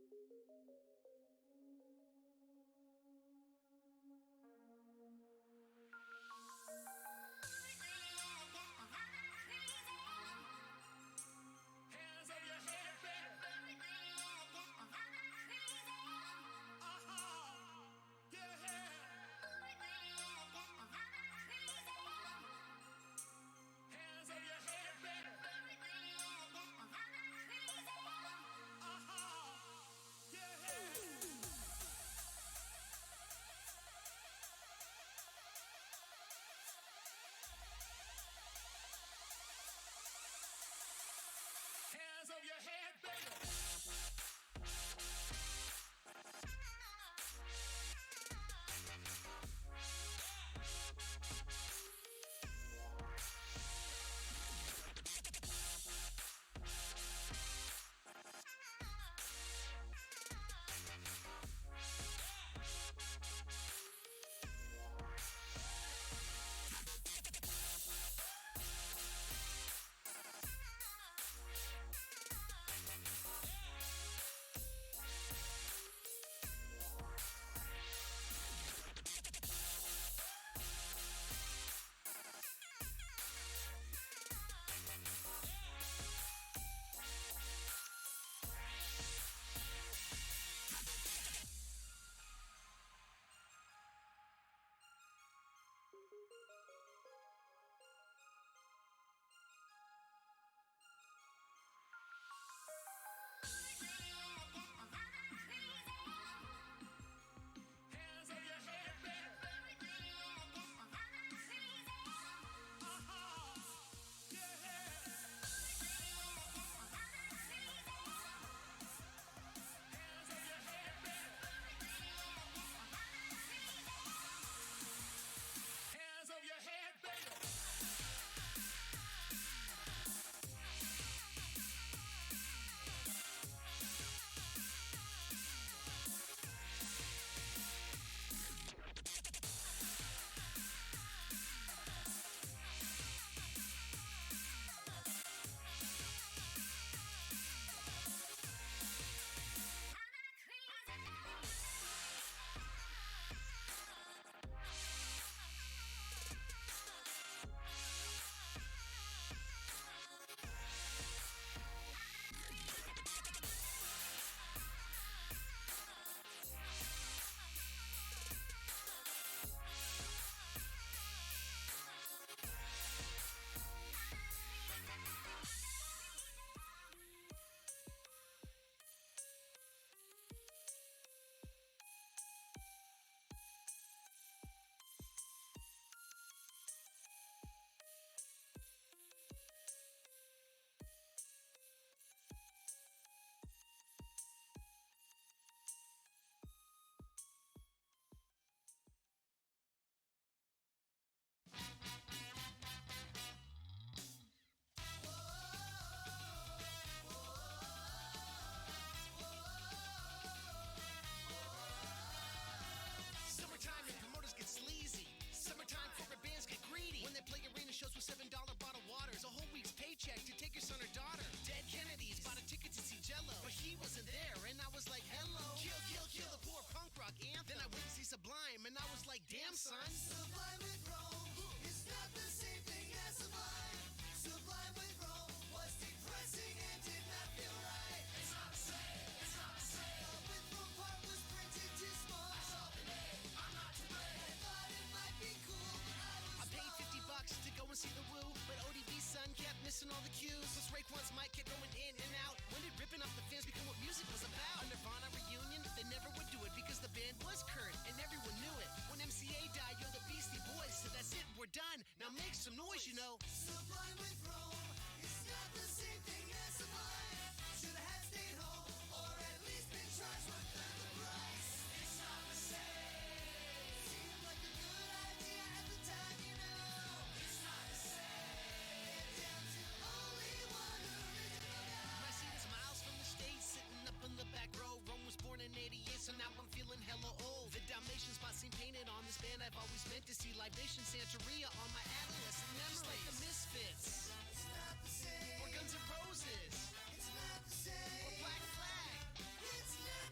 Hands of your head, baby. Yeah, hands of your head, baby. Yeah. Hands of your head, baby. Hands of your head, baby. Hands of your head, baby. Hands of your head, baby. Summertime and promoters get sleazy. Summertime corporate bands get greedy. When they play arena shows with $7 bottled waters, a whole week's paycheck to take your son or daughter. Dead Kennedys bought a ticket to see Jello, but he wasn't there, and I was like, hello. Kill, kill, kill the poor punk rock anthem. Then I went to see Sublime, and I was like, damn son. Sublime with Rome is not the same thing as Sublime. Sublime with Rome was depressing and did not feel right. It's not the same. It's not the same. With Rome part was printed too small. I saw the name. I'm not to I blame. thought it might be cool, but I I was paid wrong. $50 to go and see the Woo, but ODB's son kept missing all the cues. Plus Raekwon's mic kept going in and out. When did ripping off the fans become what music was about? A Nirvana reunion, they never would do it because the band was current and everyone knew it. When MCA died, yo, the Beastie Boys said that's it, we're done. Now make some noise, you know. Sublime with Rome is not the same thing as Sublime. Should have stayed home or at least been charged one third the price. It's not the same. Seemed like a good idea at the time, you know. It's not the same. Get down to only one original guy. I see this Miles from the States sitting up in the back row. Rome was born in 88, so now I'm feeling hella old. The Dalmatian spot seemed painted on this band I've always meant to see. Live Nation Santeria on my adolescent memories. Just like the Misfits, It's not the same. or Guns N' Roses, It's not the same. or Black Flag. It's not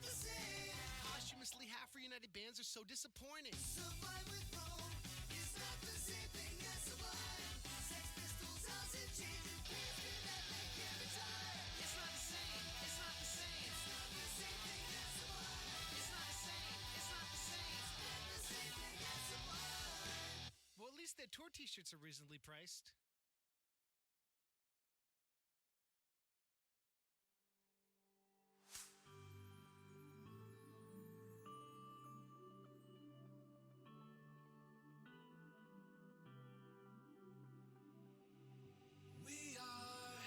so disappointing. Sublime with Rome is not the same thing as sublime. Sex Pistols, Alice in Chains, and can't be that they can't retire. It's not the same. It's not the same. It's not the same thing as sublime. It's not the same. It's not the same. Not the same thing as sublime. Well, at least their tour T-shirts are reasonably priced. We are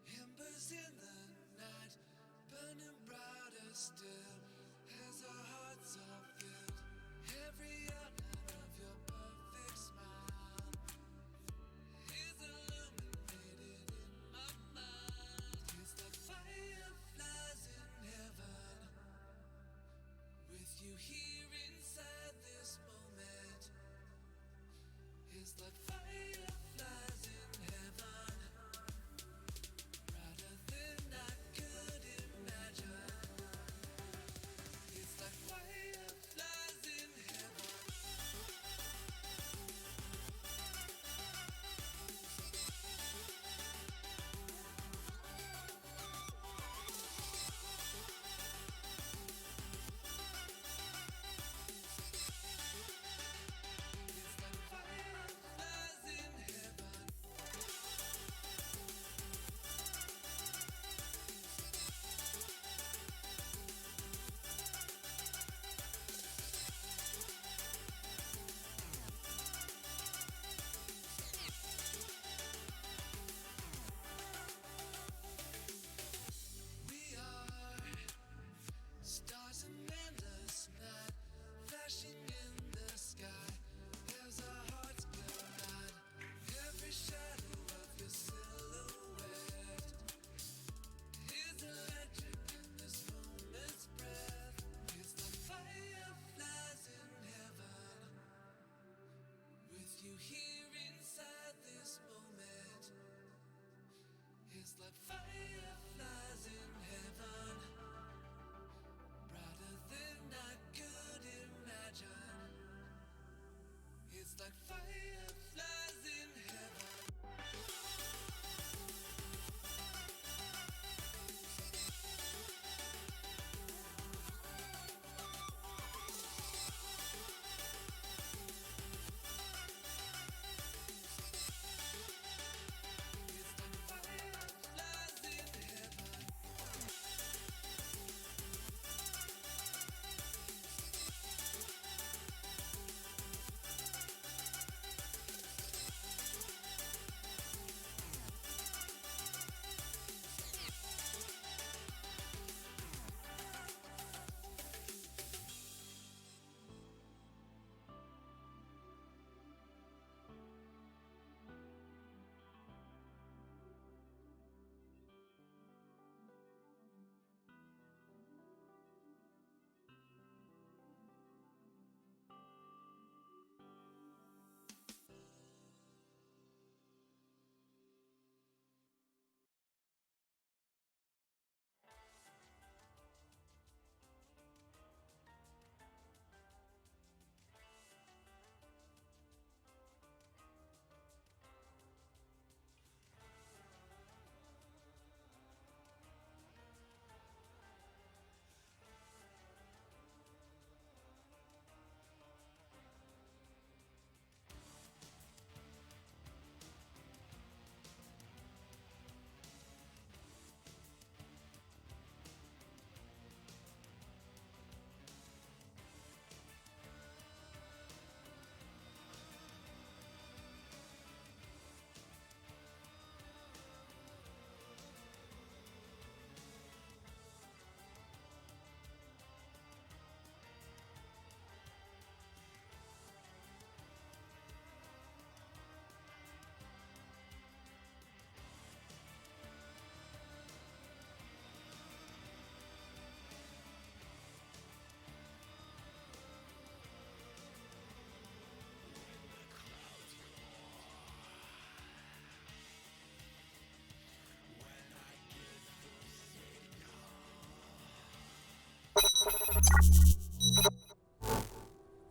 embers in the night, burning brighter still as our hearts are filled. Every outline of your perfect smile is illuminated in my mind. It's like fireflies in heaven, with you here inside this moment. It's like fireflies in heaven, brighter than I could imagine. It's like fireflies in heaven. It's like fireflies in heaven. We are stars in endless night, flashing in the sky as our hearts collide. Every shadow of your silhouette is electric in this moment's breath. It's like fireflies in heaven, with you here inside this moment. It's like fireflies in heaven, brighter than I could imagine. It's like fireflies in heaven. It's like fireflies in heaven.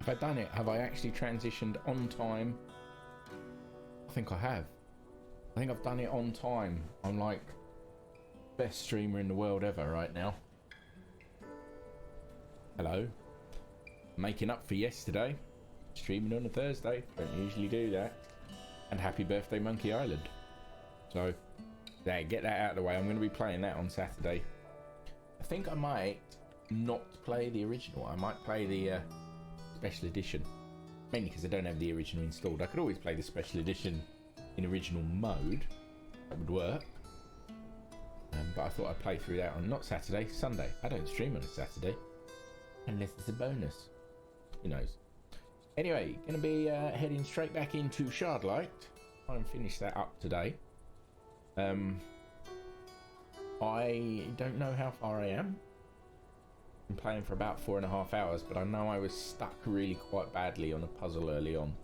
Have I done it? Have I actually transitioned on time? I think I have. I think I've done it on time. I'm like best streamer in the world ever right now. Hello. Making up for yesterday. Streaming on a Thursday. Don't usually do that. And happy birthday Monkey Island. So, there, get that out of the way. I'm going to be playing that on Saturday. I think I might not play the original. I might play the special edition. Mainly because I don't have the original installed. I could always play the special edition in original mode. That would work. But I thought I'd play through that on not Saturday, Sunday. I don't stream on a Saturday. Unless it's a bonus. Who knows? Anyway, going to be heading straight back into Shardlight. Try and finish that up today. I don't know how far I am. I'm playing for about 4.5 hours, but I know I was stuck really quite badly on a puzzle early on.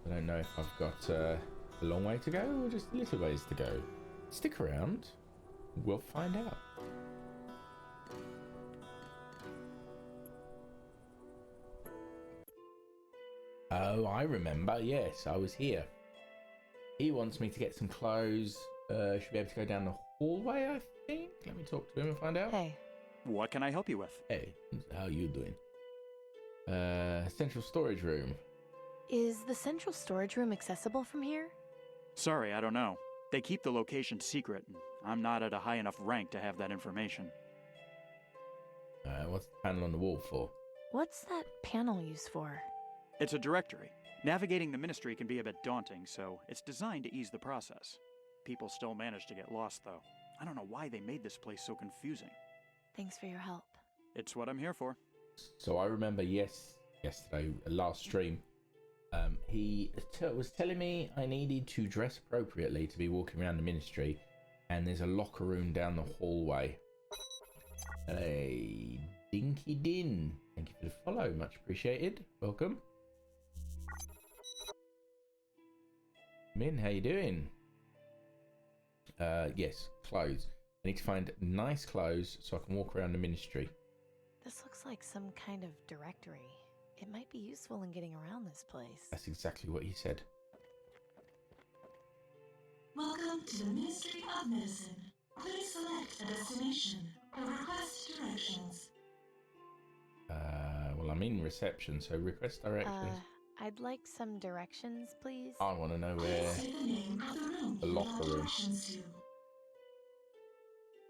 I don't know if I've got a long way to go or just a little ways to go. Stick around. We'll find out. Oh, I remember. Yes, I was here. He wants me to get some clothes. Should be able to go down the hallway, I think. Let me talk to him and find out. Hey. What can I help you with? Hey, how you doing? Central storage room. Is the central storage room accessible from here? Sorry, I don't know. They keep the location secret, and I'm not at a high enough rank to have that information. What's the panel on the wall for? What's that panel used for? It's a directory. Navigating the ministry can be a bit daunting, so it's designed to ease the process. People still manage to get lost, though. I don't know why they made this place so confusing. Thanks for your help. It's what I'm here for. So I remember, yesterday, last stream, he was telling me I needed to dress appropriately to be walking around the ministry, and there's a locker room down the hallway. Hey, Dinky Din. Thank you for the follow, much appreciated. Welcome. Min, how you doing? Yes, clothes. I need to find nice clothes so I can walk around the ministry. This looks like some kind of directory. It might be useful in getting around this place. That's exactly what he said. Welcome to the Ministry of Medicine. Please select a destination or request directions. Well, I'm in reception, so request directions. I'd like some directions, please. I want to know where Please say the name of the room the you locker want room. directions to.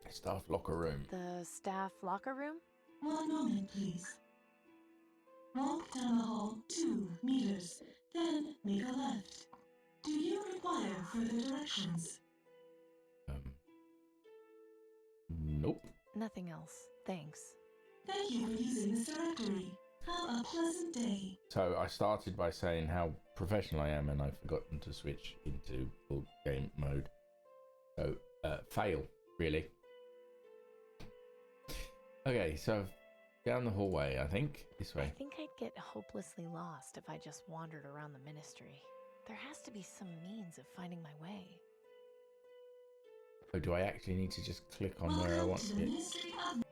Staff locker room. The staff locker room? 1 moment, please. Walk down the hall 2 meters, then make a left. Do you require further directions? Nope. Nothing else. Thanks. Thank you for using this directory. Have a pleasant day. So I started by saying how professional I am, and I've forgotten to switch into full game mode. So, fail, really. Okay, so down the hallway, I think. This way. I think I'd get hopelessly lost if I just wandered around the ministry. There has to be some means of finding my way. Oh, do I actually need to just click on where I Welcome want to the it? Ministry of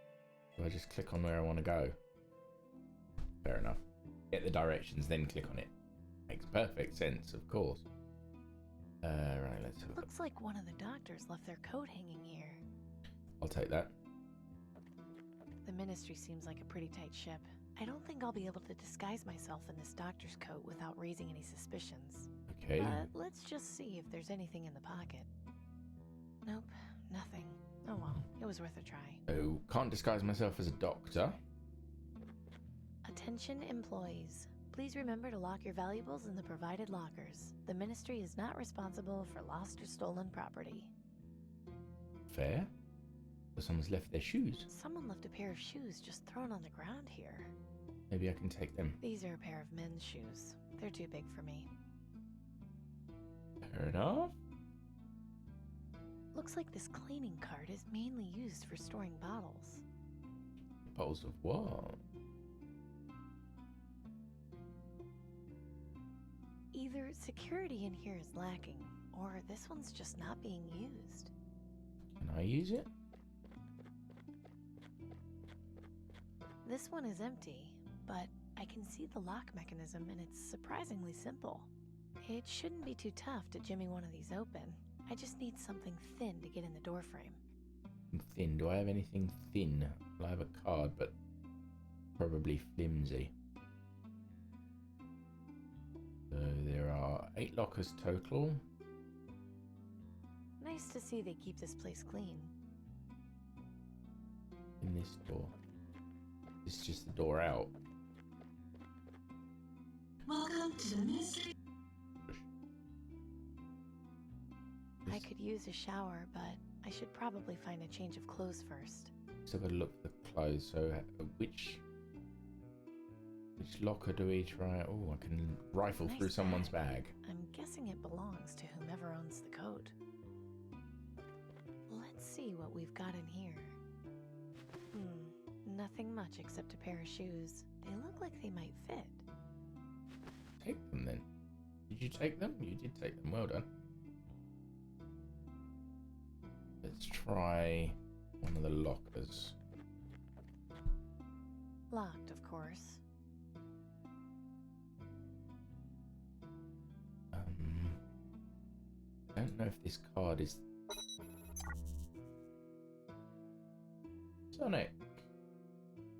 Do I just click on where I want to go? Fair enough. Get the directions, then click on it. Makes perfect sense, of course. Right, let's have a look. Looks like one of the doctors left their coat hanging here. I'll take that. The ministry seems like a pretty tight ship. I don't think I'll be able to disguise myself in this doctor's coat without raising any suspicions. Okay. But let's just see if there's anything in the pocket. Nope, nothing. Oh well, it was worth a try. So, can't disguise myself as a doctor. Attention employees. Please remember to lock your valuables in the provided lockers. The ministry is not responsible for lost or stolen property. Fair. But someone's left their shoes. Someone left a pair of shoes just thrown on the ground here. Maybe I can take them. These are a pair of men's shoes. They're too big for me. Fair enough. Looks like this cleaning cart is mainly used for storing bottles. Bottles of what? Either security in here is lacking, or this one's just not being used. Can I use it? This one is empty, but I can see the lock mechanism and it's surprisingly simple. It shouldn't be too tough to jimmy one of these open. I just need something thin to get in the door frame. Thin. Do I have anything thin? Well, I have a card, but probably flimsy. So there are 8 lockers total. Nice to see they keep this place clean. In this door. It's just the door out. Welcome to the Ministry. I could use a shower, but I should probably find a change of clothes first. So I've got to look for the clothes. So which locker do we try? Oh, I can rifle Nice through someone's bag. I'm guessing it belongs to whomever owns the coat. Let's see what we've got in here. Nothing much except a pair of shoes. They look like they might fit. Take them then. Did you take them? You did take them. Well done. Let's try one of the lockers. Locked, of course. I don't know if this card is Sonic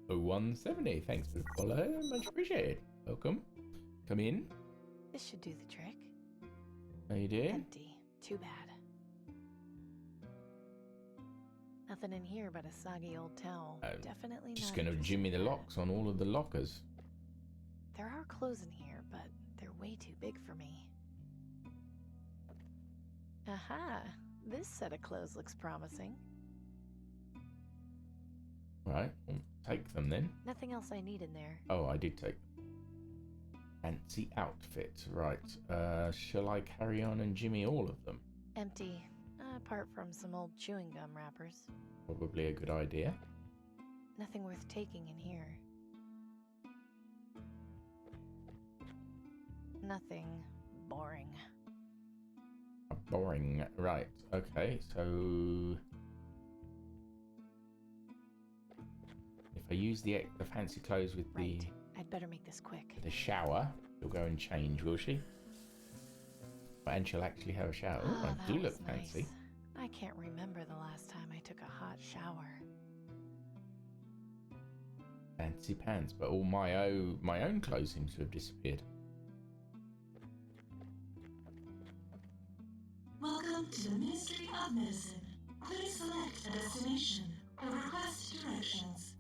0170. Thanks for the follow. Much appreciated. Welcome. Come in. This should do the trick. How you doing? Empty. Too bad. Nothing in here but a soggy old towel. Definitely not. Just gonna interested jimmy the in that. locks on all of the lockers. There are clothes in here, but they're way too big for me. Aha! This set of clothes looks promising. Right, well, take them then. Nothing else I need in there. Oh, I did take them. Fancy outfit. Right. Shall I carry on and jimmy all of them? Empty. Apart from some old chewing gum wrappers. Probably a good idea. Nothing worth taking in here. Nothing boring. Boring. Right. Okay. So if I use the fancy clothes with Right. I'd better make this quick. the shower, she'll go and change, will she? And she'll actually have a shower. Oh, Ah, I do that look was fancy. nice. I can't remember the last time I took a hot shower. Fancy pants, but all my own clothes seem to have disappeared. Welcome to the Ministry of Medicine. Please select a destination or request directions.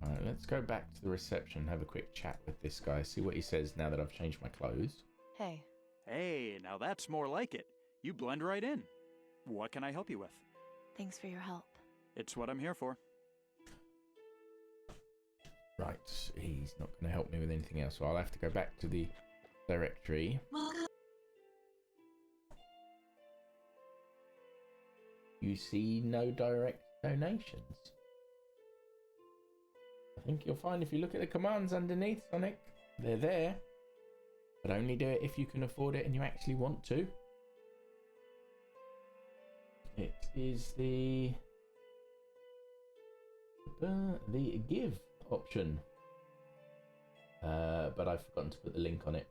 Alright, let's go back to the reception and have a quick chat with this guy, see what he says now that I've changed my clothes. Hey, Hey, now that's more like it. You blend right in. What can I help you with? thanks for your help. It's what I'm here for. Right, he's not going to help me with anything else, so I'll have to go back to the directory. Welcome. You see no direct donations. I think you'll find if you look at the commands underneath, Sonic, they're there. But only do it if you can afford it and you actually want to. It is the give option. But I've forgotten to put the link on it.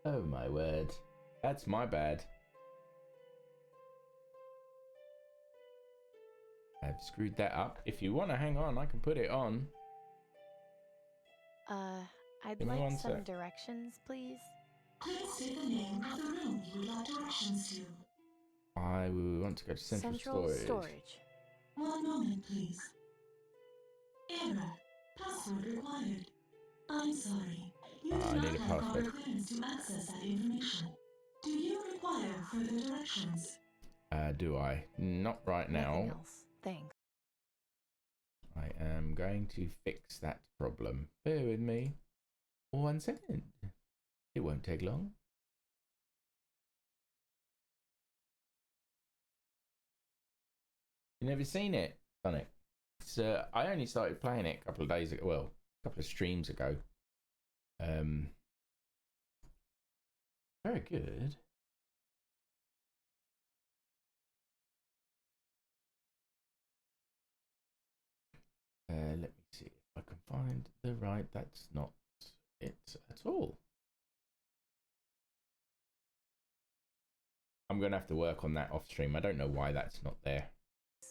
Oh my word. That's my bad. I've screwed that up. If you want to hang on, I can put it on. I'd Give me like one some sec. directions, please. Please state the name of the room you would like directions to. I will want to go to central storage. One moment, please. Error. Password required. I'm sorry. You do I not need a have proper password. clearance to access that information. Do you require further directions? Do I? Not right now. Nothing else. Thanks. I am going to fix that problem. Bear with me. 1 second. It won't take long. You never seen it, Sonic? It's, I only started playing it a couple of days ago. Well, a couple of streams ago. Very good. Let me see if I can find the right. That's not it at all. I'm going to have to work on that off stream. I don't know why that's not there.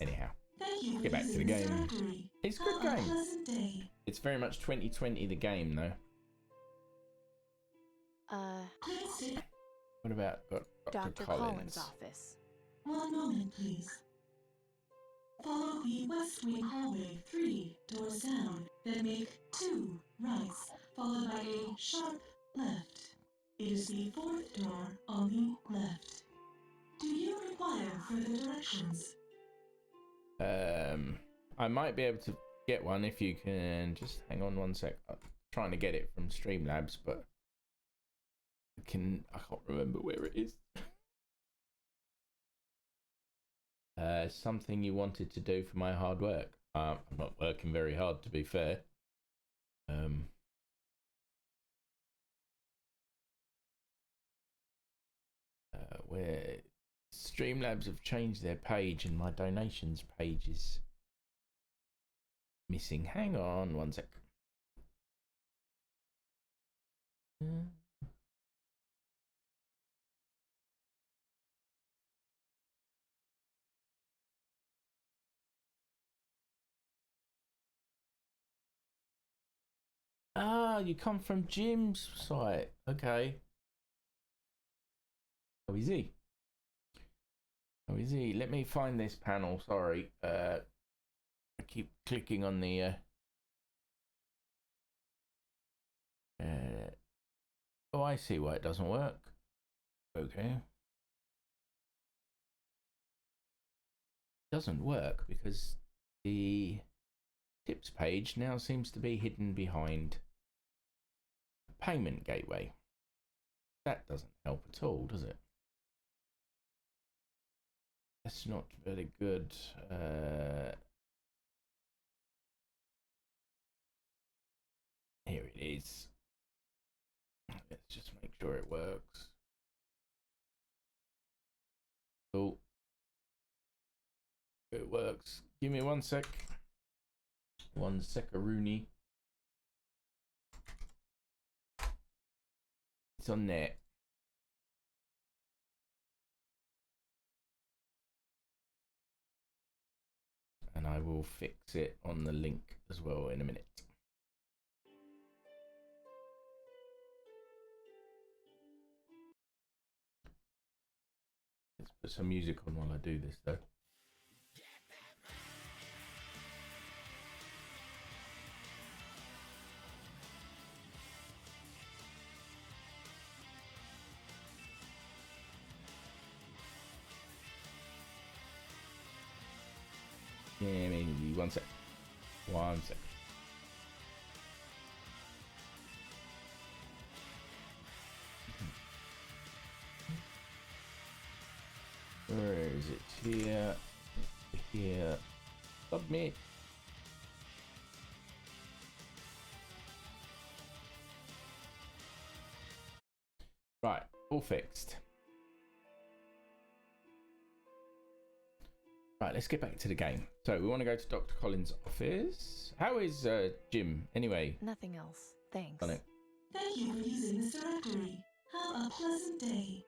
Anyhow, Thank you for get back to the using this game. directory. It's a good Have a game. pleasant day. It's very much 2020 the game though. Please stay. What about Dr. Collins' office. One moment, please. Follow the west wing hallway 3 doors down, then make 2 rights, followed by a sharp left. It is the 4th door on the left. Do you require further directions? I might be able to get one if you can just hang on one sec. I'm trying to get it from Streamlabs, but I can't remember where it is. Something you wanted to do for my hard work. I'm not working very hard, to be fair. Where Streamlabs have changed their page and my donations page is missing. Hang on one sec. Ah, you come from Jim's site. Okay. How is he? How is he? Let me find this panel. Sorry. I keep clicking on the oh, I see why it doesn't work. Okay. It doesn't work because the tips page now seems to be hidden behind a payment gateway. That doesn't help at all, does it? That's not very good. Here it is. Let's just make sure it works. Cool. It works. Give me one sec. One sec-a-rooney. It's on there. And I will fix it on the link as well in a minute. Let's put some music on while I do this though. Yeah, maybe one sec. One sec. Where is it? Here. Here. Submit. Right, all fixed. Right, let's get back to the game. So we want to go to Dr. Collins' office. How is Jim anyway? Nothing else. Thanks. On it. Thank you for using this directory. Have a pleasant day.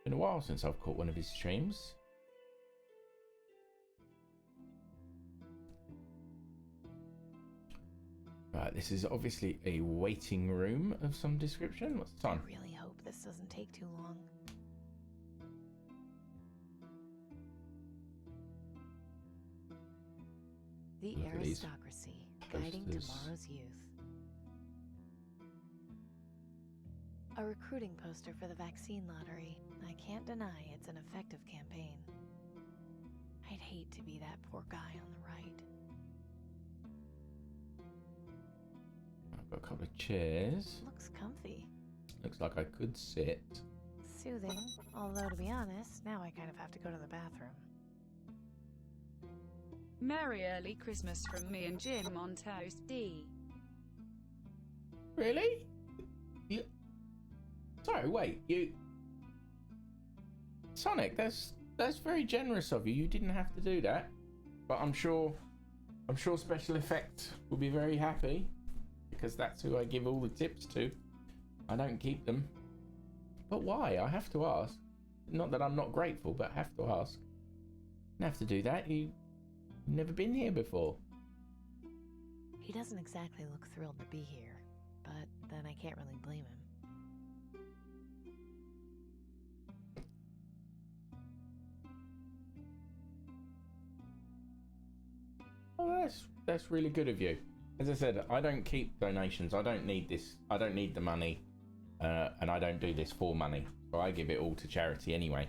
Been a while since I've caught one of his streams. Right, this is obviously a waiting room of some description. What's the time? I really hope this doesn't take too long. The Look at these aristocracy, guiding posters. tomorrow's youth. A recruiting poster for the vaccine lottery. I can't deny it's an effective campaign. I'd hate to be that poor guy on the right. I've got a couple of chairs. Looks comfy. Looks like I could sit. Soothing, although to be honest, now I kind of have to go to the bathroom. Merry early Christmas from me and Jim on Toast D. Really? You... Sorry, wait, you... Sonic, that's very generous of you. You didn't have to do that. But I'm sure I'm sure special effects will be very happy because that's who I give all the tips to. I don't keep them. But why? I have to ask. Not that I'm not grateful, but I have to ask. You don't have to do that. You've never been here before. He doesn't exactly look thrilled to be here, but then I can't really blame him. Oh, that's really good of you. As I said, I don't keep donations. I don't need this. I don't need the money, and I don't do this for money. So I give it all to charity anyway.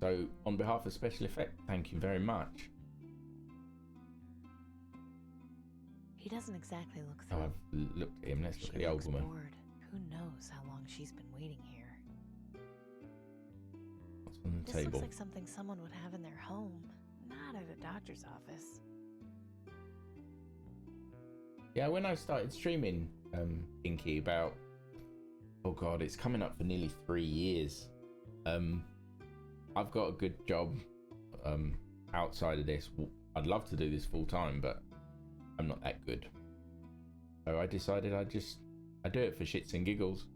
So on behalf of Special Effect, thank you very much. He doesn't exactly look Oh, thrilled. I've looked at him. Let's look She at the old looks woman. bored. Who knows how long she's been waiting here? What's on the This table? looks like something someone would have in their home, not at a doctor's office. Yeah, when I started streaming Inky about, oh god, it's coming up for nearly 3 years. I've got a good job outside of this. I'd love to do this full time, but I'm not that good. So I decided I do it for shits and giggles.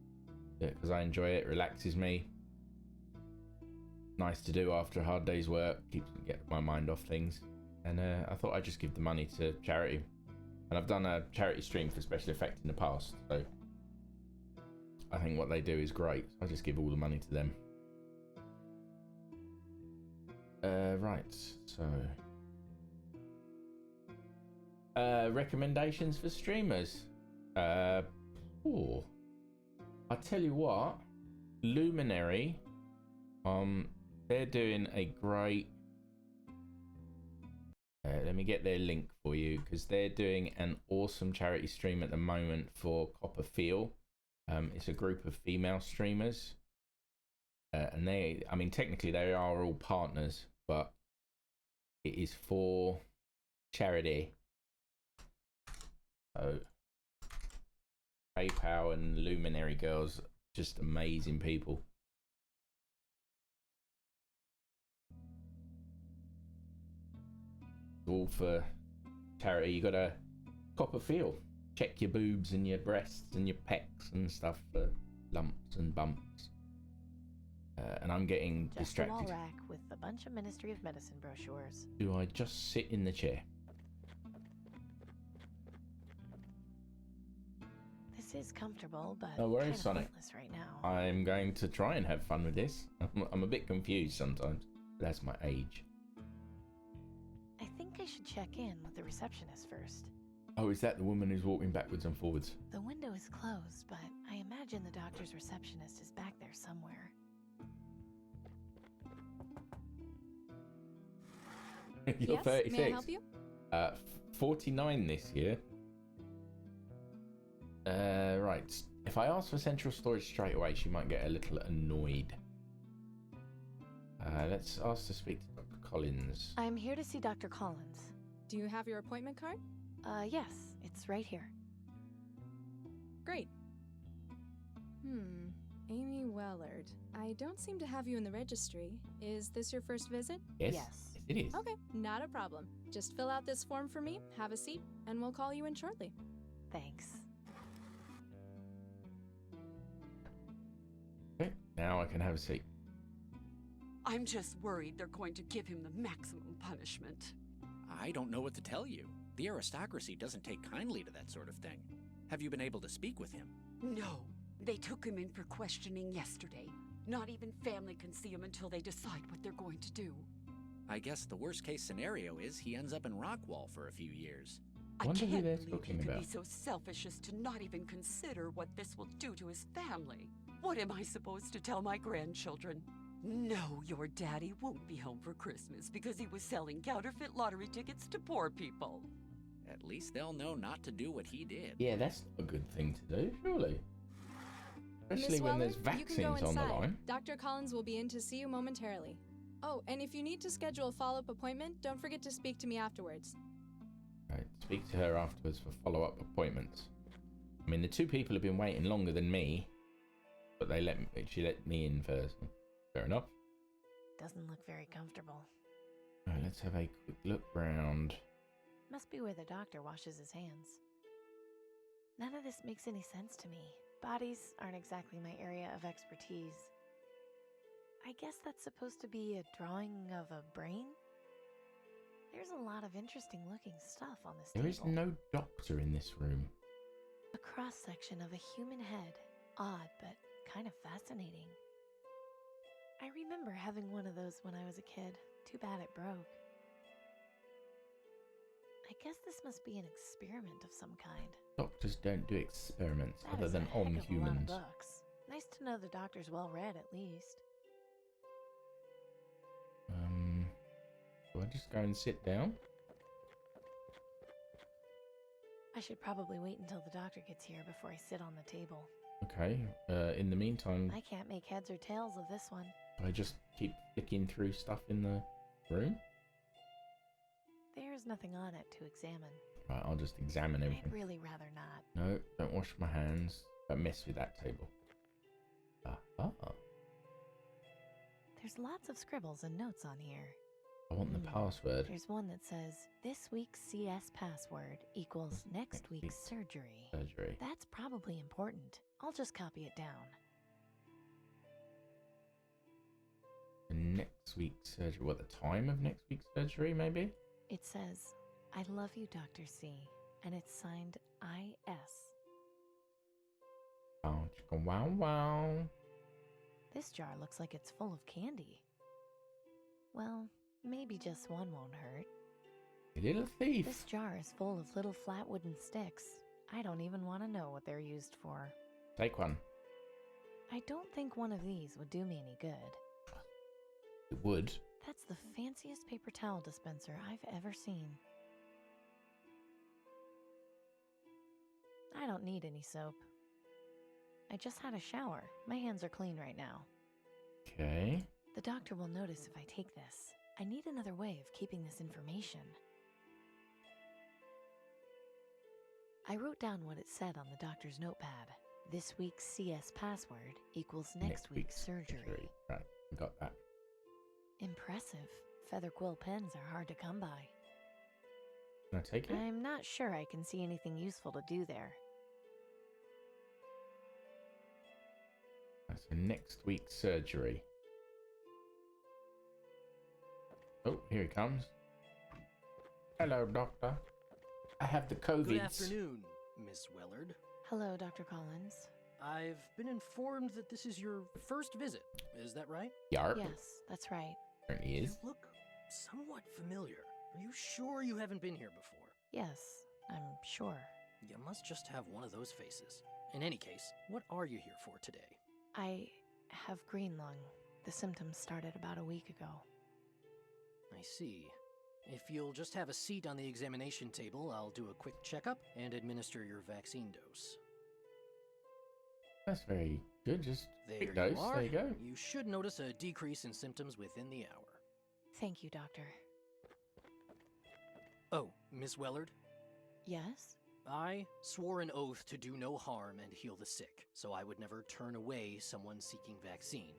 Because I enjoy it, relaxes me. Nice to do after a hard day's work, keeps me get my mind off things. And I thought I'd just give the money to charity. And I've done a charity stream for Special Effect in the past, so I think what they do is great. I just give all the money to them. Right, so recommendations for streamers. I tell you what, Luminary, they're doing a great. Let me get their link for you because they're doing an awesome charity stream at the moment for Copperfield. It's a group of female streamers, and I mean, technically they are all partners, but it is for charity. So, PayPal and Luminary girls, just amazing people. All for charity. You gotta Copperfield. Check your boobs and your breasts and your pecs and stuff for lumps and bumps. And I'm getting Just distracted. a wall rack with a bunch of Ministry of Medicine brochures. Do I just sit in the chair? This is comfortable, but No worries, kind of Sonic. pointless right now. I'm going to try and have fun with this. I'm a bit confused sometimes. That's my age. I think I should check in with the receptionist first. Oh, is that the woman who's walking backwards and forwards? The window is closed, but I imagine the doctor's receptionist is back there somewhere. You're Yes, 36. may I help you? 49 this year. Right. If I ask for central storage straight away, she might get a little annoyed. Let's ask to speak to Dr. Collins. I'm here to see Dr. Collins. Do you have your appointment card? Yes, it's right here. Great. Amy Wellard. I don't seem to have you in the registry. Is this your first visit? Yes. Yes. It is. Okay, not a problem. Just fill out this form for me, have a seat, and we'll call you in shortly. Thanks. Okay, now I can have a seat. I'm just worried they're going to give him the maximum punishment. I don't know what to tell you. The aristocracy doesn't take kindly to that sort of thing. Have you been able to speak with him? No, they took him in for questioning yesterday. Not even family can see him until they decide what they're going to do. I guess the worst case scenario is he ends up in Rockwall for a few years. I Wonder who can't they're believe talking he could about. be so selfish as to not even consider what this will do to his family. What am I supposed to tell my grandchildren? No, your daddy won't be home for Christmas because he was selling counterfeit lottery tickets to poor people. At least they'll know not to do what he did. Yeah, that's not a good thing to do, surely. Especially Miss when there's Weller, you can go vaccines on the inside. line. Dr. Collins will be in to see you momentarily. Oh, and if you need to schedule a follow-up appointment, don't forget to speak to me afterwards. Right, speak to her afterwards for follow-up appointments. I mean, the two people have been waiting longer than me, but she let me in first. Fair enough. Doesn't look very comfortable. Right, let's have a quick look round. Must be where the doctor washes his hands. None of this makes any sense to me. Bodies aren't exactly my area of expertise. I guess that's supposed to be a drawing of a brain? There's a lot of interesting looking stuff on this There table. is no doctor in this room. A cross-section of a human head. Odd, but kind of fascinating. I remember having one of those when I was a kid. Too bad it broke. I guess this must be an experiment of some kind. Doctors don't do experiments That other is than a heck on of a lot of humans. books. Nice to know the doctor's well read at least. Do I just go and sit down? I should probably wait until the doctor gets here before I sit on the table. Okay. In the meantime, I can't make heads or tails of this one. I just keep flicking through stuff in the room. There's nothing on it to examine. Right, I'll just examine I'd everything. really rather not. No, don't wash my hands. Don't mess with that table. Ah. There's lots of scribbles and notes on here. I want the password. There's one that says, this week's CS password equals next week's surgery. That's probably important. I'll just copy it down. Next week's surgery. What, the time of next week's surgery, maybe? It says, I love you, Dr. C. And it's signed IS. Oh, chicken wow wow. This jar looks like it's full of candy. Well, maybe just one won't hurt. You little thief. This jar is full of little flat wooden sticks. I don't even want to know what they're used for. Take one. I don't think one of these would do me any good. It would. That's the fanciest paper towel dispenser I've ever seen. I don't need any soap. I just had a shower. My hands are clean right now. Okay. The doctor will notice if I take this. I need another way of keeping this information. I wrote down what it said on the doctor's notepad. This week's CS password equals next week's surgery. Right, got that. Impressive. Feather quill pens are hard to come by. Can I take it? I'm not sure I can see anything useful to do there. So next week's surgery. Oh, here he comes. Hello, doctor. I have the COVID. Good afternoon, Miss Wellard. Hello, Dr. Collins. I've been informed that this is your first visit. Is that right? Yarp. Yes, that's right. Certainly is. You look somewhat familiar. Are you sure you haven't been here before? Yes, I'm sure. You must just have one of those faces. In any case, what are you here for today? I have green lung. The symptoms started about a week ago. I see. If you'll just have a seat on the examination table, I'll do a quick checkup and administer your vaccine dose. That's very good. Just There quick you dose. are. There you go. You should notice a decrease in symptoms within the hour. Thank you, Doctor. Oh, Miss Wellard? Yes? I swore an oath to do no harm and heal the sick, so I would never turn away someone seeking vaccine.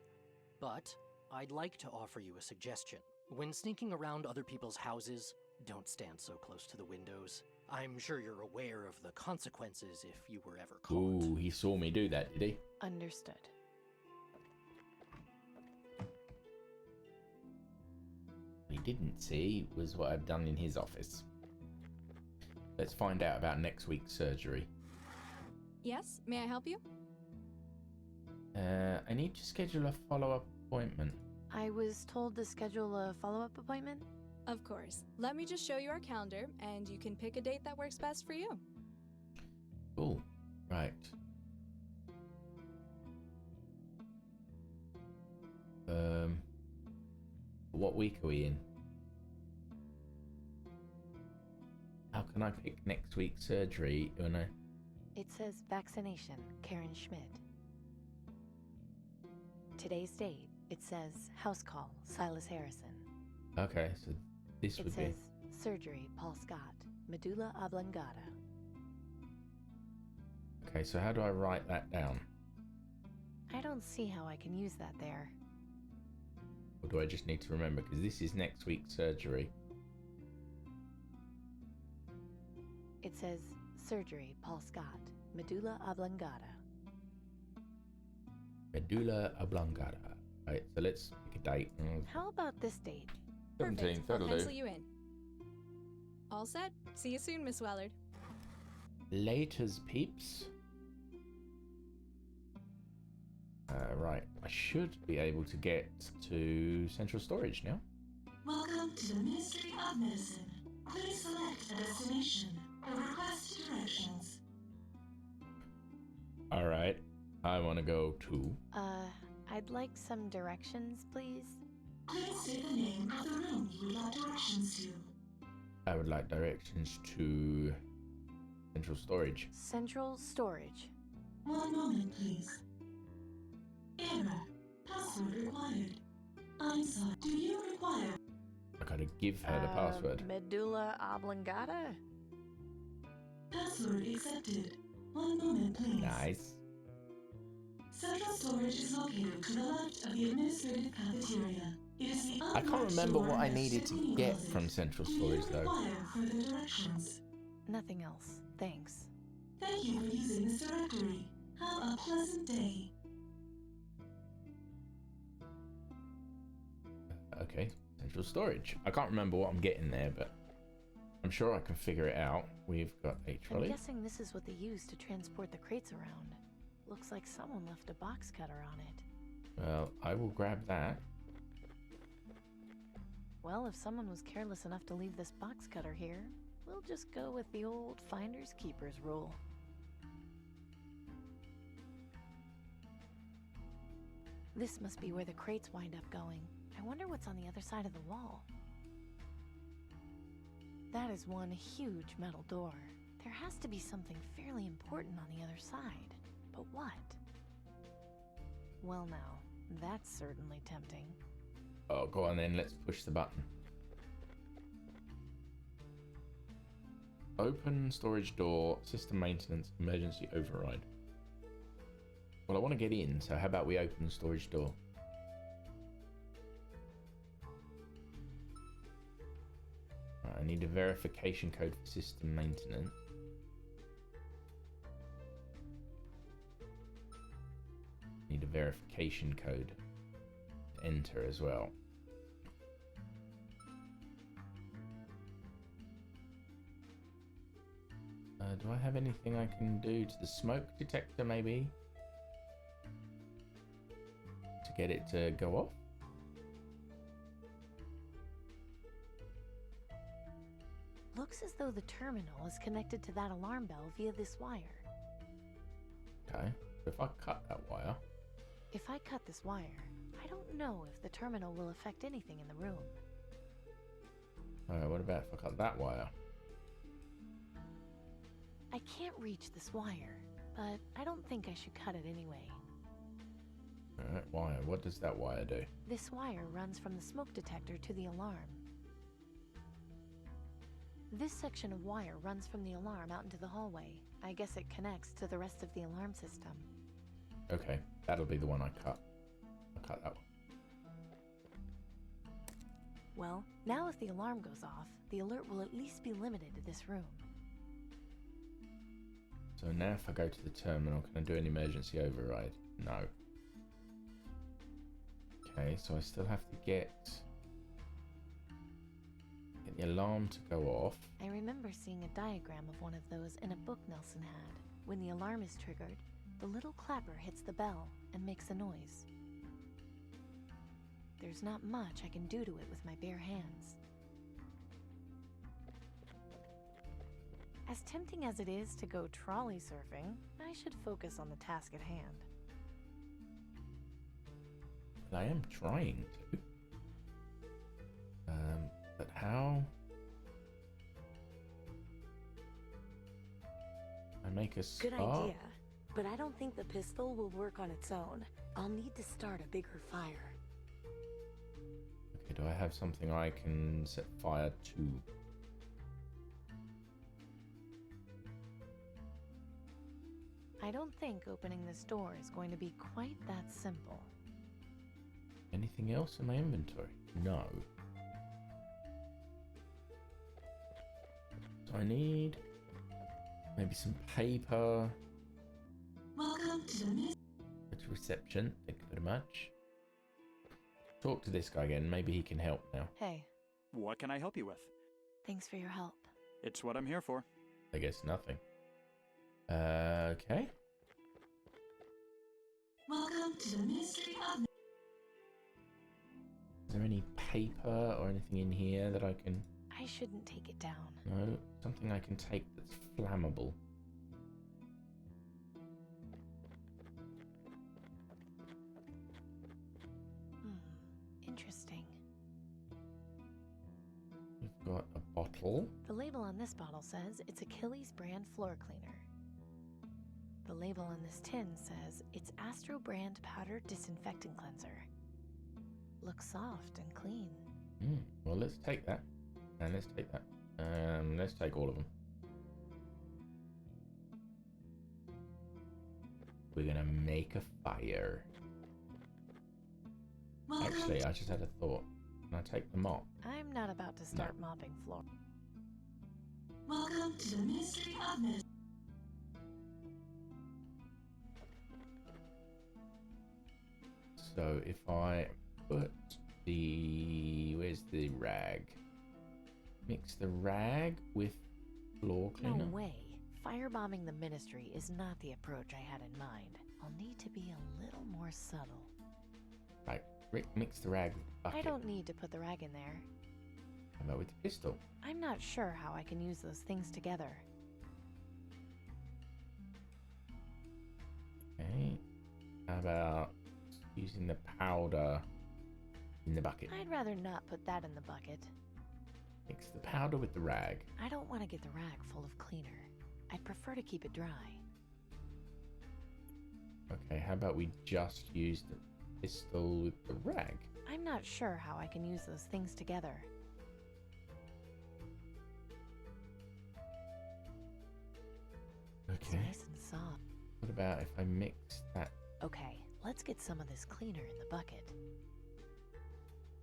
But I'd like to offer you a suggestion. When sneaking around other people's houses, don't stand so close to the windows. I'm sure you're aware of the consequences if you were ever caught. Ooh, he saw me do that, did he? Understood. What he didn't see was what I've done in his office. Let's find out about next week's surgery. Yes, may I help you? I need to schedule a follow-up appointment. I was told to schedule a follow-up appointment. Of course. Let me just show you our calendar, and you can pick a date that works best for you. Cool. Right. What week are we in? How can I pick next week's surgery when I... It says vaccination, Karen Schmidt. Today's date, it says house call, Silas Harrison. Okay, so this It would says be... surgery, Paul Scott, medulla oblongata. Okay, so how do I write that down? I don't see how I can use that there. Or do I just need to remember? Because this is next week's surgery. It says surgery, Paul Scott, medulla oblongata. Medulla oblongata. Right, so let's pick a date. How about this date? 17th, Perfect. I'll that'll do. pencil you in. All set. See you soon, Miss Wellard. Laters, peeps. Right, I should be able to get to central storage now. Welcome to the Ministry of Medicine. Please select a destination or request directions. Alright, I want to go to... I'd like some directions, please. Please state the name of the room you would like directions to. I would like directions to central storage. Central storage. One moment, please. Error. Password required. I'm sorry. Do you require? I gotta give her the password. Medulla oblongata? Password accepted. One moment, please. Nice. Central storage is located to the left of the administrative cafeteria. It is the I can't unlocked remember door what I next needed to to cleaning get closet. from central Do you storage though. require further directions? Nothing else. Thanks. Thank you for using this directory. Have a pleasant day. Okay, central storage. I can't remember what I'm getting there, but I'm sure I can figure it out. We've got a I'm trolley. guessing this is what they use to transport the crates around. Looks like someone left a box cutter on it. Well, I will grab that. Well, if someone was careless enough to leave this box cutter here, we'll just go with the old finders keepers rule. This must be where the crates wind up going. I wonder what's on the other side of the wall. That is one huge metal door. There has to be something fairly important on the other side. But what? Well now, that's certainly tempting. Oh, go on then, let's push the button. Open storage door, system maintenance, emergency override. Well, I want to get in, so how about we open the storage door? Right, I need a verification code for system maintenance. Need a verification code to enter as well. Do I have anything I can do to the smoke detector maybe? To get it to go off? Looks as though the terminal is connected to that alarm bell via this wire. Okay, so if I cut that wire... If I cut this wire, I don't know if the terminal will affect anything in the room. Alright, what about if I cut that wire? I can't reach this wire, but I don't think I should cut it anyway. Alright, wire. What does that wire do? This wire runs from the smoke detector to the alarm. This section of wire runs from the alarm out into the hallway. I guess it connects to the rest of the alarm system. Okay, that'll be the one I cut. I cut that one. Well, now if the alarm goes off, the alert will at least be limited to this room. So now if I go to the terminal, can I do an emergency override? No. Okay, so I still have to get the alarm to go off. I remember seeing a diagram of one of those in a book Nelson had. When the alarm is triggered, the little clapper hits the bell and makes a noise. There's not much I can do to it with my bare hands. As tempting as it is to go trolley surfing, I should focus on the task at hand. I am trying to. But how? I make a Good spark? idea, but I don't think the pistol will work on its own. I'll need to start a bigger fire. Okay, do I have something I can set fire to? I don't think opening this door is going to be quite that simple. Anything else in my inventory? No. So I need Maybe some paper. Welcome to the Go to reception. Thank you very much. Talk to this guy again. Maybe he can help now. Hey, What can I help you with? thanks for your help. It's what I'm here for. I guess nothing. Okay. Welcome to the Ministry of Is there any paper or anything in here that I can... I shouldn't take it down. No, something I can take that's flammable. Interesting. We've got a bottle. The label on this bottle says it's Achilles brand floor cleaner. The label on this tin says it's Astro brand powder disinfectant cleanser. Looks soft and clean. Well, let's take that. And let's take that. Let's take all of them. We're gonna make a fire. Actually, I just had a thought. Can I take the mop? I'm not about to start mopping floor. Welcome to the Ministry of Medicine. So if I put the... Where's the rag? Mix the rag with floor No cleaner? way. Firebombing the ministry is not the approach I had in mind. I'll need to be a little more subtle. Right, Rick, mix the rag with the bucket. I don't need to put the rag in there. How about with the pistol? I'm not sure how I can use those things together. Okay. How about using the powder in the bucket? I'd rather not put that in the bucket. Mix the powder with the rag. I don't want to get the rag full of cleaner. I'd prefer to keep it dry. Okay, how about we just use the pistol with the rag? I'm not sure how I can use those things together. It's Okay. nice and soft. What about if I mix that? Okay, let's get some of this cleaner in the bucket.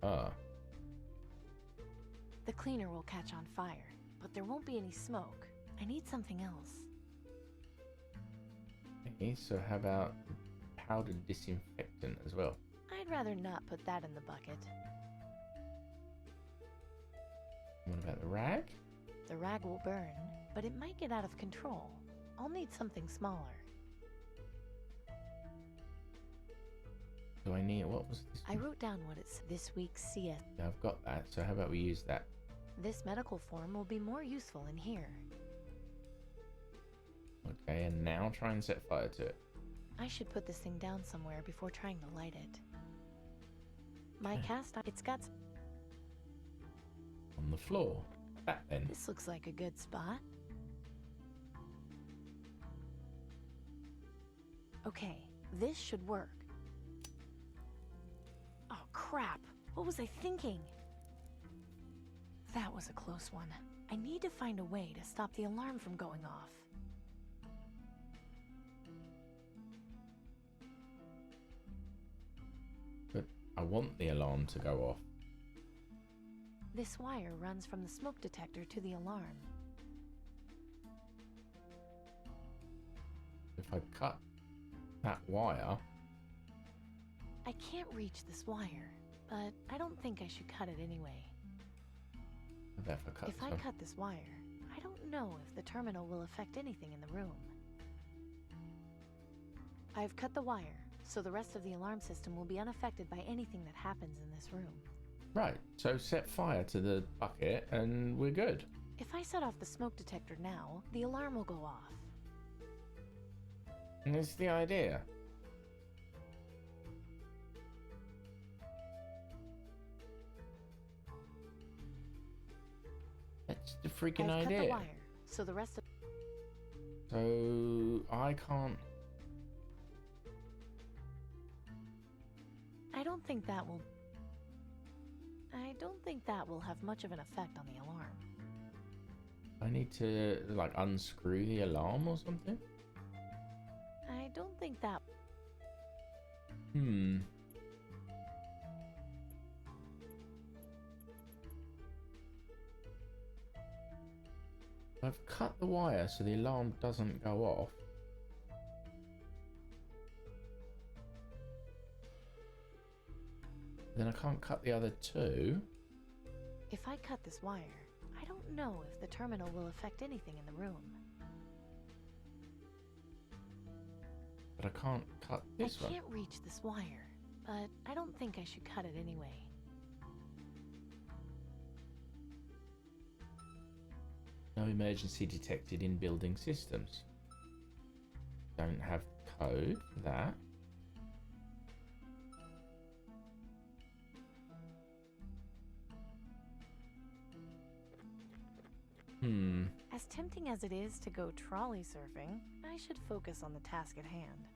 Ah, The cleaner will catch on fire, but there won't be any smoke. I need something else. okay, so how about powdered disinfectant as well? I'd rather not put that in the bucket. What about the rag? The rag will burn, but it might get out of control. I'll need something smaller. Do I need, what was this? I wrote down what it's this week's CS. Yeah, I've got that, so how about we use that? This medical form will be more useful in here. Okay, and now try and set fire to it. I should put this thing down somewhere before trying to light it. My cast, it's got. On the floor. That then. This looks like a good spot. Okay, this should work. Oh crap! What was I thinking? That was a close one. I need to find a way to stop the alarm from going off. But I want the alarm to go off. This wire runs from the smoke detector to the alarm. If I cut that wire, I can't reach this wire, but I don't think I should cut it anyway. if I cut If I some- cut this wire, I don't know if the terminal will affect anything in the room. I've cut the wire, so the rest of the alarm system will be unaffected by anything that happens in this room. Right, so set fire to the bucket and we're good. If I set off the smoke detector now, the alarm will go off. And that's the idea. That's the freaking I've cut the idea. wire, so the rest of So I can't. I don't think that will have much of an effect on the alarm. I need to like unscrew the alarm or something. I don't think that Hmm. I've cut the wire so the alarm doesn't go off. Then I can't cut the other two. If I cut this wire, I don't know if the terminal will affect anything in the room. But I can't cut this one. I can't reach this wire, but I don't think I should cut it anyway. No emergency detected in building systems. Don't have code for that. As tempting as it is to go trolley surfing, I should focus on the task at hand.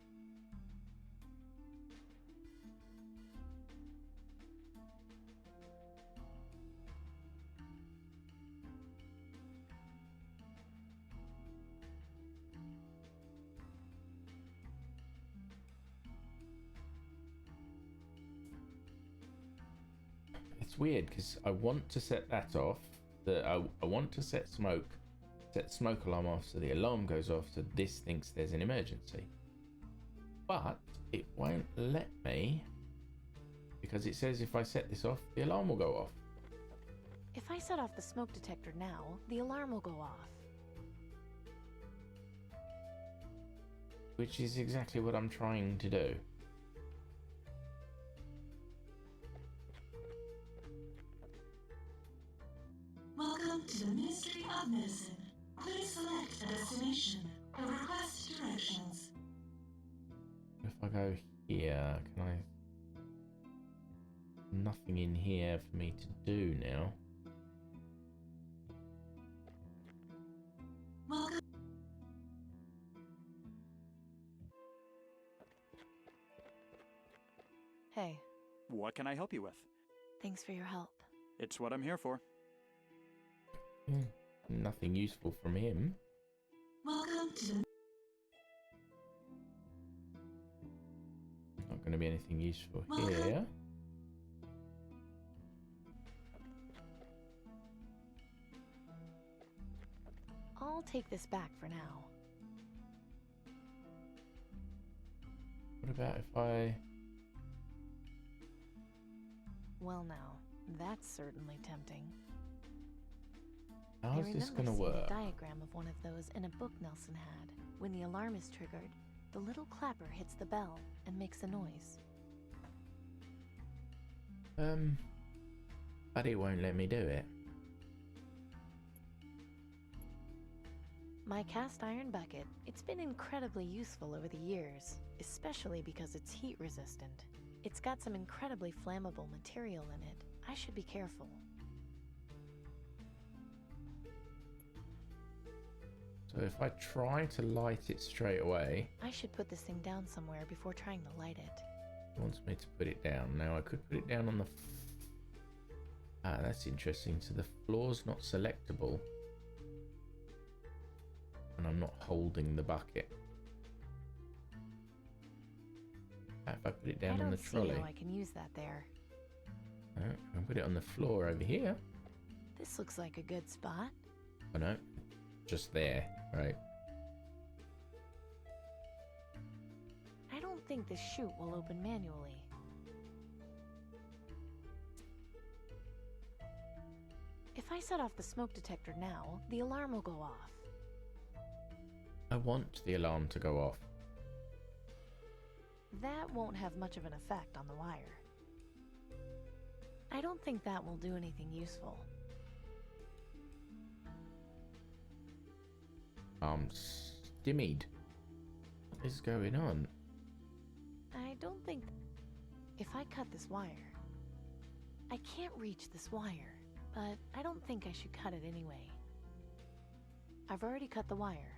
It's weird because I want to set that off. I want to set smoke alarm off so the alarm goes off so this thinks there's an emergency. But it won't let me because it says if I set this off, the alarm will go off. If I set off the smoke detector now, the alarm will go off. Which is exactly what I'm trying to do. Welcome to the Ministry of Medicine. Please select a destination or request directions. If I go here, can I... Nothing in here for me to do now. Welcome. Hey, What can I help you with? thanks for your help. It's what I'm here for. Nothing useful from him. Welcome to the Not going to be anything useful Welcome. here. I'll take this back for now. What about if I... Well now, that's certainly tempting. How's I this remember going to seeing work? a diagram of one of those in a book Nelson had. When the alarm is triggered, the little clapper hits the bell and makes a noise. But it won't let me do it. My cast iron bucket, it's been incredibly useful over the years, especially because it's heat resistant. It's got some incredibly flammable material in it. I should be careful. So if I try to light it straight away, I should put this thing down somewhere before trying to light it. it wants me to put it down. Now I could put it down on the... Ah, that's interesting. So the floor's not selectable. And I'm not holding the bucket. If I put it down on the trolley. I don't see how I can use that there. I can put it on the floor over here. This looks like a good spot. Oh no, just there, right? I don't think this chute will open manually. If I set off the smoke detector now, the alarm will go off. I want the alarm to go off. That won't have much of an effect on the wire. I don't think that will do anything useful. I'm stymied. What is going on? I don't think... If I cut this wire... I can't reach this wire, but I don't think I should cut it anyway. I've already cut the wire.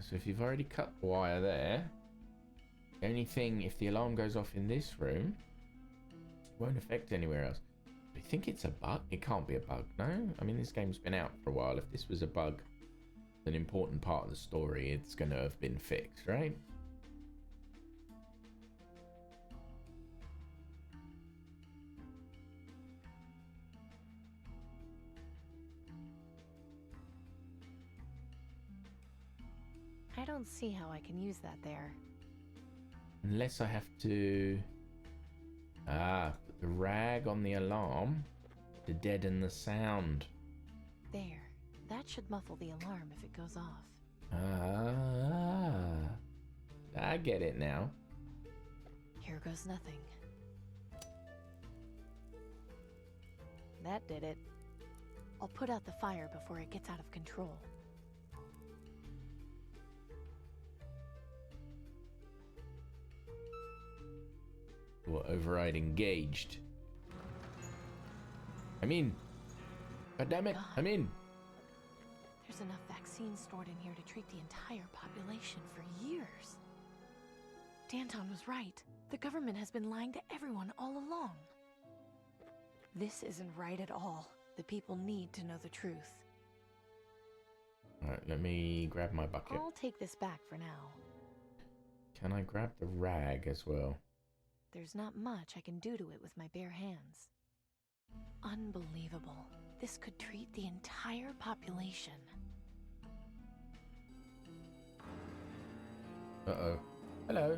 So if you've already cut the wire there, the only thing, if the alarm goes off in this room, it won't affect anywhere else. I think it's a bug. It can't be a bug, no? I mean, this game's been out for a while. If this was a bug, an important part of the story, it's going to have been fixed, right? I don't see how I can use that there. Unless I have to... put the rag on the alarm to deaden the sound. There. That should muffle the alarm if it goes off. I get it now. Here goes nothing. That did it. I'll put out the fire before it gets out of control. What, override engaged? I'm in. God damn it, I'm in. There's enough vaccine stored in here to treat the entire population for years. Danton was right. The government has been lying to everyone all along. This isn't right at all. The people need to know the truth. Alright, let me grab my bucket. I'll take this back for now. Can I grab the rag as well? There's not much I can do to it with my bare hands. Unbelievable. This could treat the entire population. Uh-oh. Hello.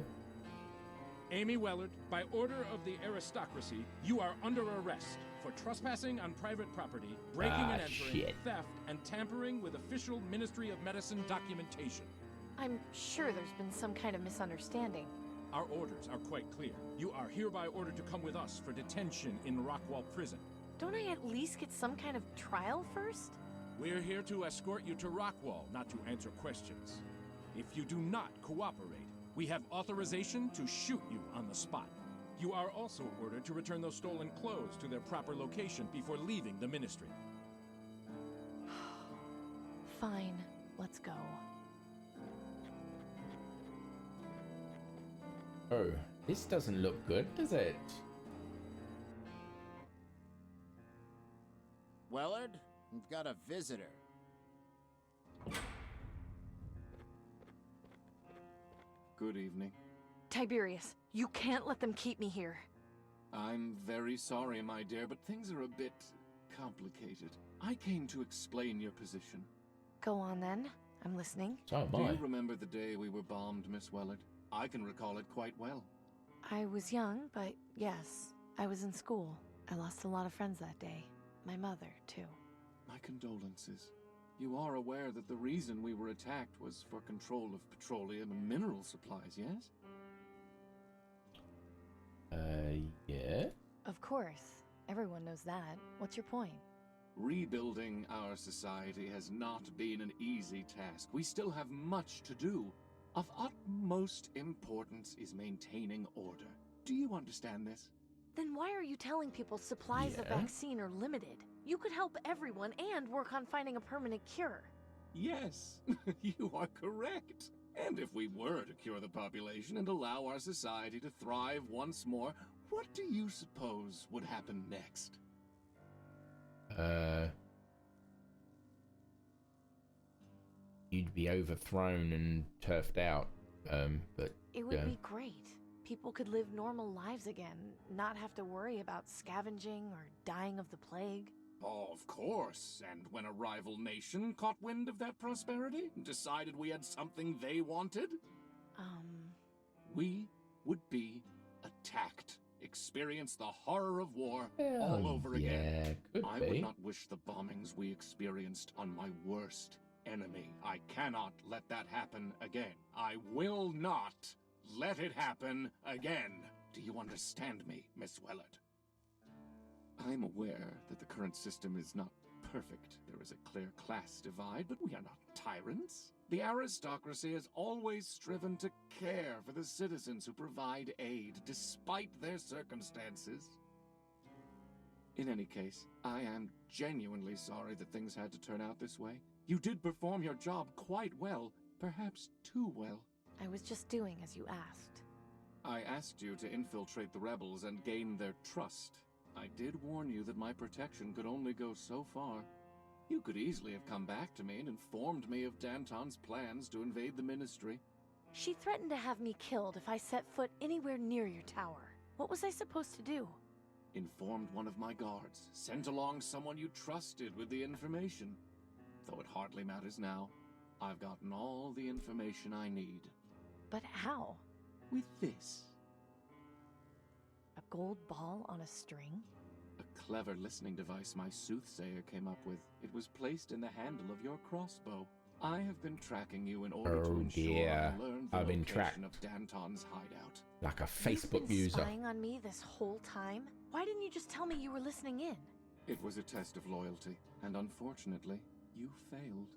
Amy Wellard, by order of the aristocracy, you are under arrest for trespassing on private property, breaking and entering, shit. theft, and tampering with official Ministry of Medicine documentation. I'm sure there's been some kind of misunderstanding. Our orders are quite clear. You are hereby ordered to come with us for detention in Rockwall Prison. Don't I at least get some kind of trial first? We're here to escort you to Rockwall, not to answer questions. If you do not cooperate, we have authorization to shoot you on the spot. You are also ordered to return those stolen clothes to their proper location before leaving the ministry. Fine, let's go. Oh, this doesn't look good, does it? Wellard, we've got a visitor. Good evening. Tiberius, you can't let them keep me here. I'm very sorry, my dear, but things are a bit complicated. I came to explain your position. Go on then. I'm listening. So Do am I. you remember the day we were bombed, Miss Wellard? I can recall it quite well. I was young, but yes, I was in school. I lost a lot of friends that day. My mother, too. My condolences. You are aware that the reason we were attacked was for control of petroleum and mineral supplies, yes? Yeah? Of course. Everyone knows that. What's your point? Rebuilding our society has not been an easy task. We still have much to do. Of utmost importance is maintaining order. Do you understand this? Then why are you telling people supplies of vaccine are limited? You could help everyone and work on finding a permanent cure. Yes, you are correct. And if we were to cure the population and allow our society to thrive once more, what do you suppose would happen next? You'd be overthrown and turfed out. But it would be great. People could live normal lives again, not have to worry about scavenging or dying of the plague. Oh, of course. And when a rival nation caught wind of that prosperity and decided we had something they wanted, we would be attacked. Experience the horror of war all over again. I would not wish the bombings we experienced on my worst enemy. I cannot let that happen again. I will not let it happen again. Do you understand me, Miss Wellard? I'm aware that the current system is not perfect. There is a clear class divide, but we are not tyrants. The aristocracy has always striven to care for the citizens who provide aid, despite their circumstances. In any case, I am genuinely sorry that things had to turn out this way. You did perform your job quite well, perhaps too well. I was just doing as you asked. I asked you to infiltrate the rebels and gain their trust. I did warn you that my protection could only go so far. You could easily have come back to me and informed me of Danton's plans to invade the Ministry. She threatened to have me killed if I set foot anywhere near your tower. What was I supposed to do? Informed one of my guards, sent along someone you trusted with the information. Though it hardly matters now. I've gotten all the information I need. But how? With this. A gold ball on a string? A clever listening device my soothsayer came up with. It was placed in the handle of your crossbow. I have been tracking you in order to ensure I learn the location of Danton's hideout. Like a You've Facebook been user. spying on me this whole time? Why didn't you just tell me you were listening in? It was a test of loyalty, and unfortunately, you failed.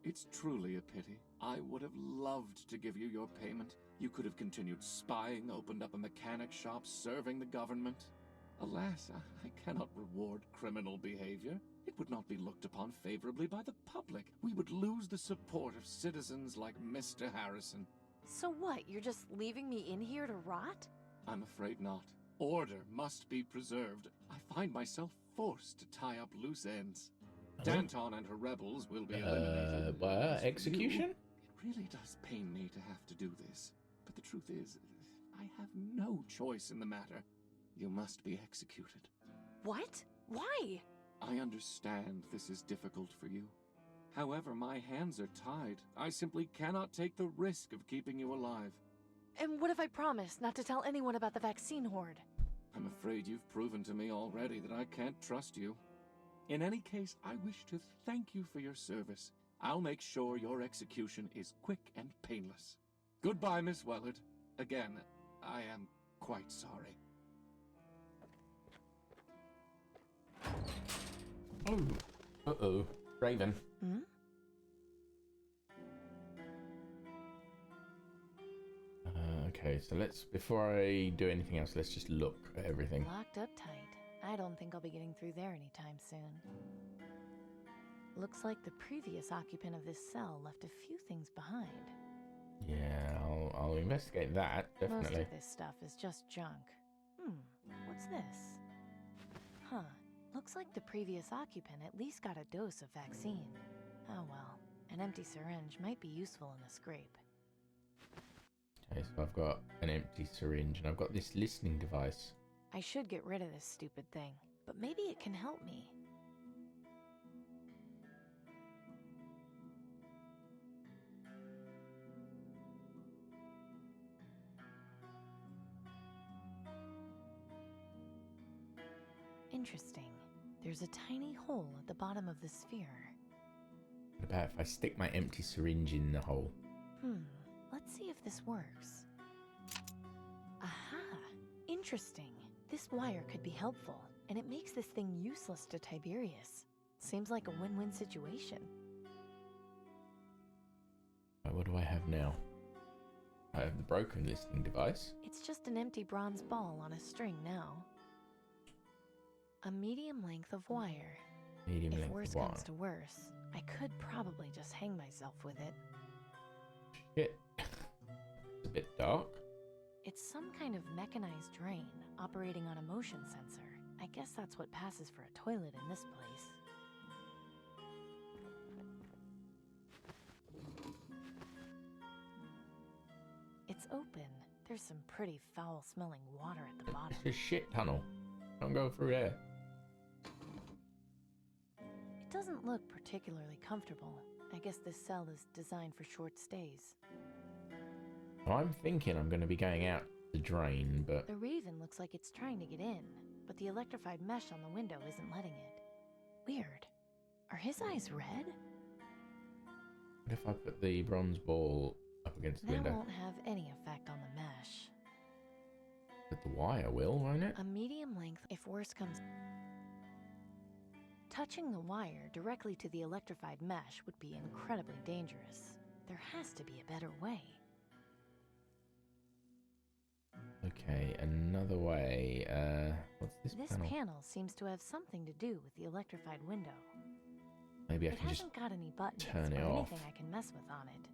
It's truly a pity. I would have loved to give you your payment. You could have continued spying, opened up a mechanic shop, serving the government. Alas, I cannot reward criminal behavior. It would not be looked upon favorably by the public. We would lose the support of citizens like Mr. Harrison. So what, you're just leaving me in here to rot? I'm afraid not. Order must be preserved. I find myself forced to tie up loose ends. Danton and her rebels will be eliminated. Execution? It really does pain me to have to do this. But the truth is, I have no choice in the matter. You must be executed. What? Why? I understand this is difficult for you. However, my hands are tied. I simply cannot take the risk of keeping you alive. And what if I promise not to tell anyone about the vaccine horde? I'm afraid you've proven to me already that I can't trust you. In any case, I wish to thank you for your service. I'll make sure your execution is quick and painless. Goodbye, Miss Wellard. Again, I am quite sorry. Oh. Uh-oh. Raven. Hmm? Okay, so let's, before I do anything else, let's just look at everything. Locked up tight. I don't think I'll be getting through there anytime soon. Looks like the previous occupant of this cell left a few things behind. Yeah, I'll investigate that, definitely. Most of this stuff is just junk. What's this? Huh. Looks like the previous occupant at least got a dose of vaccine. Oh well, an empty syringe might be useful in the scrape. Okay, so I've got an empty syringe and I've got this listening device. I should get rid of this stupid thing, but maybe it can help me. Interesting. There's a tiny hole at the bottom of the sphere. What about if I stick my empty syringe in the hole? Let's see if this works. Aha! Interesting. This wire could be helpful, and it makes this thing useless to Tiberius. Seems like a win-win situation. Right, what do I have now? I have the broken listening device. It's just an empty bronze ball on a string now. A medium length of wire. Medium If length worse of wire. comes to worse, I could probably just hang myself with it. Shit. It's a bit dark. It's some kind of mechanized drain operating on a motion sensor. I guess that's what passes for a toilet in this place. It's open. There's some pretty foul-smelling water at the bottom. It's a shit tunnel. Don't go through there. It doesn't look particularly comfortable. I guess this cell is designed for short stays. I'm thinking I'm going to be going out the drain, but... The Raven looks like it's trying to get in, but the electrified mesh on the window isn't letting it. Weird. Are his eyes red? What if I put the bronze ball up against the That window? won't have any effect on the mesh. But the wire will, won't it? A medium length, if worse comes... Touching the wire directly to the electrified mesh would be incredibly dangerous. There has to be a better way. Okay, another way. What's this This panel? panel seems to have something to do with the electrified window. Maybe I It can just hasn't got any buttons turn it or off. anything I can mess with on it.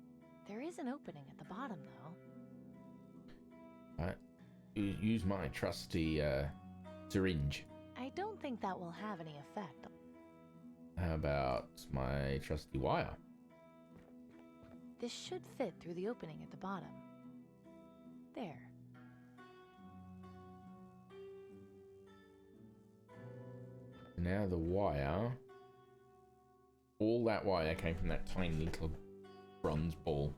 There is an opening at the bottom, though. Right. Use my trusty syringe. I don't think that will have any effect. How about my trusty wire? This should fit through the opening at the bottom. There. Now the wire. All that wire came from that tiny little bronze ball.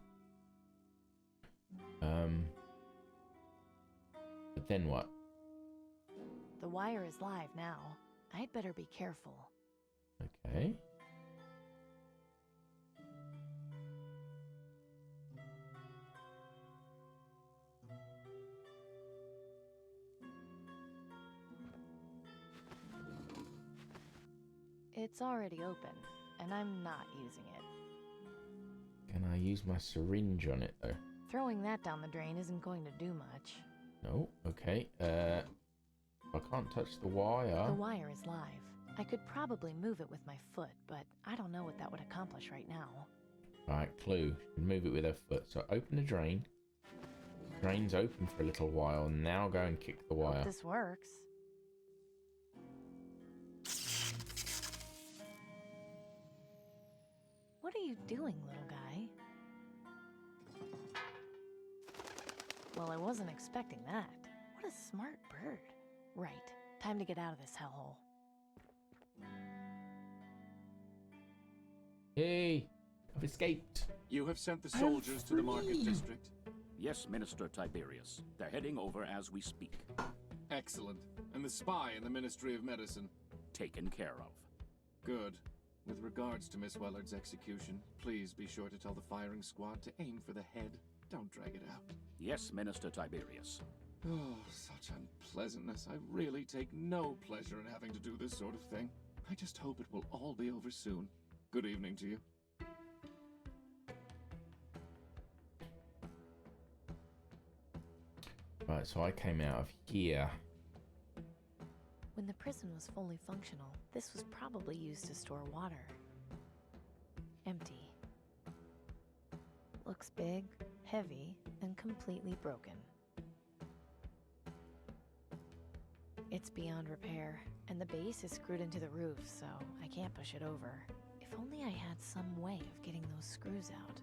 But then what? The wire is live now. I'd better be careful. Okay. It's already open, and I'm not using it. Can I use my syringe on it though? Throwing that down the drain isn't going to do much. No. Okay. I can't touch the wire. The wire is live. I could probably move it with my foot, but I don't know what that would accomplish right now. Right, clue. Move it with her foot. So open the drain. Drain's open for a little while. Now go and kick the wire. Hope this works. What are you doing, little guy? Well, I wasn't expecting that. What a smart bird. Right. Time to get out of this hellhole. Hey! I've escaped. You have sent the soldiers to the market district? Yes, Minister Tiberius. They're heading over as we speak. Excellent. And the spy in the Ministry of Medicine? Taken care of. Good. With regards to Miss Wellard's execution, please be sure to tell the firing squad to aim for the head. Don't drag it out. Yes, Minister Tiberius. Oh, such unpleasantness. I really take no pleasure in having to do this sort of thing. I just hope it will all be over soon. Good evening to you. Right, so I came out of here. When the prison was fully functional, this was probably used to store water. Empty. Looks big, heavy, and completely broken. It's beyond repair, and the base is screwed into the roof, so I can't push it over. If only I had some way of getting those screws out.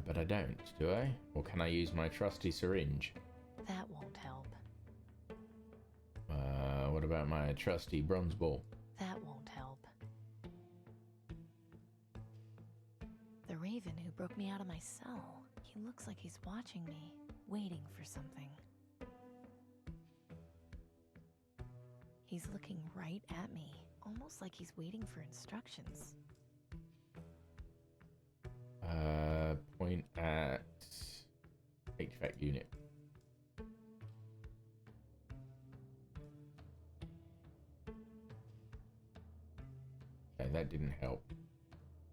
But I don't, do I? Or can I use my trusty syringe? That won't help. What about my trusty bronze ball? That won't help. The raven who broke me out of my cell. He looks like he's watching me, waiting for something. He's looking right at me, almost like he's waiting for instructions. Point at HVAC unit. Okay, that didn't help.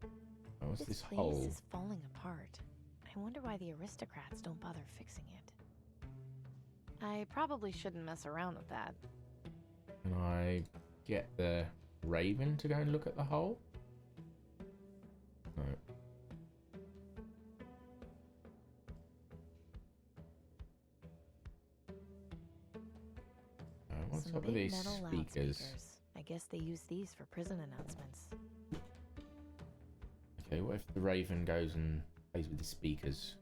Oh, what's this place hole? Is falling apart. I wonder why the aristocrats don't bother fixing it. I probably shouldn't mess around with that. Can I get the raven to go and look at the hole? No. What's Some up with big these metal speakers? loudspeakers. I guess they use these for prison announcements. Okay, what if the raven goes and plays with the speakers?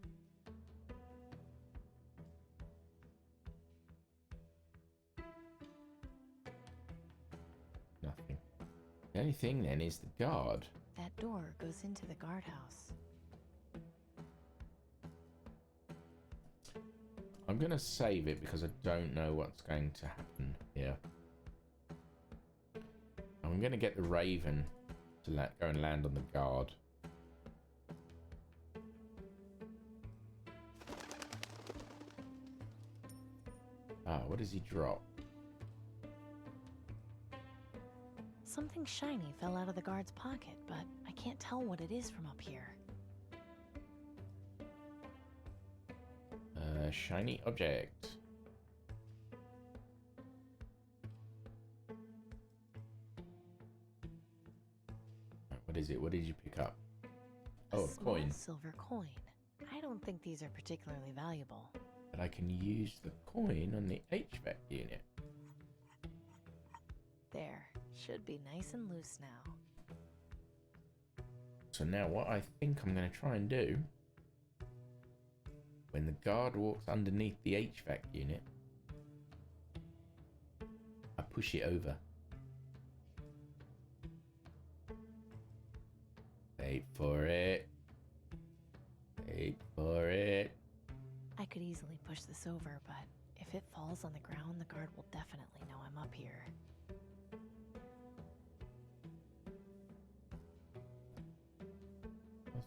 Nothing. The only thing then is the guard. That door goes into the guardhouse. I'm going to save it because I don't know what's going to happen here. I'm going to get the raven to go and land on the guard. Ah, what does he drop? Something shiny fell out of the guard's pocket, but I can't tell what it is from up here. Shiny object. What is it? What did you pick up? Oh, a coin. Silver coin. I don't think these are particularly valuable. But I can use the coin on the HVAC unit. There. Should be nice and loose now. So now what I think I'm going to try and do, when the guard walks underneath the HVAC unit, I push it over. Wait for it. Wait for it. I could easily push this over, but if it falls on the ground, the guard will definitely know I'm up here.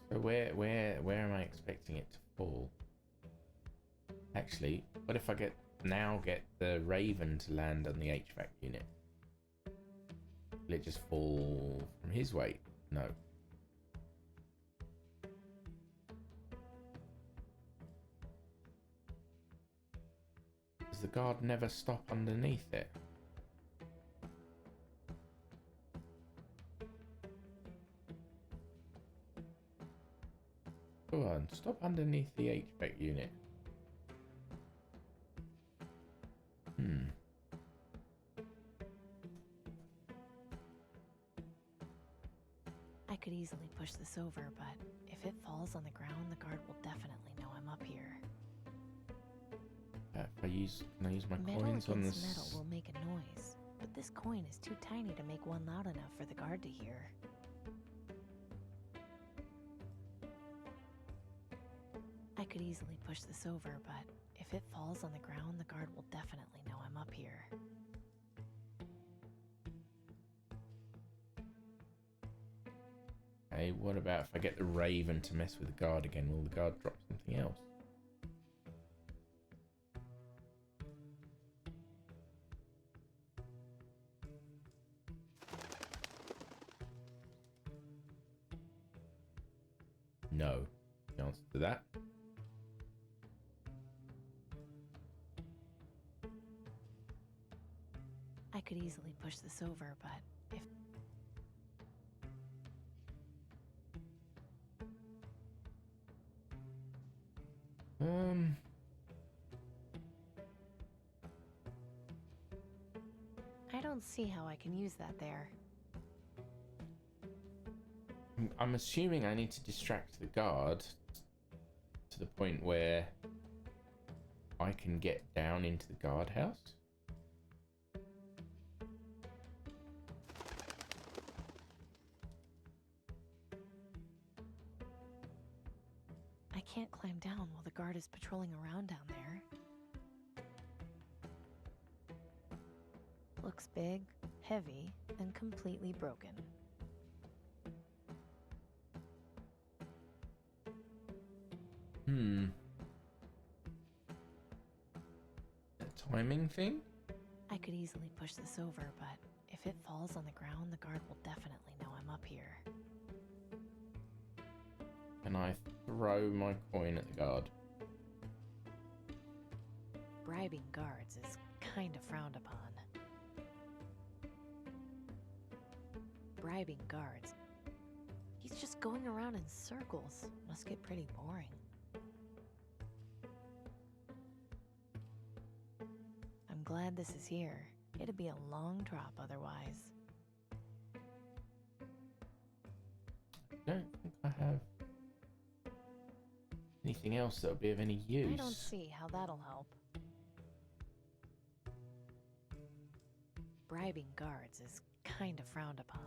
So where am I expecting it to fall? Actually, what if I get the Raven to land on the HVAC unit? Will it just fall from his weight? No. Does the guard never stop underneath it? Go on, stop underneath the HVAC unit. I could easily push this over, but if it falls on the ground, the guard will definitely know I'm up here. Can I use my Metal coins on against this? metal will make a noise, but this coin is too tiny to make one loud enough for the guard to hear. I could easily push this over, but if it falls on the ground, the guard will definitely know I'm up here. Hey, what about if I get the Raven to mess with the guard again? Will the guard drop something else? No. The answer to that. I could easily push this over, but if... I don't see how I can use that there. I'm assuming I need to distract the guard to the point where I can get down into the guardhouse. I can't climb down while the guard is patrolling around down there. Looks big, heavy, and completely broken. A timing thing? I could easily push this over, but if it falls on the ground, the guard will definitely know I'm up here. Can I throw my coin at the guard? Bribing guards is kind of frowned upon. Bribing guards. He's just going around in circles. Must get pretty boring. I'm glad this is here. It'd be a long drop otherwise. I don't think I have anything else that would be of any use. I don't see how that'll help. Bribing guards is kind of frowned upon.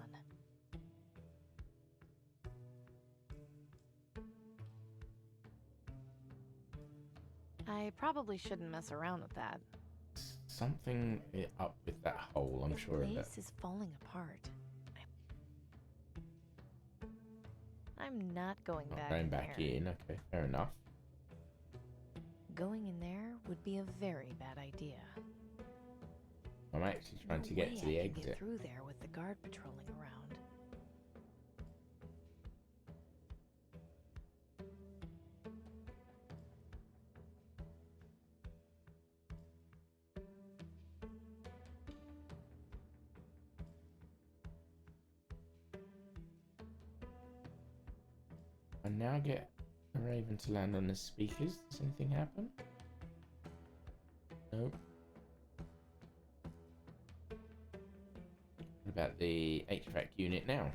I probably shouldn't mess around with that. Something up with that hole, I'm sure of The it. lace is falling apart. I'm not going Not back going in back there. in, okay, fair enough. Going in there would be a very bad idea. I'm actually trying to No get way to the I can exit. get through there with the guard patrolling around. I now get a Raven to land on the speakers. Does anything happen? Nope. What about the HVAC unit now?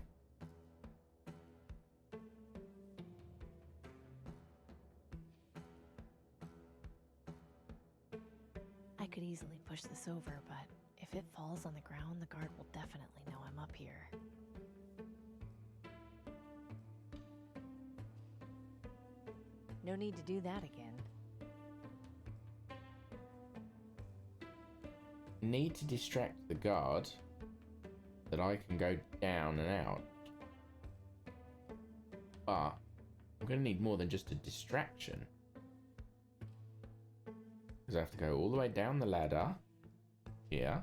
I could easily push this over, but if it falls on the ground, the guard will definitely know I'm up here. No need to do that again. Need to distract the guard that I can go down and out. But I'm going to need more than just a distraction. Because I have to go all the way down the ladder here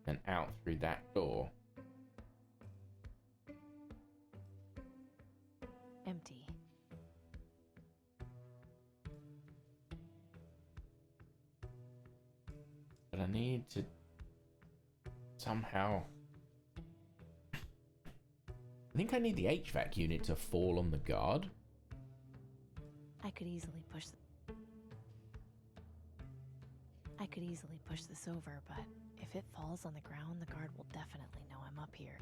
and out through that door. Empty. But I need to somehow... I think I need the HVAC unit to fall on the guard. I could easily push this over, but if it falls on the ground, the guard will definitely know I'm up here.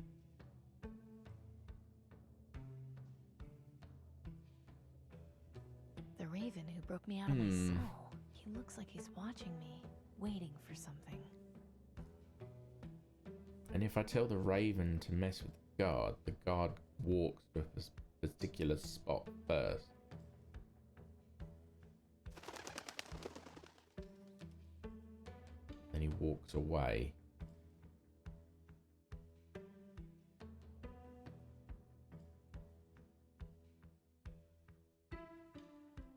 The raven who broke me out of my cell. He looks like he's watching me, waiting for something. And if I tell the raven to mess with the guard walks to a particular spot first. Then he walks away.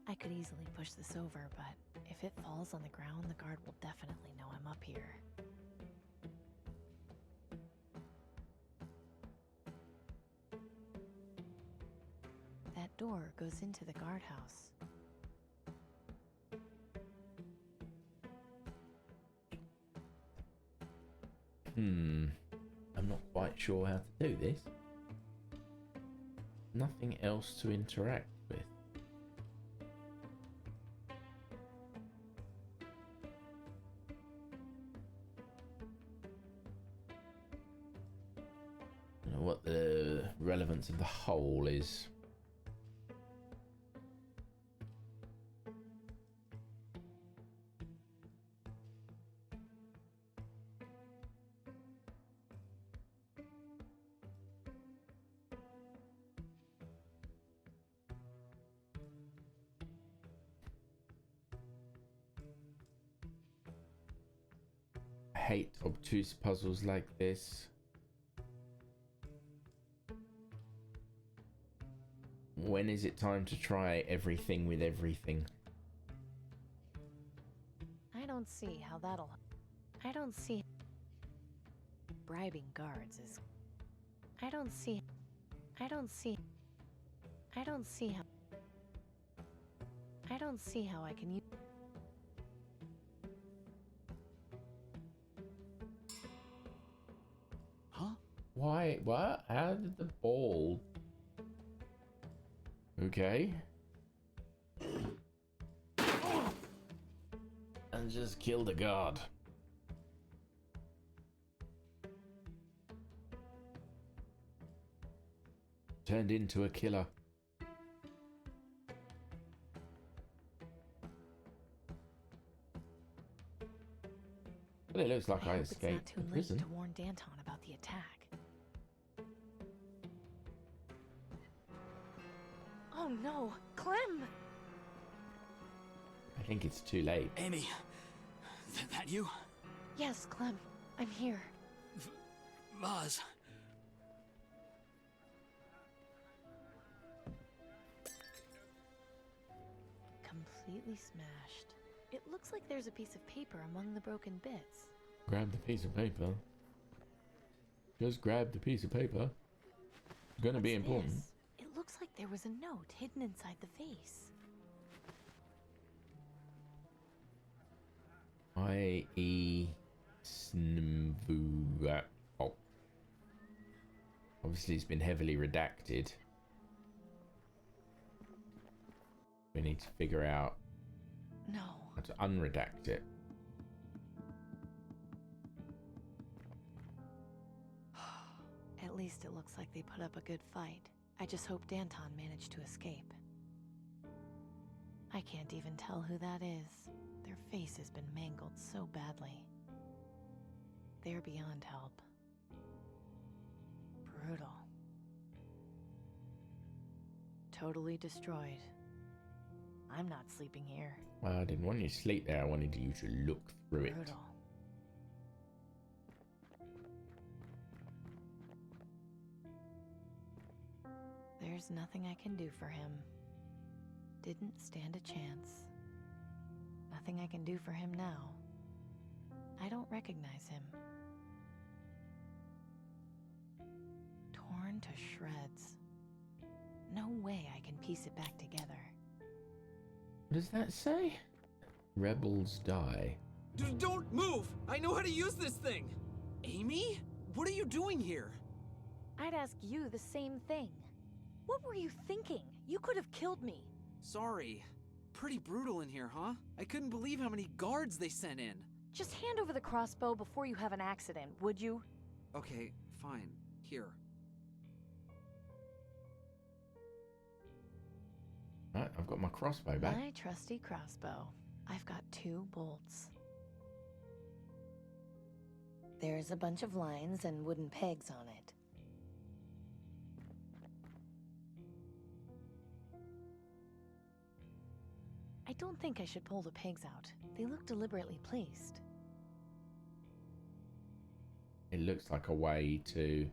I could easily push this over, but if it falls on the ground, the guard will definitely know I'm up here. That door goes into the guardhouse. I'm not quite sure how to do this. Nothing else to interact with. I don't know what the relevance of the hole is. I hate obtuse puzzles like this. When is it time to try everything with everything? I don't see how bribing guards is. I don't see how I can use. Huh? Why? What? How did the ball? Okay. And just kill the guard. Turned into a killer. But it looks like I escaped the prison. It's not too late to warn Danton about the attack. Oh no, Clem! I think it's too late. Amy, that you? Yes, Clem, I'm here. Vaz. Completely smashed. It looks like there's a piece of paper among the broken bits. Grab the piece of paper. Just grab the piece of paper. It's gonna be important. This? It looks like there was a note hidden inside the vase. I.E. Snmvu. Oh. Obviously, it's been heavily redacted. We need to figure out No. how to unredact it. At least it looks like they put up a good fight. I just hope Danton managed to escape. I can't even tell who that is. Their face has been mangled so badly. They're beyond help. Brutal. Totally destroyed. I'm not sleeping here. Well, I didn't want you to sleep there. I wanted you to look through it. Brutal. There's nothing I can do for him. Didn't stand a chance. Nothing I can do for him now. I don't recognize him. Torn to shreds. No way I can piece it back together. What does that say? Rebels die. Don't move! I know how to use this thing! Amy? What are you doing here? I'd ask you the same thing. What were you thinking? You could have killed me. Sorry. Pretty brutal in here, huh? I couldn't believe how many guards they sent in. Just hand over the crossbow before you have an accident, would you? Okay, fine. Here. Right, I've got my crossbow back. My trusty crossbow. I've got 2 bolts. There's a bunch of lines and wooden pegs on it. I don't think I should pull the pegs out. They look deliberately placed. It looks like a way to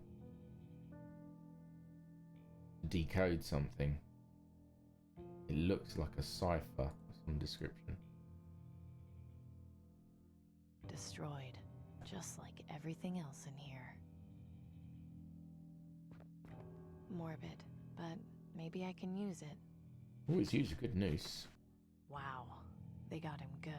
decode something. It looks like a cipher of some description. Destroyed, just like everything else in here. Morbid, but maybe I can use it. Always use a good noose. Wow, they got him good.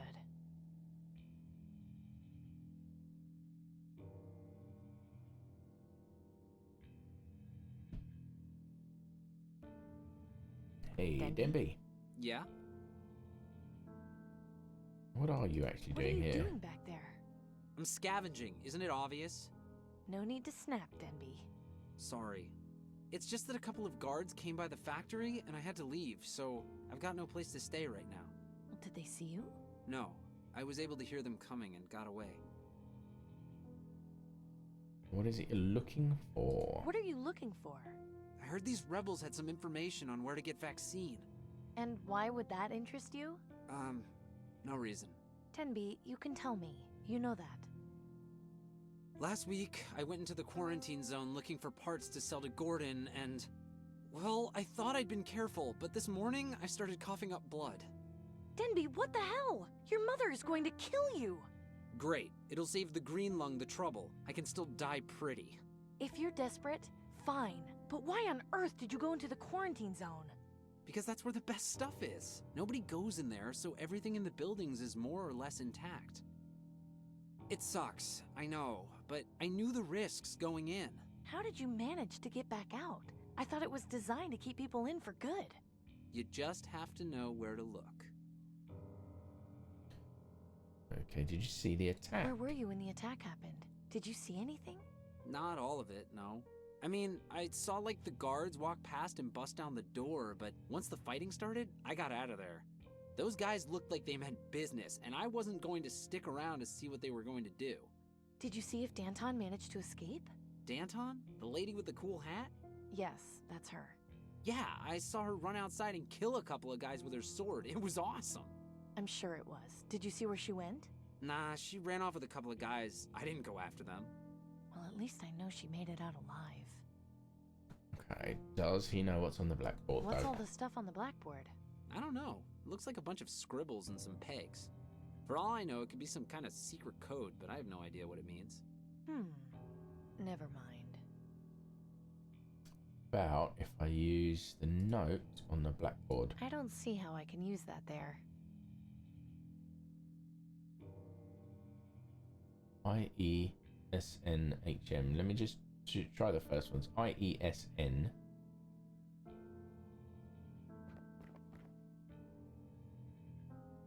Hey, Denby. Yeah? What are you actually doing here? What are you doing back there? I'm scavenging, isn't it obvious? No need to snap, Denby. Sorry. It's just that a couple of guards came by the factory and I had to leave, so I've got no place to stay right now. Did they see you? No. I was able to hear them coming and got away. What is it you're looking for? What are you looking for? I heard these rebels had some information on where to get vaccine. And why would that interest you? No reason. Tenby, you can tell me. You know that. Last week, I went into the quarantine zone looking for parts to sell to Gordon and... Well, I thought I'd been careful, but this morning I started coughing up blood. Denby, what the hell? Your mother is going to kill you! Great. It'll save the green lung the trouble. I can still die pretty. If you're desperate, fine. But why on earth did you go into the quarantine zone? Because that's where the best stuff is. Nobody goes in there, so everything in the buildings is more or less intact. It sucks, I know, but I knew the risks going in. How did you manage to get back out? I thought it was designed to keep people in for good. You just have to know where to look. Okay, did you see the attack? Where were you when the attack happened? Did you see anything? Not all of it, no. I mean, I saw like the guards walk past and bust down the door, but once the fighting started, I got out of there. Those guys looked like they meant business, and I wasn't going to stick around to see what they were going to do. Did you see if Danton managed to escape? Danton? The lady with the cool hat? Yes, that's her. Yeah, I saw her run outside and kill a couple of guys with her sword. It was awesome. I'm sure it was. Did you see where she went? Nah, she ran off with a couple of guys. I didn't go after them. Well, at least I know she made it out alive. Okay, does he know what's on the blackboard, What's though? all the stuff on the blackboard? I don't know. It looks like a bunch of scribbles and some pegs. For all I know, it could be some kind of secret code, but I have no idea what it means. Never mind. About if I use the note on the blackboard. I don't see how I can use that there. IESNHM. Let me just try the first ones. IESN.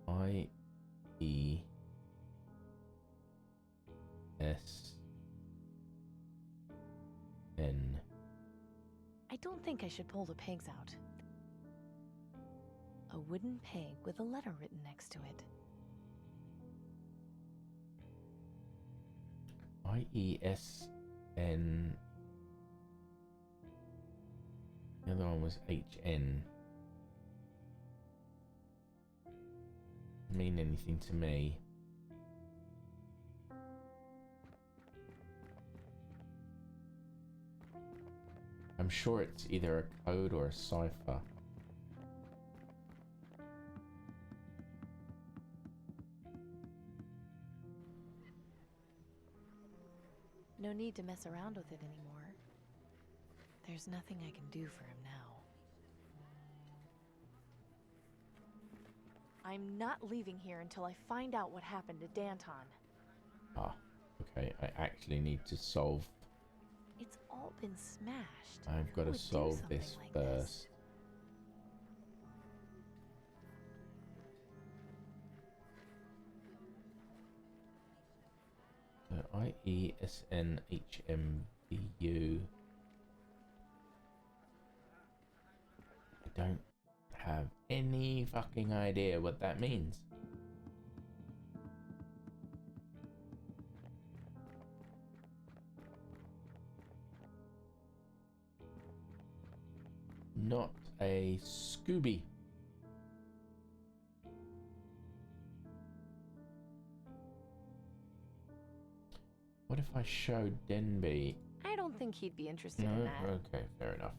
IESN. I don't think I should pull the pegs out. A wooden peg with a letter written next to it. IESN. The other one was HN. mean anything to me. I'm sure it's either a code or a cipher. No need to mess around with it anymore. There's nothing I can do for him now. I'm not leaving here until I find out what happened to Danton. Ah, okay. I actually need to solve. It's all been smashed. I've got Who to would do solve something this like first. So IESNHMVU. I don't have any fucking idea what that means. Not a Scooby. What if I showed Denby? I don't think he'd be interested No? in that. Okay, fair enough.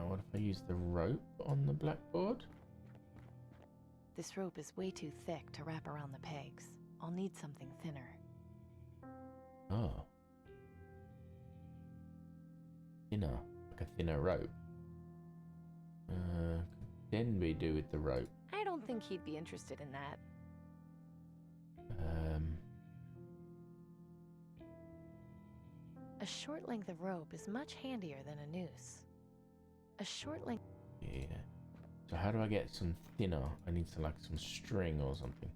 What if I use the rope on the blackboard? This rope is way too thick to wrap around the pegs. I'll need something thinner. Oh. Thinner. Like a thinner rope. Could Denby do with the rope? I don't think he'd be interested in that. A short length of rope is much handier than a noose. A short length... Yeah. So how do I get some thinner? I need to like some string or something.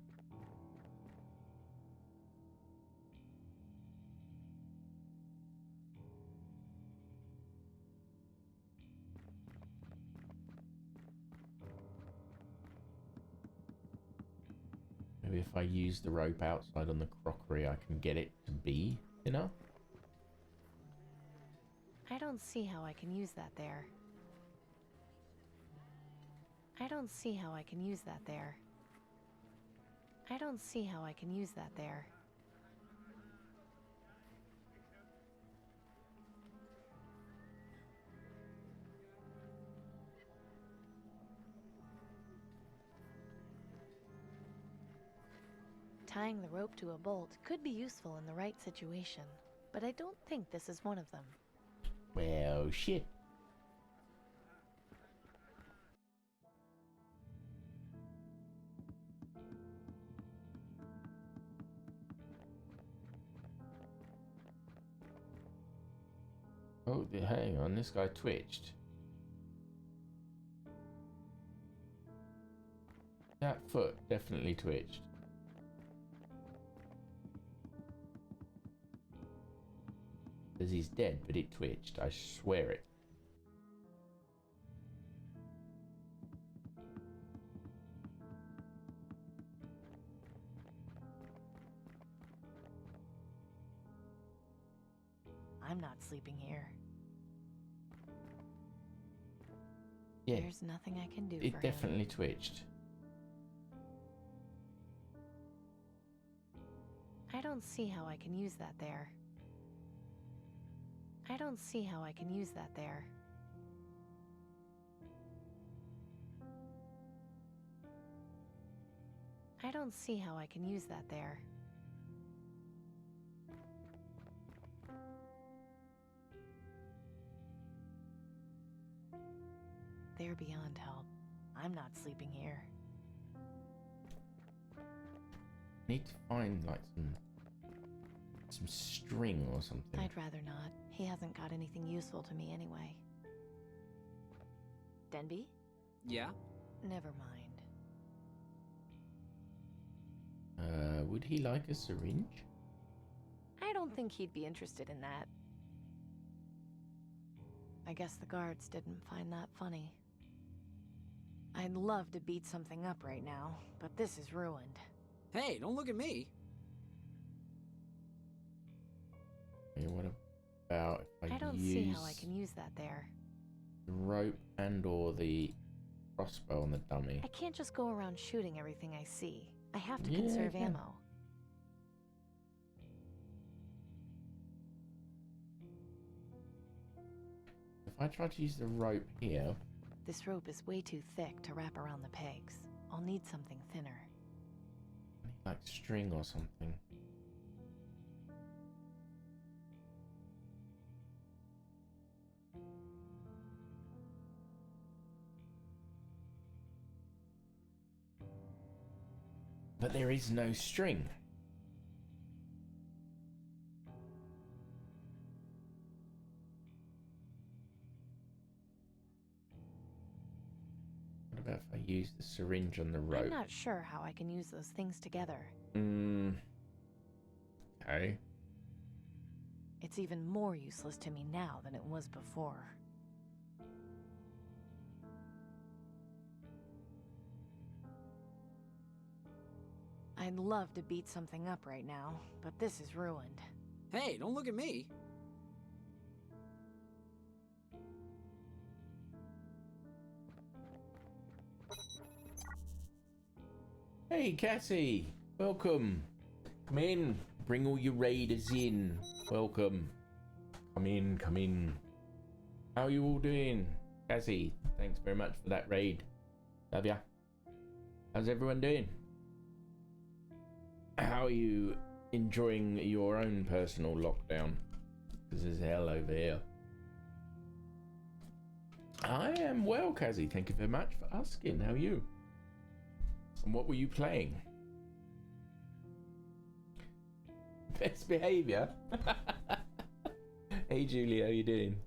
Maybe if I use the rope outside on the crockery, I can get it to be thinner? I don't see how I can use that there. I don't see how I can use that there. I don't see how I can use that there. Tying the rope to a bolt could be useful in the right situation, but I don't think this is one of them. Well, shit. Oh, hang on, this guy twitched. That foot definitely twitched. Says he's dead, but it twitched. I swear it. I'm not sleeping here. Yeah. There's nothing I can do for It him. definitely twitched. I don't see how I can use that there. I don't see how I can use that there. I don't see how I can use that there. They're beyond help. I'm not sleeping here. Need to find like some string or something. I'd rather not. He hasn't got anything useful to me anyway. Denby? Yeah? Never mind. Would he like a syringe? I don't think he'd be interested in that. I guess the guards didn't find that funny. I'd love to beat something up right now, but this is ruined. Hey, don't look at me. Okay, what about if I don't see how I can use that there. the rope and or the crossbow on the dummy. I can't just go around shooting everything I see. I have to Yeah, conserve yeah. ammo. If I try to use the rope here, This rope is way too thick to wrap around the pegs. I'll need something thinner. I need like string or something. But there is no string. What about if I use the syringe on the rope? I'm not sure how I can use those things together. Okay. It's even more useless to me now than it was before. I'd love to beat something up right now, but this is ruined. Hey, don't look at me. Hey, Cassie. Welcome. Come in. Bring all your raiders in. Welcome. Come in, come in. How are you all doing? Cassie, thanks very much for that raid. Love ya. How's everyone doing? How are you enjoying your own personal lockdown? Because there's hell over here. I am well, Cassie. Thank you very much for asking. How are you? And what were you playing? Best behavior. Hey, Julie, how you doing?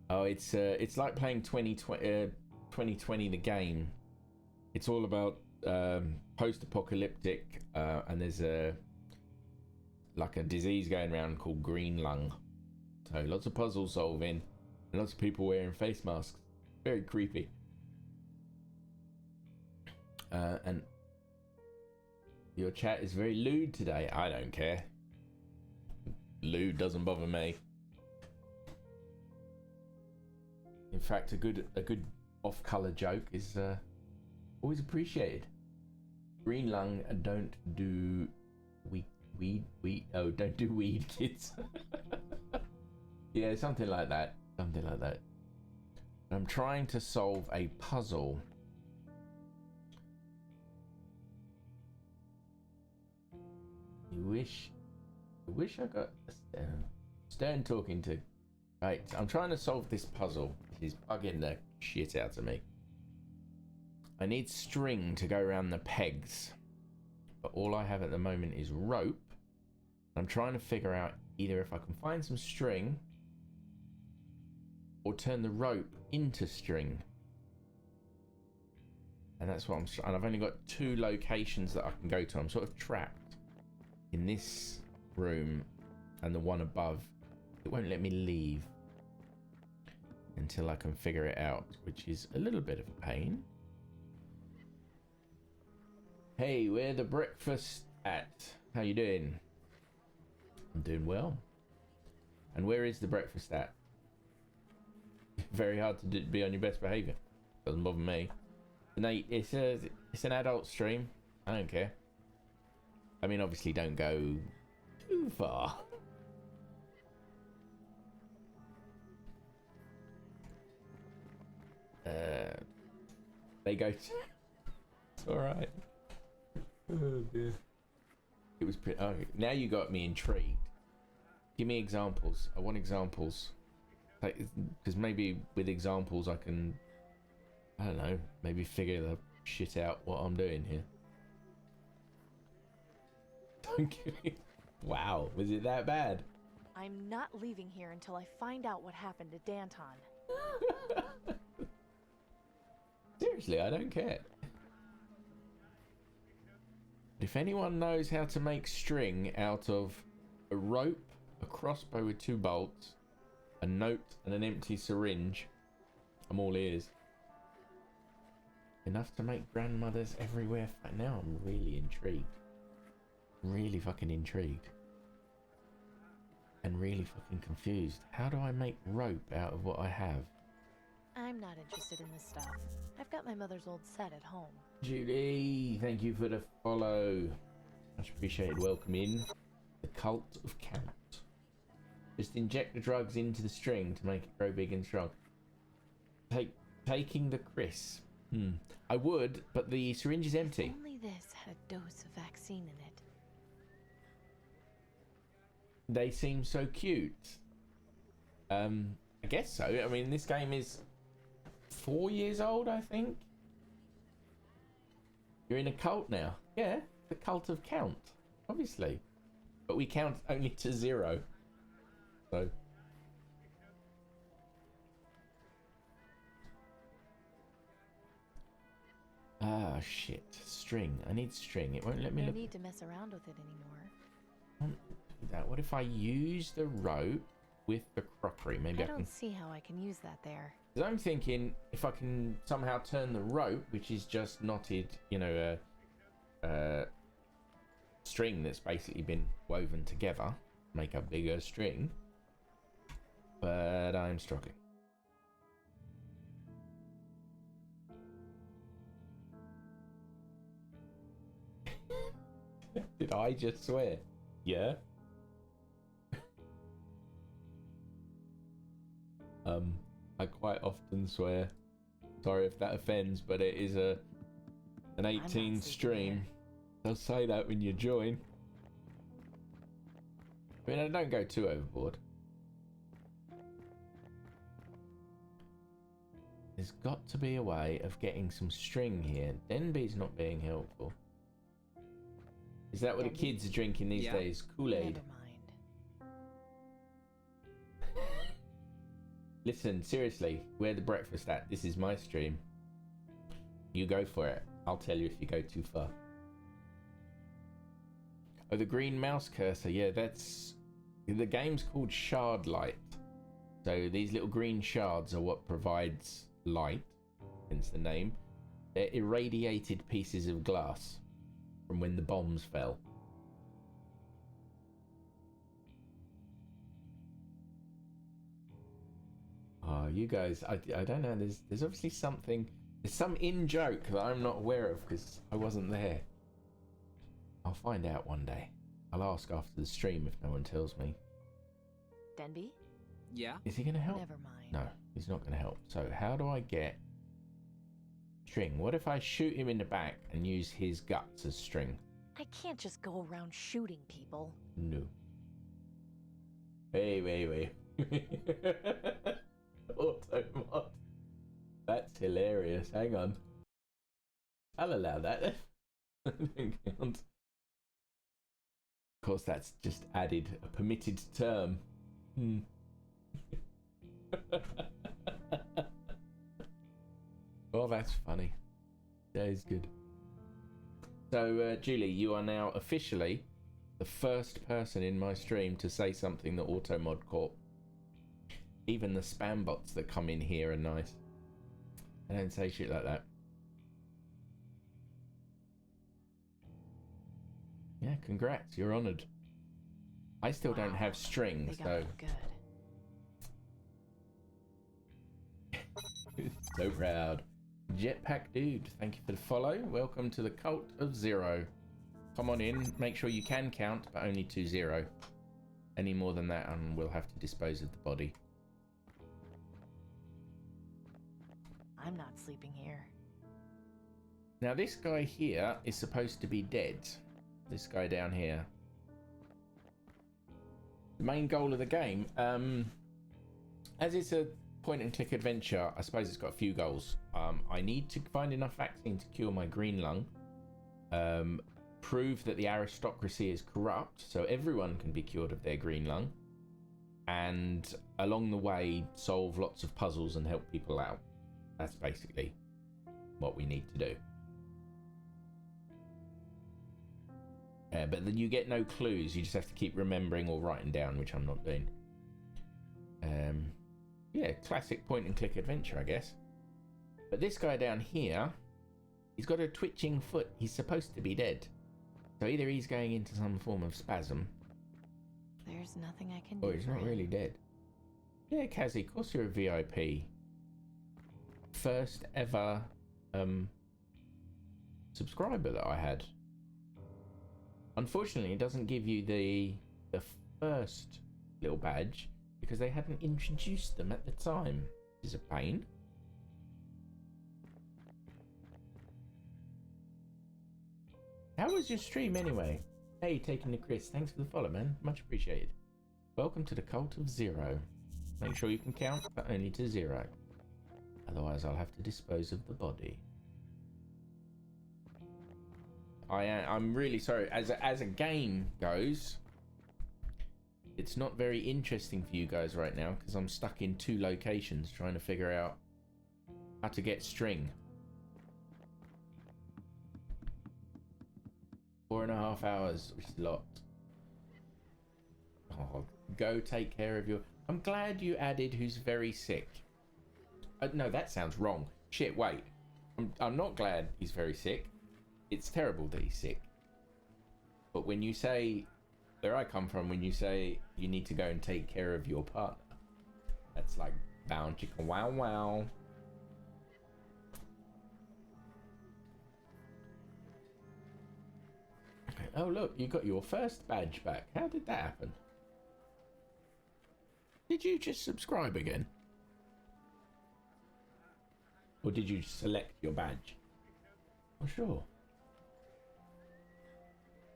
Oh, it's like playing 2020 the game. It's all about post-apocalyptic, and there's a disease going around called green lung. So lots of puzzle solving, and lots of people wearing face masks. Very creepy. And your chat is very lewd today. I don't care. Lewd doesn't bother me. In fact, a good off-color joke is always appreciated. Green lung don't do weed. Oh, don't do weed, kids. Yeah, something like that. Something like that. I'm trying to solve a puzzle. I wish I got Stern talking to. Right, I'm trying to solve this puzzle. This is bugging the shit out of me. I need string to go around the pegs, but all I have at the moment is rope. I'm trying to figure out either if I can find some string or turn the rope into string. And that's what and I've only got 2 locations that I can go to. I'm sort of trapped in this room and the one above. It won't let me leave until I can figure it out, which is a little bit of a pain. Hey, where the breakfast at? How you doing? I'm doing well. And where is the breakfast at? Very hard to be on your best behavior. Doesn't bother me. No, it's an adult stream. I don't care. I mean, obviously, don't go too far. They go. It's all right. Oh dear. It was pretty. Oh, now you got me intrigued. Give me examples. I want examples. Because maybe with examples I can, I don't know, maybe figure the shit out what I'm doing here. Don't give me. Wow, was it that bad? I'm not leaving here until I find out what happened to Danton. Seriously, I don't care. If anyone knows how to make string out of a rope, a crossbow with 2 bolts, a note and an empty syringe, I'm all ears. Enough to make grandmothers everywhere. Now I'm really intrigued. Really fucking intrigued. and really fucking confused. How do I make rope out of what I have? I'm not interested in this stuff. I've got my mother's old set at home. Julie, thank you for the follow. Much appreciated. Welcome in. The Cult of Count. Just inject the drugs into the string to make it grow big and strong. Taking the Chris. I would, but the syringe is empty. If only this had a dose of vaccine in it. They seem so cute. I guess so. I mean, this game is 4 years old, I think. You're in a cult now. Yeah, the Cult of Count, obviously. But we count only to 0. So. Ah, shit. String. I need string. It won't let me No look. need to mess around with it anymore. That. What if I use the rope with the crockery? Maybe I don't can. see how I can use that there. Because I'm thinking if I can somehow turn the rope, which is just knotted, you know, string that's basically been woven together, make a bigger string. But I'm struggling. Did I just swear? Yeah. I quite often swear. Sorry if that offends, but it is an 18 stream. They'll say that when you join. I mean, I don't go too overboard. There's got to be a way of getting some string here. Denby's not being helpful. Is that what the kids are drinking these days? Kool-Aid. Never mind. Listen, seriously, where the breakfast at? This is my stream. You go for it. I'll tell you if you go too far. Oh, the green mouse cursor. Yeah, that's... The game's called Shard Light. So these little green shards are what provides light, hence the name. They're irradiated pieces of glass from when the bombs fell. Oh, you guys, I don't know, there's obviously something, there's some in-joke that I'm not aware of because I wasn't there. I'll find out one day. I'll ask after the stream if no one tells me. Denby? Yeah? Is he going to help? Never mind. No, he's not going to help. So how do I get string? What if I shoot him in the back and use his guts as string? I can't just go around shooting people. No. Wait. Automod. That's hilarious. Hang on. I'll allow that. Don't count. Of course, that's just added a permitted term. Oh, that's funny. That is good. So, Julie, you are now officially the first person in my stream to say something that Automod caught. Even the spam bots that come in here are nice. I don't say shit like that. Yeah, congrats, you're honoured. I still don't have strings, so... Good. So proud. Jetpack Dude, thank you for the follow. Welcome to the Cult of Zero. Come on in, make sure you can count, but only to 0. Any more than that and we'll have to dispose of the body. I'm not sleeping here. Now this guy here is supposed to be dead. This guy down here. The main goal of the game, as it's a point and click adventure, I suppose it's got a few goals. I need to find enough vaccine to cure my green lung. Prove that the aristocracy is corrupt, so everyone can be cured of their green lung. And along the way, solve lots of puzzles and help people out. That's basically what we need to do. But then you get no clues. You just have to keep remembering or writing down, which I'm not doing. Yeah, classic point and click adventure, I guess. But this guy down here, he's got a twitching foot. He's supposed to be dead. So either he's going into some form of spasm, There's nothing I can do. Oh, he's not really dead. Yeah, Kazzy, of course you're a VIP. First ever subscriber that I had. Unfortunately, it doesn't give you the first little badge because they hadn't introduced them at the time. This is a pain. How was your stream anyway? Hey, taking the Chris. Thanks for the follow, man. Much appreciated. Welcome to the Cult of Zero. Make sure you can count, but only to 0. Otherwise, I'll have to dispose of the body. I'm really sorry. As a game goes, it's not very interesting for you guys right now because I'm stuck in 2 locations trying to figure out how to get string. 4.5 hours, which is a lot. Oh, go take care of your... I'm glad you added who's very sick. No, that sounds wrong. Shit, wait. I'm not glad he's very sick. It's terrible that he's sick. But when you say... Where I come from, when you say you need to go and take care of your partner, that's like bound chicken wow wow. Oh look, you got your first badge back. How did that happen? Did you just subscribe again? Or did you select your badge? Oh sure.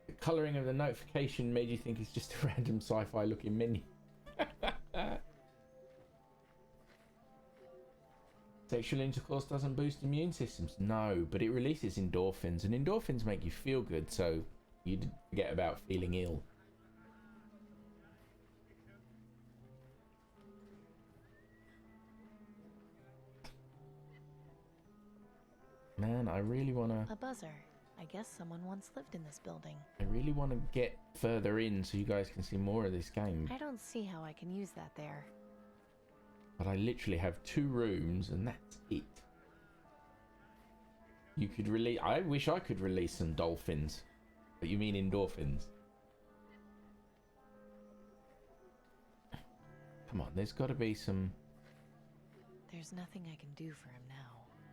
The colouring of the notification made you think it's just a random sci-fi looking menu. Sexual intercourse doesn't boost immune systems. No, but it releases endorphins, and endorphins make you feel good, so you forget about feeling ill. Man, I really wanna... A buzzer. I guess someone once lived in this building. I really want to get further in so you guys can see more of this game. I don't see how I can use that there. But I literally have 2 rooms and that's it. You could release... I wish I could release some dolphins. But you mean endorphins. Come on, there's got to be some... There's nothing I can do for him now.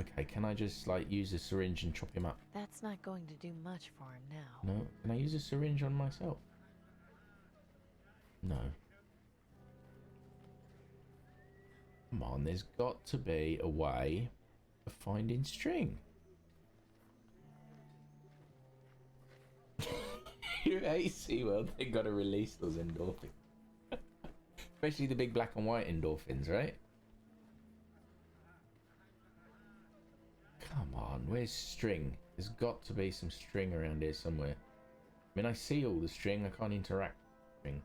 Okay, can I just, like, use a syringe and chop him up? That's not going to do much for him now. No? Can I use a syringe on myself? No. Come on, there's got to be a way of finding string. You hate SeaWorld, they got to release those endorphins. Especially the big black and white endorphins, right? Come on, where's string? There's got to be some string around here somewhere. I mean, I see all the string, I can't interact with string.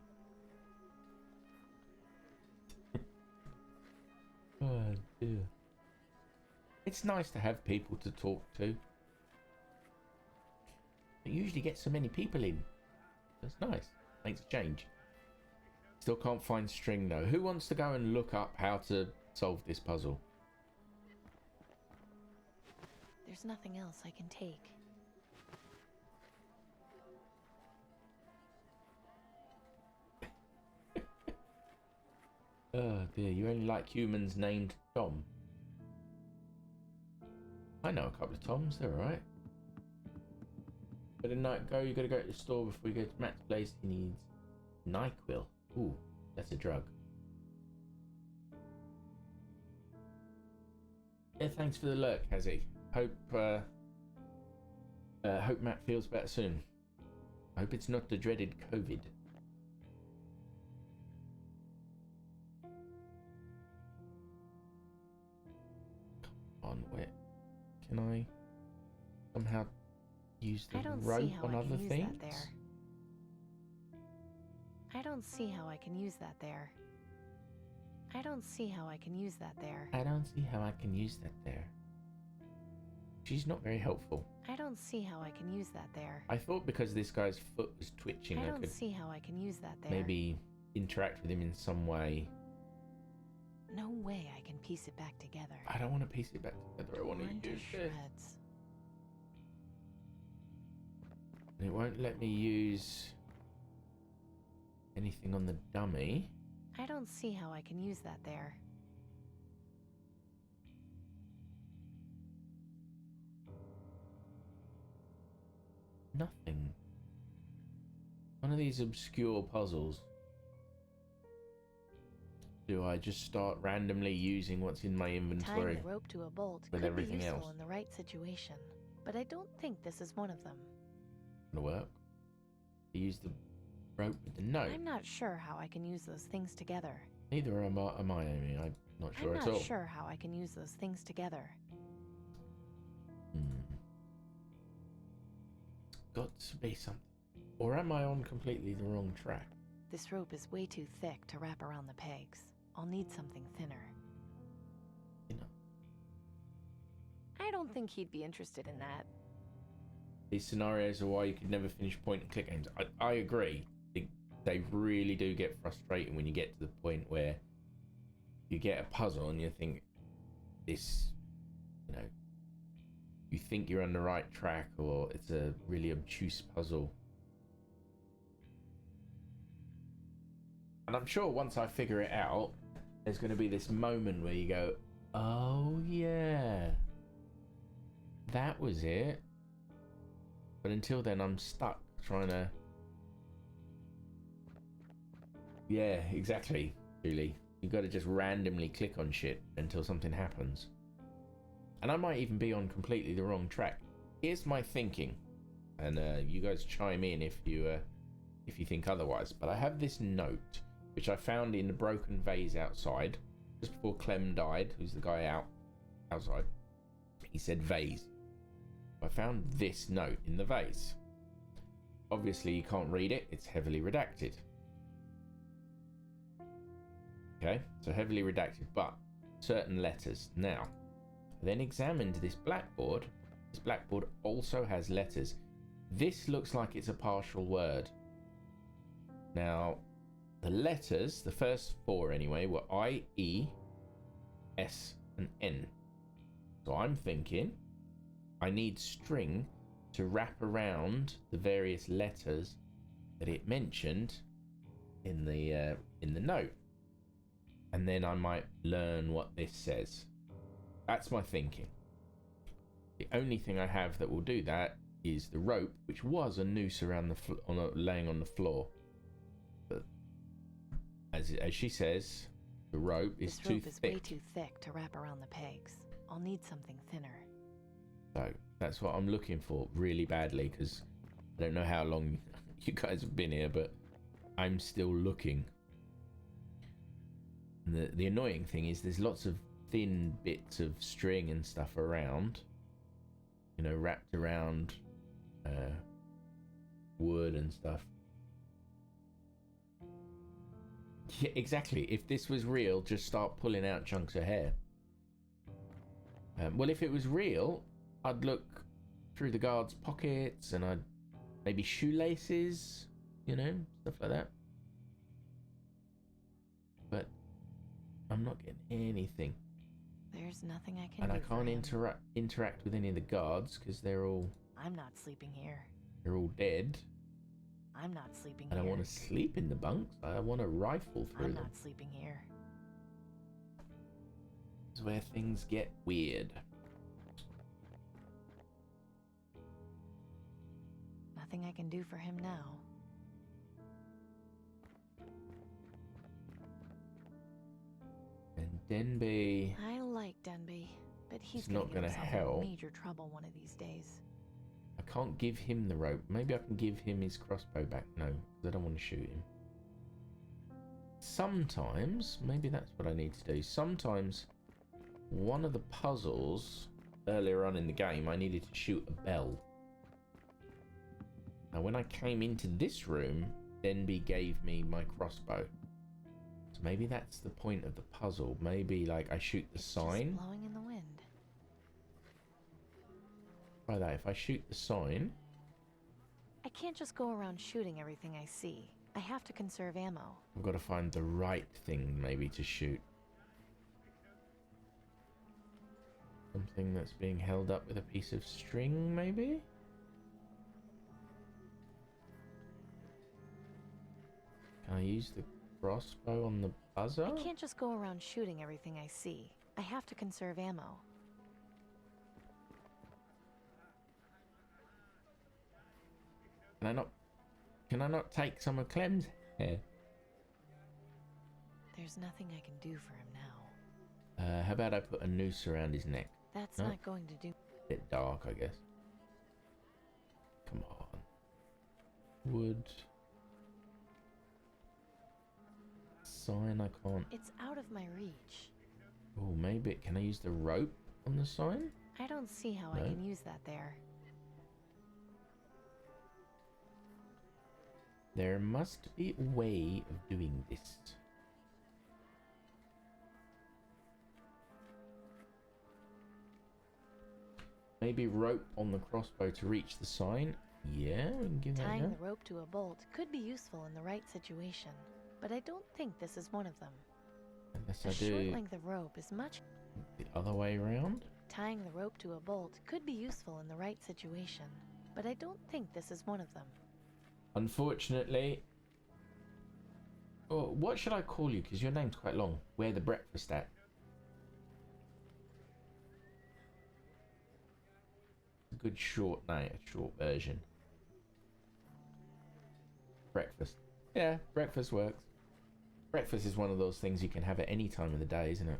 Oh dear. It's nice to have people to talk to. It usually gets so many people in. That's nice. Makes a change. Still can't find string though. Who wants to go and look up how to solve this puzzle? There's nothing else I can take. Oh dear, you only like humans named Tom. I know a couple of Toms, they're alright. But you gotta go to the store before you go to Matt's place. He needs NyQuil. Ooh, that's a drug. Yeah, thanks for the lurk, Hazzy. Hope Matt feels better soon. I hope it's not the dreaded COVID. Come on, where can I somehow use the rope on other things? I don't see how I can use that there. I don't see how I can use that there. I don't see how I can use that there. She's not very helpful. I don't see how I can use that there. I thought because this guy's foot was twitching, I could see how I can use that there. maybe interact with him in some way. No way I can piece it back together. I don't want to piece it back together. I want to use it. Shreds. It won't let me use anything on the dummy. I don't see how I can use that there. Nothing. One of these obscure puzzles. Do I just start randomly using what's in my inventory? Tying the rope to a bolt with could everything be useful else? in the right situation, but I don't think this is one of them. Gonna work. Use the rope with the note. I'm not sure how I can use those things together. Neither am I, Amy. I'm not sure I'm at all. not sure how I can use those things together. It's got to be something. Or am I on completely the wrong track? This rope is way too thick to wrap around the pegs. I'll need something thinner. I don't think he'd be interested in that. These scenarios are why you could never finish point and click games. I agree. They really do get frustrating when you get to the point where you get a puzzle and you think this, you know, you think you're on the right track, or it's a really obtuse puzzle. And I'm sure once I figure it out, there's going to be this moment where you go, oh yeah, that was it. But until then, I'm stuck trying to... Yeah, exactly, Julie. You've got to just randomly click on shit until something happens. And I might even be on completely the wrong track. Here's my thinking. And you guys chime in if you think otherwise. But I have this note, which I found in the broken vase outside, just before Clem died, who's the guy outside. He said vase. I found this note in the vase. Obviously you can't read it, it's heavily redacted. Okay, so heavily redacted, but certain letters. Now, I then examined this blackboard. This blackboard also has letters. This looks like it's a partial word. Now, the letters, the first four anyway, were I, E, S, and N. So I'm thinking I need string to wrap around the various letters that it mentioned in the note, and then I might learn what this says. That's my thinking. The only thing I have that will do that is the rope, which was a noose around the laying on the floor. But as she says, the rope is too thick. This rope is way too thick to wrap around the pegs. I'll need something thinner. So that's what I'm looking for really badly, because I don't know how long you guys have been here, but I'm still looking. And the annoying thing is there's lots of thin bits of string and stuff around, you know, wrapped around wood and stuff. Yeah, exactly. If this was real, just start pulling out chunks of hair. Well, if it was real, I'd look through the guards' pockets and I'd maybe shoelaces, you know, stuff like that. But I'm not getting anything. There's nothing I can and do. I can't interact with any of the guards because they're all... I'm not sleeping here. They're all dead. I'm not sleeping I here. don't want to sleep in the bunks. I want to rifle through them. I'm not sleeping here. This is where things get weird. Nothing I can do for him now. And Denby... I like Denby, but he's not gonna gonna get himself help. in major trouble one of these days. I can't give him the rope. Maybe I can give him his crossbow back. No, because I don't want to shoot him. Sometimes, maybe that's what I need to do. Sometimes, one of the puzzles earlier on in the game, I needed to shoot a bell. Now, when I came into this room, Denby gave me my crossbow. So maybe that's the point of the puzzle. Maybe, like, I shoot the sign. Just blowing in the wind. Try that. If I shoot the sign... I can't just go around shooting everything I see. I have to conserve ammo. I've got to find the right thing, maybe, to shoot. Something that's being held up with a piece of string, maybe? I use the crossbow on the buzzer? I can't just go around shooting everything I see. I have to conserve ammo. Can I not take some of Clem's hair? There's nothing I can do for him now. How about I put a noose around his neck? That's No? not going to do. Bit dark, I guess. Come on. Wood. Sign, I can't. It's out of my reach. Oh, maybe. Can I use the rope on the sign? I don't see how I No? can use that there. There must be a way of doing this. Maybe rope on the crossbow to reach the sign. Yeah, we can give that a Tying go. the rope to a bolt could be useful in the right situation, but I don't think this is one of them. Unless A I short do length of rope is much. the other way around. Tying the rope to a bolt could be useful in the right situation, but I don't think this is one of them. Unfortunately. Oh, what should I call you? Because your name's quite long. Where the breakfast at? A good short name, a short version. Breakfast. Yeah, breakfast works. Breakfast is one of those things you can have at any time of the day, isn't it?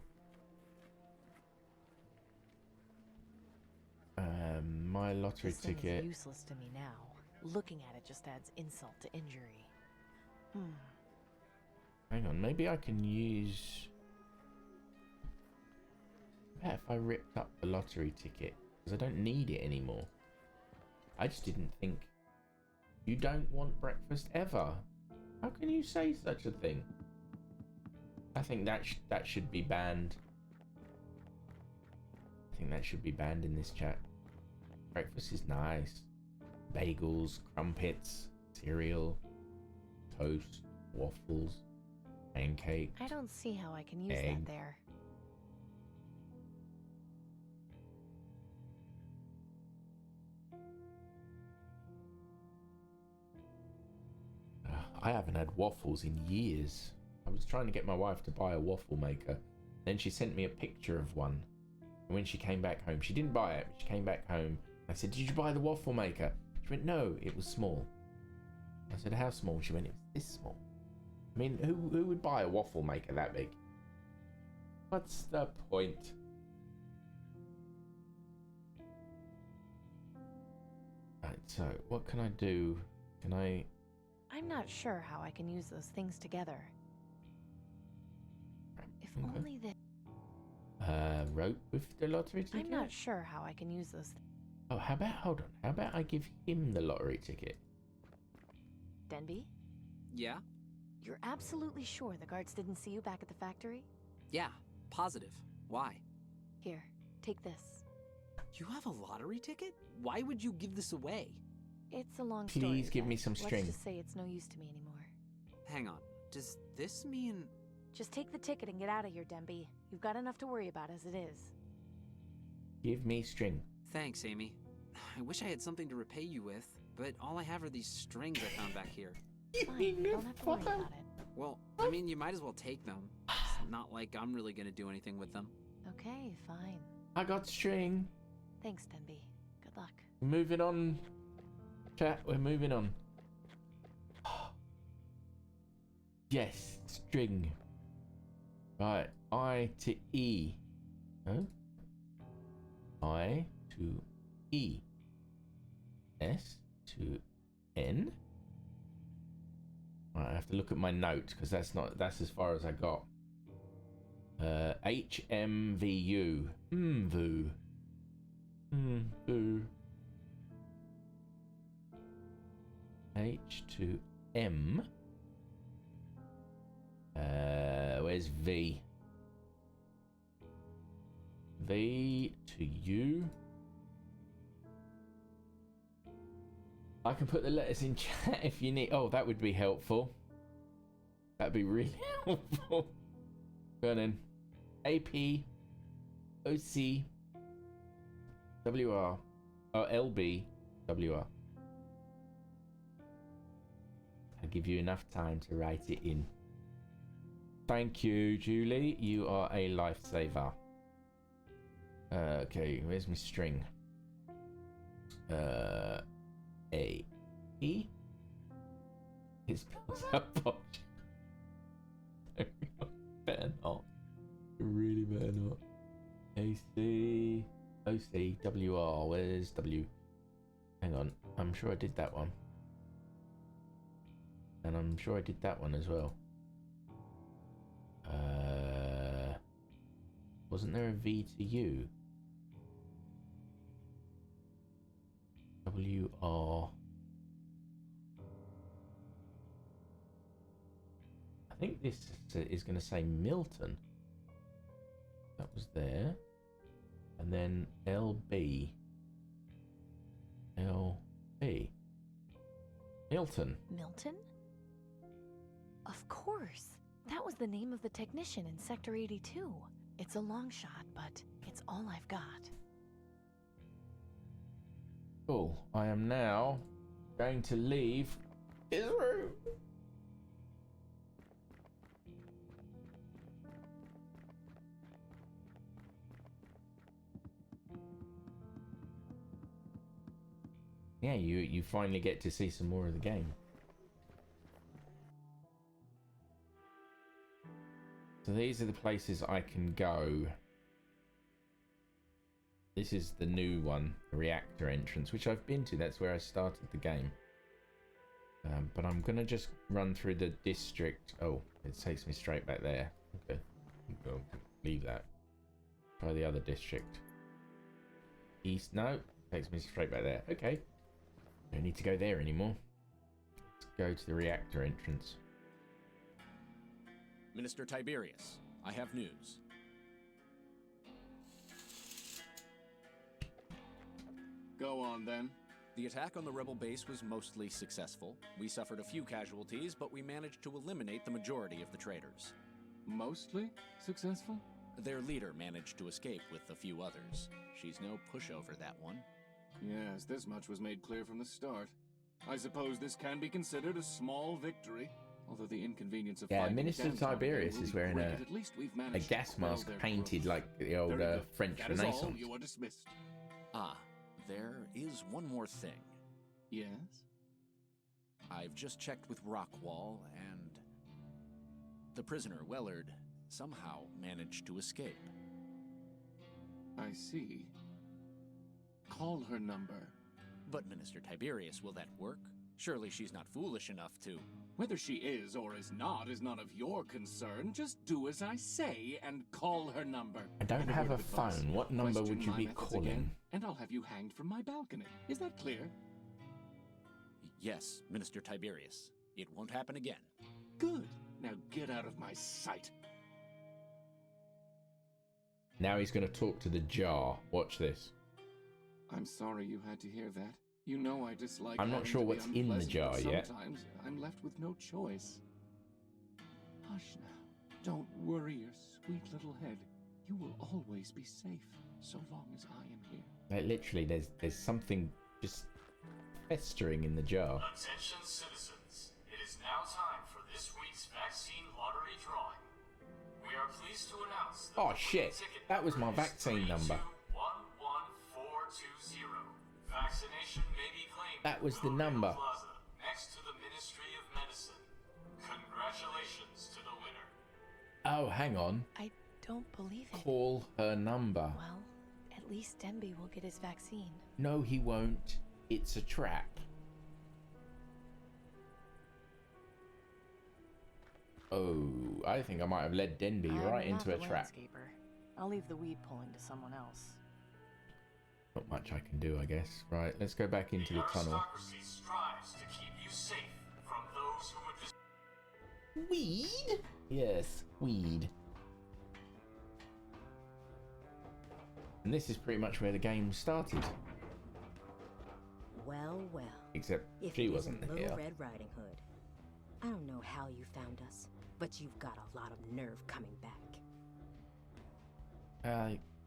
My lottery This thing ticket. is useless to me now. Looking at it just adds insult to injury. Hang on, maybe I can use. How about if I ripped up the lottery ticket? Because I don't need it anymore. I just didn't think. You don't want breakfast ever. How can you say such a thing? I think that should be banned. I think that should be banned in this chat. Breakfast is nice. Bagels, crumpets, cereal, toast, waffles, pancakes. I don't see how I can use Egg. that there. I haven't had waffles in years. I was trying to get my wife to buy a waffle maker. Then she sent me a picture of one. And when she came back home, she didn't buy it, but she came back home. I said, "Did you buy the waffle maker?" She went, "No, it was small." I said, "How small?" She went, "It was this small." I mean, who would buy a waffle maker that big? What's the point? Right, so what can I do? Can I... I'm not sure how I can use those things together. If only that. Rope with the lottery ticket? I'm not sure how I can use those. Oh, how about, hold on, how about I give him the lottery ticket? Denby? Yeah? You're absolutely sure the guards didn't see you back at the factory? Yeah, positive. Why? Here, take this. You have a lottery ticket? Why would you give this away? It's a long story. Please give me but some string. Let's just say it's no use to me anymore. Hang on. Does this mean... Just take the ticket and get out of here, Denby. You've got enough to worry about as it is. Give me string. Thanks, Amy. I wish I had something to repay you with, but all I have are these strings I found back here. Fine, you don't have to worry about it. Well, I mean, you might as well take them. It's not like I'm really gonna do anything with them. Okay, fine. I got string. Thanks, Denby. Good luck. Moving on. Chat, we're moving on. Yes, string. Right, I to E. Huh? I to E. S to N. Right, I have to look at my notes because that's as far as I got. H M V U. Vu. Vu. H to M. Where's V? V to U. I can put the letters in chat if you need. Oh, that would be helpful. That'd be really helpful. Go on then. A P O C W R L B W R. give you enough time to write it in. Thank you, Julie. You are a lifesaver. Okay, where's my string? A. E? It spells out Bosch. Better not. Really better not. AC. OC. WR. Where's W? Hang on. I'm sure I did that one. And I'm sure I did that one as well. Wasn't there a V to U? WR. I think this is going to say Milton. That was there. And then LB. LB. Milton. Milton? Of course. That was the name of the technician in Sector 82. It's a long shot, but it's all I've got. Cool. I am now going to leave his room. Yeah, you finally get to see some more of the game. So these are the places I can go. This is the new one, the reactor entrance, which I've been to. That's where I started the game. But I'm going to just run through the district. Oh, it takes me straight back there. Okay. I'll leave that. Try the other district. East. No, takes me straight back there. Okay. Don't need to go there anymore. Let's go to the reactor entrance. Minister Tiberius, I have news. Go on, then. The attack on the rebel base was mostly successful. We suffered a few casualties, but we managed to eliminate the majority of the traitors. Mostly successful? Their leader managed to escape with a few others. She's no pushover, that one. Yes, this much was made clear from the start. I suppose this can be considered a small victory. Although the inconvenience of Minister Tiberius is wearing a gas mask painted like the old French Renaissance. All. You are dismissed. Ah, there is one more thing. Yes? I've just checked with Rockwall, and the prisoner, Wellard, somehow managed to escape. I see. Call her number. But Minister Tiberius, will that work? Surely she's not foolish enough to... Whether she is or is not none of your concern. Just do as I say and call her number. I don't have a phone. What number would you be calling? Again, and I'll have you hanged from my balcony. Is that clear? Yes, Minister Tiberius. It won't happen again. Good. Now get out of my sight. Now he's going to talk to the jar. Watch this. I'm sorry you had to hear that. You know I dislike. I'm not sure what's in the jar yet. Sometimes I'm left with no choice. Hush now. Don't worry your sweet little head. You will always be safe so long as I am here. Like literally, there's something just festering in the jar. Attention citizens. It is now time for this week's vaccine lottery drawing. We are pleased to announce that oh shit, that was my vaccine number. 11420. Vaccination may be claimed. That was the number. Plaza, next to the Ministry of Medicine. Congratulations to the winner. Oh, hang on. I don't believe it. Call her number. Well, at least Denby will get his vaccine. No, he won't. It's a trap. Oh, I think I might have led Denby right into a trap. I'll leave the weed pulling to someone else. Not much I can do, I guess. Right, let's go back into the tunnel. Aristocracy strives to keep you safe from those who would Weed? Yes, weed. And this is pretty much where the game started. Well, well. Except if she it wasn't isn't here. Little Red Riding Hood. I don't know how you found us, but you've got a lot of nerve coming back.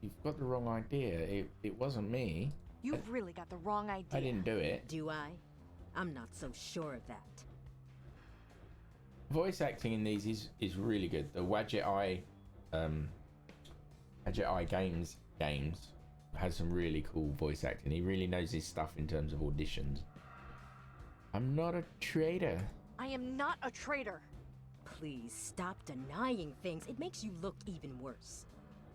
You've got the wrong idea. It wasn't me. You've really got the wrong idea. I didn't do it. Do I? I'm not so sure of that. Voice acting in these is really good. The Wadjet Eye games has some really cool voice acting. He really knows his stuff in terms of auditions. I'm not a traitor. I am not a traitor. Please stop denying things. It makes you look even worse.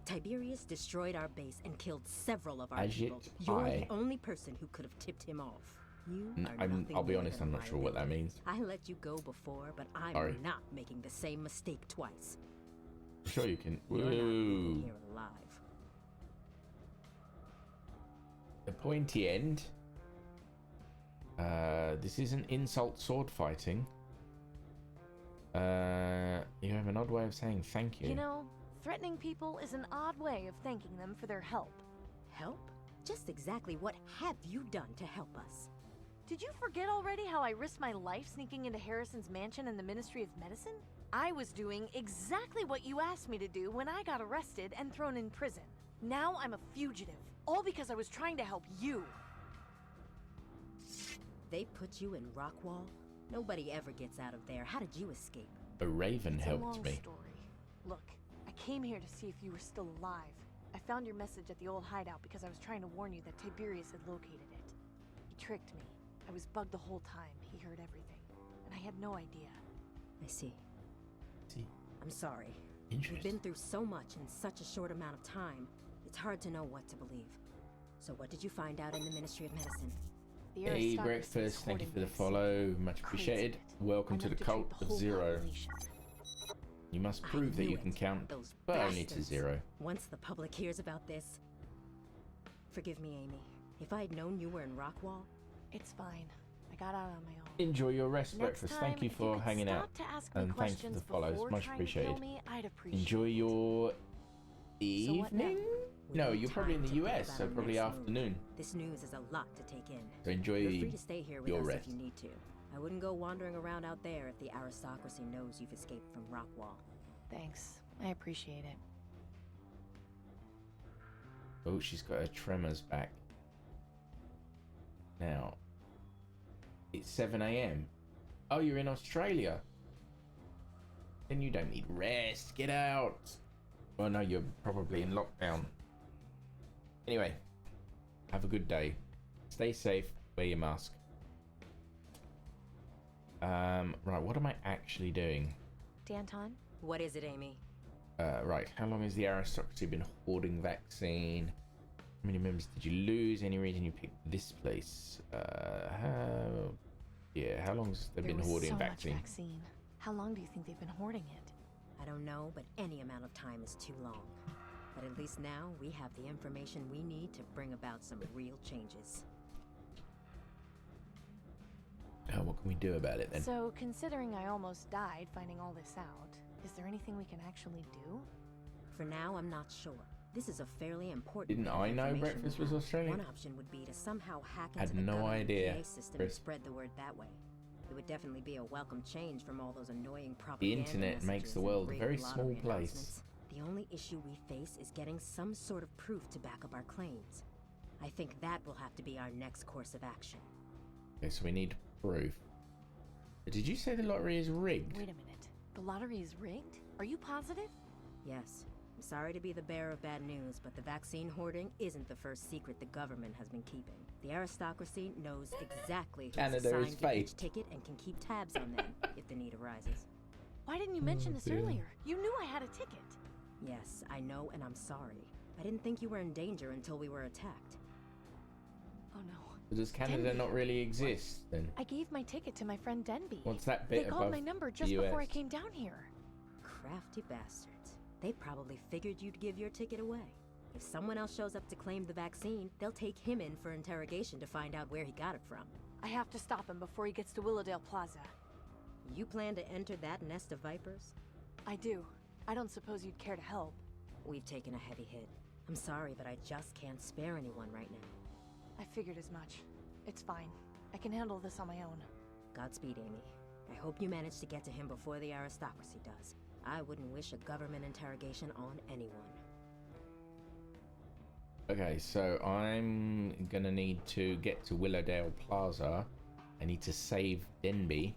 Tiberius destroyed our base and killed several of our people. You're the only person who could have tipped him off. You are nothing I'll be more honest, than I'm not sure what that means. I let you go before, but I'm Sorry. not making the same mistake twice. I'm sure you can. You're not leaving Whoa. here alive. The pointy end. This isn't insult sword fighting. You have an odd way of saying thank you. You know, threatening people is an odd way of thanking them for their help. Help? Just exactly what have you done to help us? Did you forget already how I risked my life sneaking into Harrison's mansion in the Ministry of Medicine? I was doing exactly what you asked me to do when I got arrested and thrown in prison. Now I'm a fugitive, all because I was trying to help you. They put you in Rockwall? Nobody ever gets out of there. How did you escape? A raven It's helped a long me. story. Look, I came here to see if you were still alive. I found your message at the old hideout because I was trying to warn you that Tiberius had located it. He tricked me. I was bugged the whole time. He heard everything. And I had no idea. I see. See? I'm sorry. Interesting. We've been through so much in such a short amount of time. It's hard to know what to believe. So what did you find out in the Ministry of Medicine? The Hey, aristocracy is breakfast. Thank you for the hoarding follow. Much Crazy appreciated. bit. Welcome to Enough the to treat cult the of whole zero. population. You must prove that knew you can it. count, Those but only to bastards. 0. Once the public hears about this... Forgive me, Amy. If I had known you were in Rockwall... It's fine. I got out on my own. Enjoy your rest, Next breakfast. time, Thank you if for could hanging stop out. to ask me And thanks for the questions follows. before Much trying to kill appreciated. me, I'd appreciate Enjoy it. your what now? evening? We No, need you're probably in time the to think US, about so our probably next move. afternoon. This news is a lot to take in. So enjoy You're free to stay here with your us rest. if you need to. I wouldn't go wandering around out there if the aristocracy knows you've escaped from Rockwall. Thanks. I appreciate it. Oh, she's got her tremors back. Now, it's 7 a.m. Oh, you're in Australia. Then you don't need rest. Get out. Well, no, you're probably in lockdown. Anyway, have a good day. Stay safe. Wear your mask. Right, what am I actually doing? Danton? What is it, Amy? Right, how long has the aristocracy been hoarding vaccine? How many members did you lose? Any reason you picked this place? How long's they been There was hoarding so vaccine? much vaccine. How long do you think they've been hoarding it? I don't know, but any amount of time is too long. But at least now we have the information we need to bring about some real changes. What can we do about it then? So, considering I almost died finding all this out, is there anything we can actually do? For now, I'm not sure. This is a fairly important Didn't bit of I know information breakfast we was have. Australian? One option would be to somehow hack Had into the no government idea, PA system Chris. and spread the word that way. It would definitely be a welcome change from all those annoying The propaganda internet makes messages the and world a rigged very lottery small place. announcements. The only issue we face is getting some sort of proof to back up our claims. I think that will have to be our next course of action. Okay, so we need proof. Did you say the lottery is rigged? Wait a minute. The lottery is rigged? Are you positive? Yes. I'm sorry to be the bearer of bad news, but the vaccine hoarding isn't the first secret the government has been keeping. The aristocracy knows exactly who's Canada is assigned to fake. each ticket and can keep tabs on them if the need arises. Why didn't you mention this dear. earlier? You knew I had a ticket. Yes, I know, and I'm sorry. I didn't think you were in danger until we were attacked. Oh no. So does Canada Denby. not really exist then? I gave my ticket to my friend Denby. What's that They bit called above my number the just before I US? came down here. Crafty bastards. They probably figured you'd give your ticket away. If someone else shows up to claim the vaccine, they'll take him in for interrogation to find out where he got it from. I have to stop him before he gets to Willowdale Plaza. You plan to enter that nest of vipers? I do. I don't suppose you'd care to help. We've taken a heavy hit. I'm sorry, but I just can't spare anyone right now. I figured as much. It's fine. I can handle this on my own. Godspeed, Amy. I hope you manage to get to him before the aristocracy does. I wouldn't wish a government interrogation on anyone. Okay, so I'm gonna need to get to Willowdale Plaza. I need to save Denby.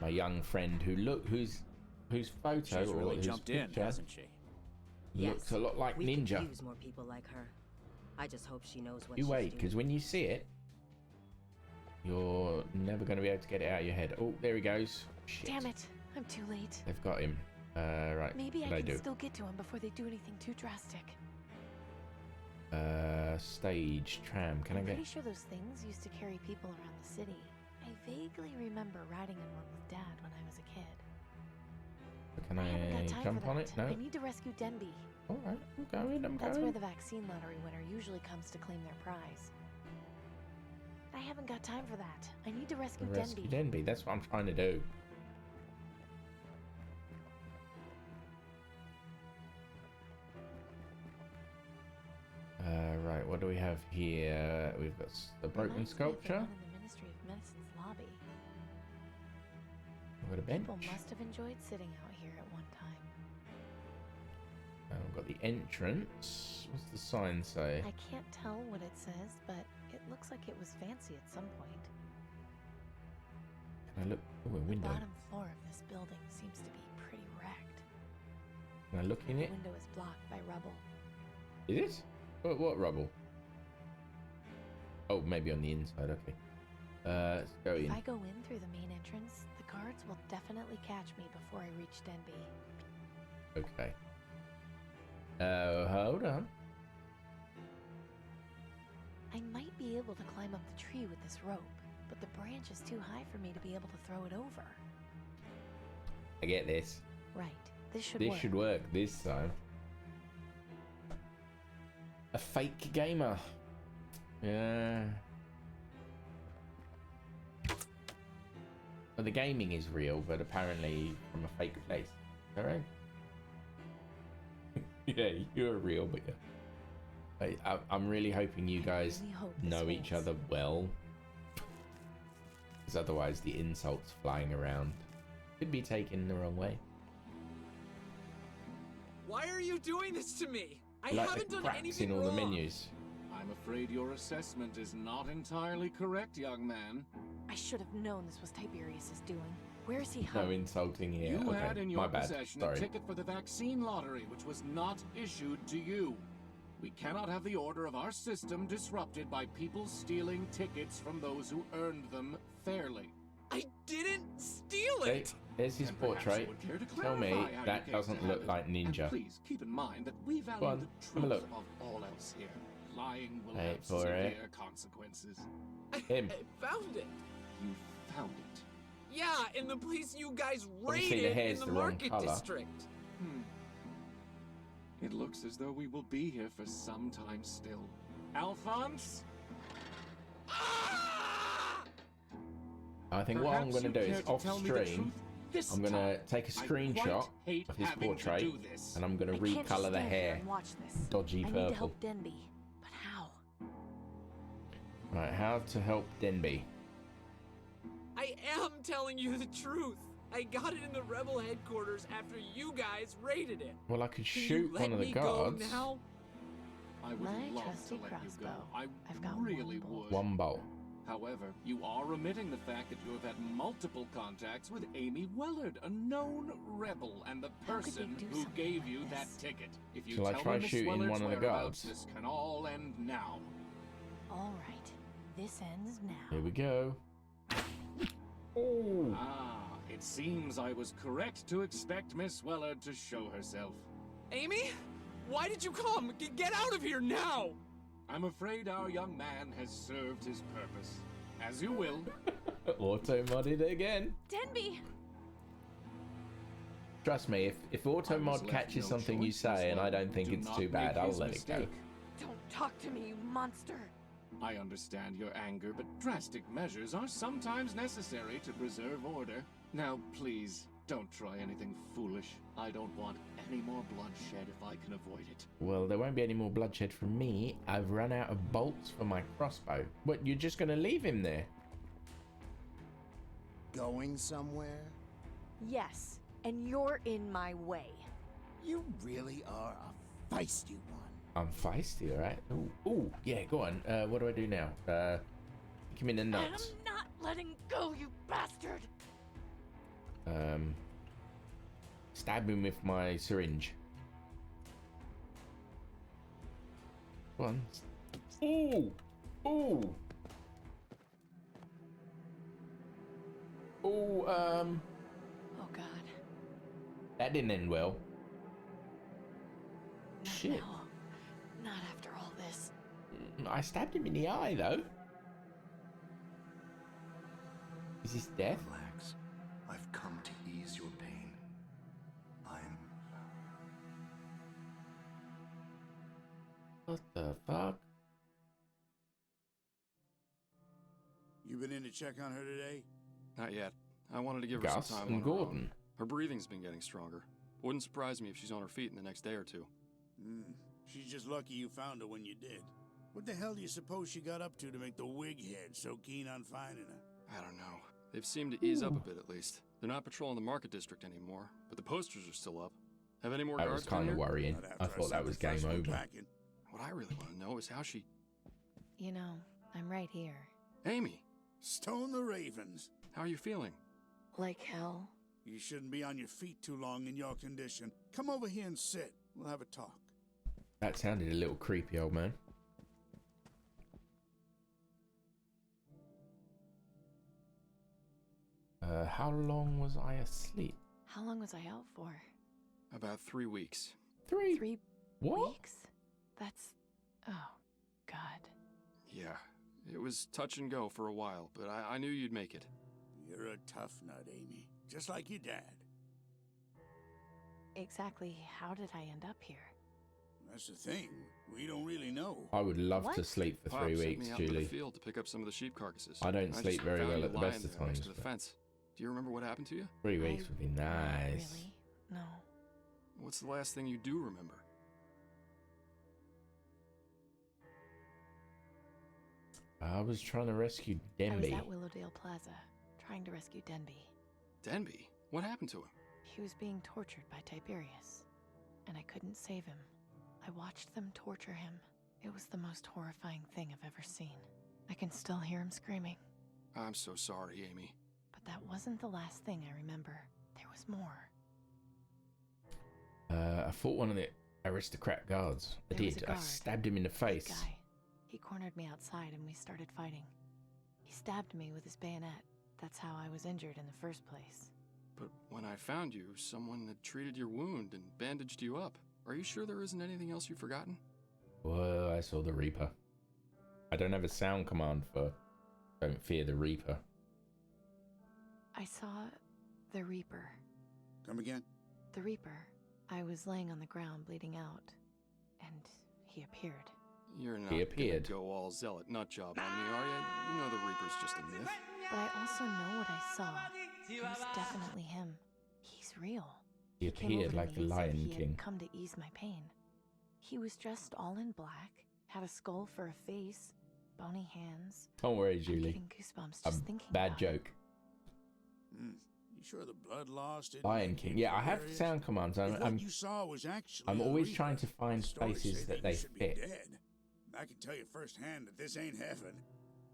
my young friend whose photo She's or really whose jumped in, picture hasn't she? looks a lot like we Ninja. could use more people like her. I just hope she knows what You she's wait, doing. because when you see it, you're never going to be able to get it out of your head. Oh, there he goes. Shit. Damn it, I'm too late. They've got him. Right. Maybe what I do can do? still get to him before they do anything too drastic. Stage tram. Can I I'm get? pretty sure those things used to carry people around the city. I vaguely remember riding in one with Dad when I was a kid. Can haven't got I time jump for on that. it? No. I need to rescue Denby. All right. I'm going. That's where the vaccine lottery winner usually comes to claim their prize. I haven't got time for that. I need to rescue Rescue Denby. Denby. That's what I'm trying to do. Right, what do we have here? We've got the broken Reminds me of the sculpture. one in the Ministry of Medicine's lobby. We've got a bench. People must have enjoyed sitting out here at one time. We've got the entrance. What's the sign say? I can't tell what it says, but it looks like it was fancy at some point. Can I look? Oh, a The window. bottom floor of this building seems to be pretty wrecked. Can I look in The it? window is blocked by rubble. Is it? What rubble? Oh, maybe on the inside. Okay. Let's go in. If I go in through the main entrance, the guards will definitely catch me before I reach Denby. Okay. Hold on. I might be able to climb up the tree with this rope, but the branch is too high for me to be able to throw it over. I get this. Right. This should This work. should work this time. A fake gamer. Yeah. Well, the gaming is real, but apparently from a fake place. Alright. Yeah, you're real, but yeah. I'm really hoping you guys know each other well. Because otherwise the insults flying around could be taken the wrong way. Why are you doing this to me? I Like haven't the done cracks anything in all wrong. the menus. I'm afraid your assessment is not entirely correct, young man. I should have known this was Tiberius's doing. Where is he No hiding? insulting here. You Okay, had in your my bad. possession Sorry. a ticket for the vaccine lottery, which was not issued to you. We cannot have the order of our system disrupted by people stealing tickets from those who earned them fairly. I didn't steal Okay, it. there's his And perhaps you portrait. would care to Tell me clarify how you that came doesn't to look have like it. Ninja. And please keep in mind that we value Go on, the have a truth look. of all else here. Lying will Wait have for severe it. consequences. Him. I found it. You found it. Yeah, in the place you guys Obviously, the raided hair's in the the wrong market colour. district. It looks as though we will be here for some time still. Alphonse? I think what I'm Perhaps going to do you is care to off tell me the stream. truth this I'm going to time. take a I screenshot quite hate of his having to portrait do this. and I'm going to I can't just recolor the stand here hair and watch this. dodgy I need purple. to help Denby. But how? Right, how to help Denby? I am telling you the truth. I got it in the rebel headquarters after you guys raided it. Well, I could Can you shoot let one of the me guards. Go now? I would My love trusty to let you go. crossbow. I I've got really one bolt. would. One bolt. However, you are omitting the fact that you have had multiple contacts with Amy Wellard, a known rebel, and the How could they person do who something gave like you this? that ticket. If you Shall I tell try me Miss shooting Wellard's one of the whereabouts, guards? this can all end now. All right. This ends now. Here we go. Oh. Ah, it seems I was correct to expect Miss Wellard to show herself. Amy? Why did you come? Get out of here now! I'm afraid our young man has served his purpose. As you will. Auto modded again. Denby! Trust me, if auto mod catches something you say and I don't think it's too bad, I'll let it go. Don't talk to me, you monster! I understand your anger, but drastic measures are sometimes necessary to preserve order. Now, please, don't try anything foolish. I don't want any more bloodshed if I can avoid it. Well, there won't be any more bloodshed from me. I've run out of bolts for my crossbow. What, you're just going to leave him there? Going somewhere? Yes, and you're in my way. You really are a feisty one. I'm feisty, alright? Ooh, yeah, go on. What do I do now? Give me the nuts. I'm not letting go, you bastard! Stab him with my syringe. One. Ooh! Ooh! Ooh, Oh God. That didn't end well. Not Shit. now. Not after all this. I stabbed him in the eye, though. Is this death? Relax. I've come to ease your pain. What the fuck? You been in to check on her today? Not yet. I wanted to give her Gus some time and on her Gordon. own. Her breathing's been getting stronger. Wouldn't surprise me if she's on her feet in the next day or two. She's just lucky you found her when you did. What the hell do you suppose she got up to make the wig head so keen on finding her? I don't know. They've seemed to ease up a bit at least. They're not patrolling the market district anymore, but the posters are still up. Have any more That guards was kind been of here? worrying. I thought that was game over. What I really want to know is how she... You know, I'm right here. Amy! Stone the Ravens. How are you feeling? Like hell? You shouldn't be on your feet too long in your condition. Come over here and sit. We'll have a talk. That sounded a little creepy, old man. How long was I asleep? How long was I out for? About 3 weeks. 3 what? weeks? That's... Oh, God. Yeah, it was touch and go for a while, but I knew you'd make it. You're a tough nut, Amy. Just like your dad. Exactly how did I end up here? That's the thing. We don't really know. I would love to What? sleep for Pop 3 sent weeks, me out to the Julie. field to pick up some of the sheep carcasses. I don't sleep just very found well you at the lying best of there next times, to the but- fence. Do you remember what happened to you? 3 weeks would be nice. Really? No. What's the last thing you do remember? I was trying to rescue I was Denby. at Willowdale Plaza, trying to rescue Denby. Denby? What happened to him? He was being tortured by Tiberius, and I couldn't save him. I watched them torture him. It was the most horrifying thing I've ever seen. I can still hear him screaming. I'm so sorry, Amy. But that wasn't the last thing I remember. There was more. I fought one of the aristocrat guards. I There was did. a I guard, stabbed him in the big face. guy. He cornered me outside and we started fighting. He stabbed me with his bayonet. That's how I was injured in the first place. But when I found you, someone had treated your wound and bandaged you up. Are you sure there isn't anything else you've forgotten? Whoa, I saw the Reaper. I don't have a sound command for Don't Fear the Reaper. I saw the Reaper. Come again? The Reaper. I was laying on the ground bleeding out, and he appeared. You're not He appeared. gonna go all zealot nut job on me, are you? You know the Reaper's just a myth. But I also know what I saw. It was definitely him. He's real. He came over appeared to like me the as if Lion he had King. come to ease my pain. He was dressed all in black, had a skull for a face, bony hands. Don't worry, I'm Julie. getting goosebumps A just thinking bad about joke. You sure the blood loss didn't Lion make King. you Yeah, I have curious? sound commands. If what I'm you saw was actually I'm a always Reaper, trying to find stories spaces say that they you should be fit. dead. I can tell you firsthand that this ain't heaven.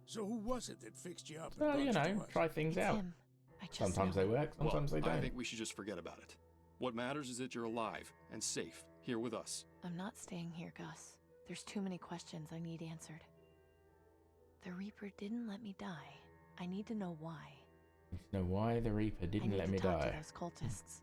So who was it that fixed you up? And Well, brought you to know, us? try things It's out. him. I just Sometimes know they it. work, sometimes they I don't. think we should just forget about it. What matters is that you're alive and safe here with us. I'm not staying here, Gus. There's too many questions I need answered. The Reaper didn't let me die. I need to know why. You know why the Reaper I didn't need let to me talk die? to those cultists.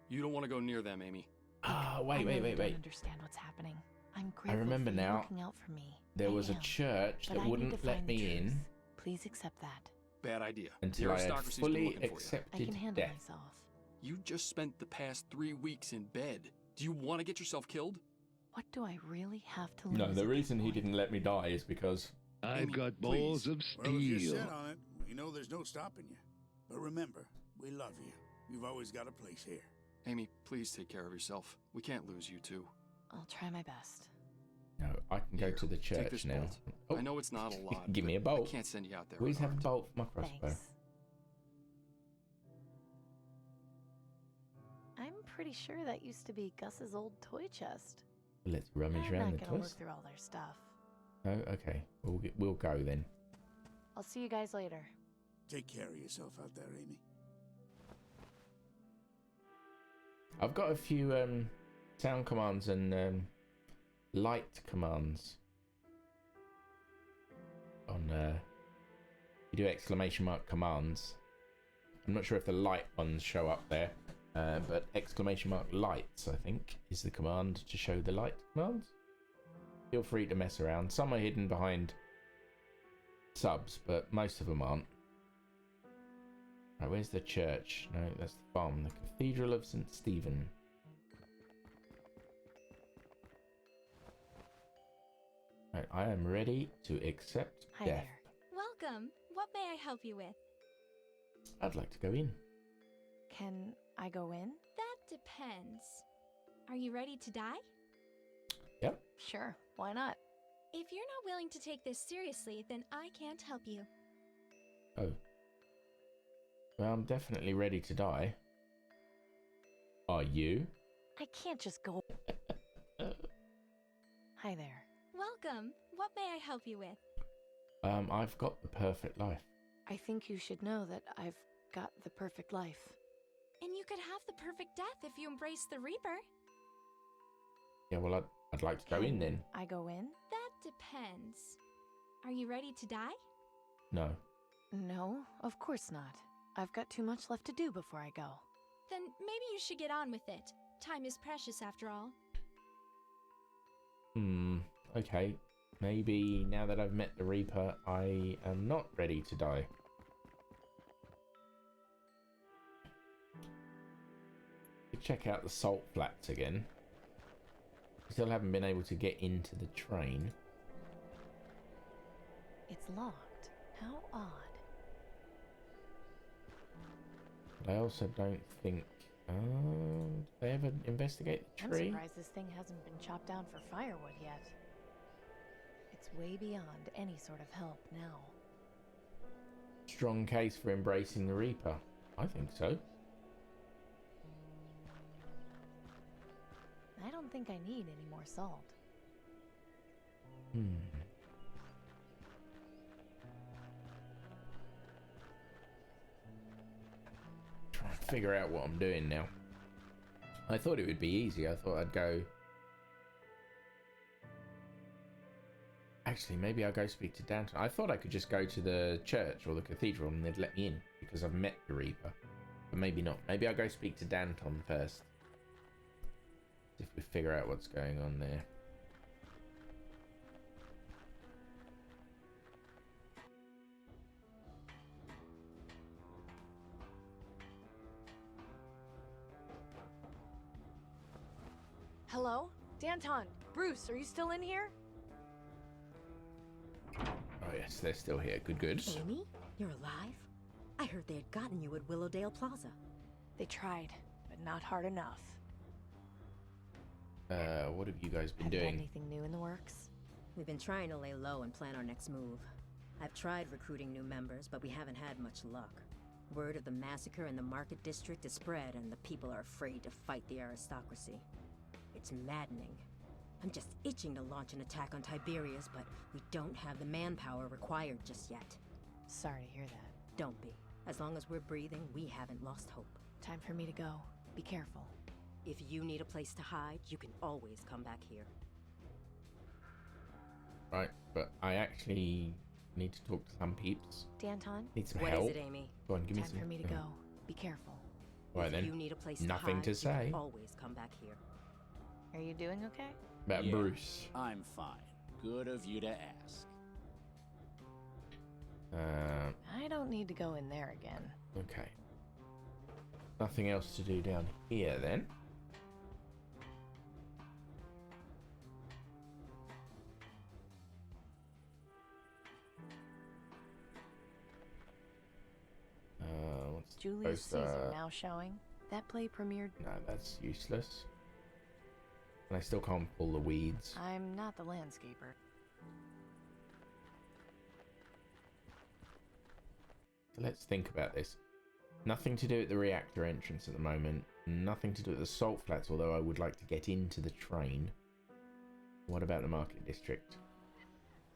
You don't want to go near them, Amy. Ah, I wait, know you wait. don't understand what's happening. I'm grateful I remember for you now. looking out for me. There I was a am. church But that I need wouldn't to let find the me in truth. Please accept that. Bad idea. until the I had aristocracy's been fully looking for you. I accepted can handle death. myself. You just spent the past 3 weeks in bed. Do you want to get yourself killed? What do I really have to lose? No, the at this reason he point? didn't let me die is because I've got balls of Well, if you're steel. set on it, we know there's no stopping you. But remember, we love you. You've always got a place here. Amy, please take care of yourself. We can't lose you two. I'll try my best. no, I can go Here, to the take church this now. bolt. I know it's not a lot. Give me but a bolt. I can't send you out there. Always have a unarmed. bolt for my crossbow. Thanks. I'm pretty sure that used to be Gus's old toy chest. Let's rummage I'm around not the gonna toys. look through all their stuff. Oh, okay. We'll go then. I'll see you guys later. Take care of yourself out there, Amy. I've got a few sound commands and light commands on you do exclamation mark commands. I'm not sure if the light ones show up there, but exclamation mark lights, I think, is the command to show the light commands. Feel free to mess around. Some are hidden behind subs, but most of them aren't. Right, where's the church? No, that's the farm. The Cathedral of St. Stephen. Right, I am ready to accept Hi death. there. Welcome. What may I help you with? I'd like to go in. Can I go in? That depends. Are you ready to die? Yep. Sure, why not? If you're not willing to take this seriously, then I can't help you. Oh. Well, I'm definitely ready to die. Are you? I can't just go. Hi there. Welcome. What may I help you with? I've got the perfect life. I think you should know that I've got the perfect life. And you could have the perfect death if you embrace the Reaper. Yeah, well, I'd like to go in then. I go in? That depends. Are you ready to die? No. No, of course not. I've got too much left to do before I go. Then maybe you should get on with it. Time is precious after all. Okay. Maybe now that I've met the Reaper, I am not ready to die. Check out the salt flats again. Still haven't been able to get into the train. It's locked. How odd. I also don't think... did they ever investigate the I'm tree? surprised this thing hasn't been chopped down for firewood yet. It's way beyond any sort of help now. Strong case for embracing the Reaper. I think so. I don't think I need any more salt. Trying to figure out what I'm doing now. I thought it would be easy. I thought I'd go... Actually, maybe I'll go speak to Danton. I thought I could just go to the church or the cathedral and they'd let me in because I've met the Reaper. But maybe not. Maybe I'll go speak to Danton first. If we figure out what's going on there. Hello? Danton! Bruce, are you still in here? Oh yes, they're still here. Good, good. Amy, you're alive? I heard they had gotten you at Willowdale Plaza. They tried, but not hard enough. What have you guys been Have you doing? had anything new in the works? We've been trying to lay low and plan our next move. I've tried recruiting new members, but we haven't had much luck. Word of the massacre in the Market District is spread, and the people are afraid to fight the aristocracy. It's maddening. I'm just itching to launch an attack on Tiberius, but we don't have the manpower required just yet. Sorry to hear that. Don't be. As long as we're breathing, we haven't lost hope. Time for me to go. Be careful. If you need a place to hide, you can always come back here. Right, but I actually need to talk to some peeps. Danton? Need some What help. is it, Amy? Go on, give me Time some. for me to go. Be careful. Right If then. you need a place Nothing to hide, to say. you can always come back here. Are you doing okay? About Yeah, Bruce. I'm fine. Good of you to ask. I don't need to go in there again. Okay. Nothing else to do down here then. What's Julius supposed to- Caesar now showing. That play premiered. No, that's useless. And I still can't pull the weeds. I'm not the landscaper. So let's think about this. Nothing to do at the reactor entrance at the moment. Nothing to do at the salt flats, although I would like to get into the train. What about the market district?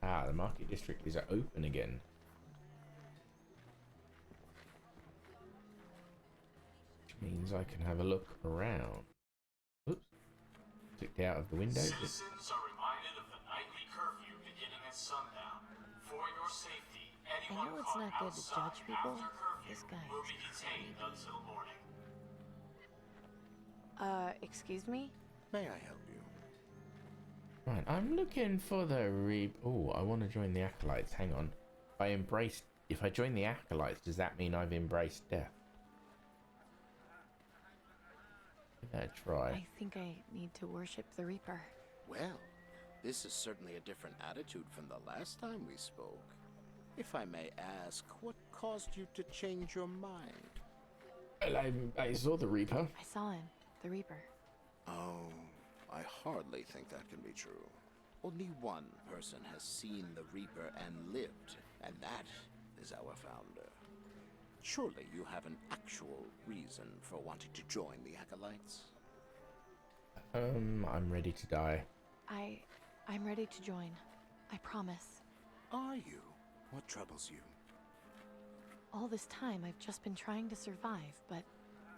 Ah, the market district is open again. Which Means I can have a look around. Oops. Clicked out of the window. Citizens are reminded of the nightly curfew beginning at sundown. For your safety, I anyone know it's caught not good to outside judge people. after curfew This guy will is be detained until morning. Excuse me? May I help you? Right, I'm looking for the Oh, I want to join the Acolytes. Hang on. If I join the Acolytes, does that mean I've embraced death? Give that a try. I think I need to worship the Reaper. Well, this is certainly a different attitude from the last time we spoke. If I may ask, what caused you to change your mind? Well, I saw the Reaper. I saw him, the Reaper. Oh, I hardly think that can be true. Only one person has seen the Reaper and lived, and that is our founder. Surely you have an actual reason for wanting to join the Acolytes? I'm ready to die. I'm ready to join. I promise. Are you? What troubles you? All this time, I've just been trying to survive, but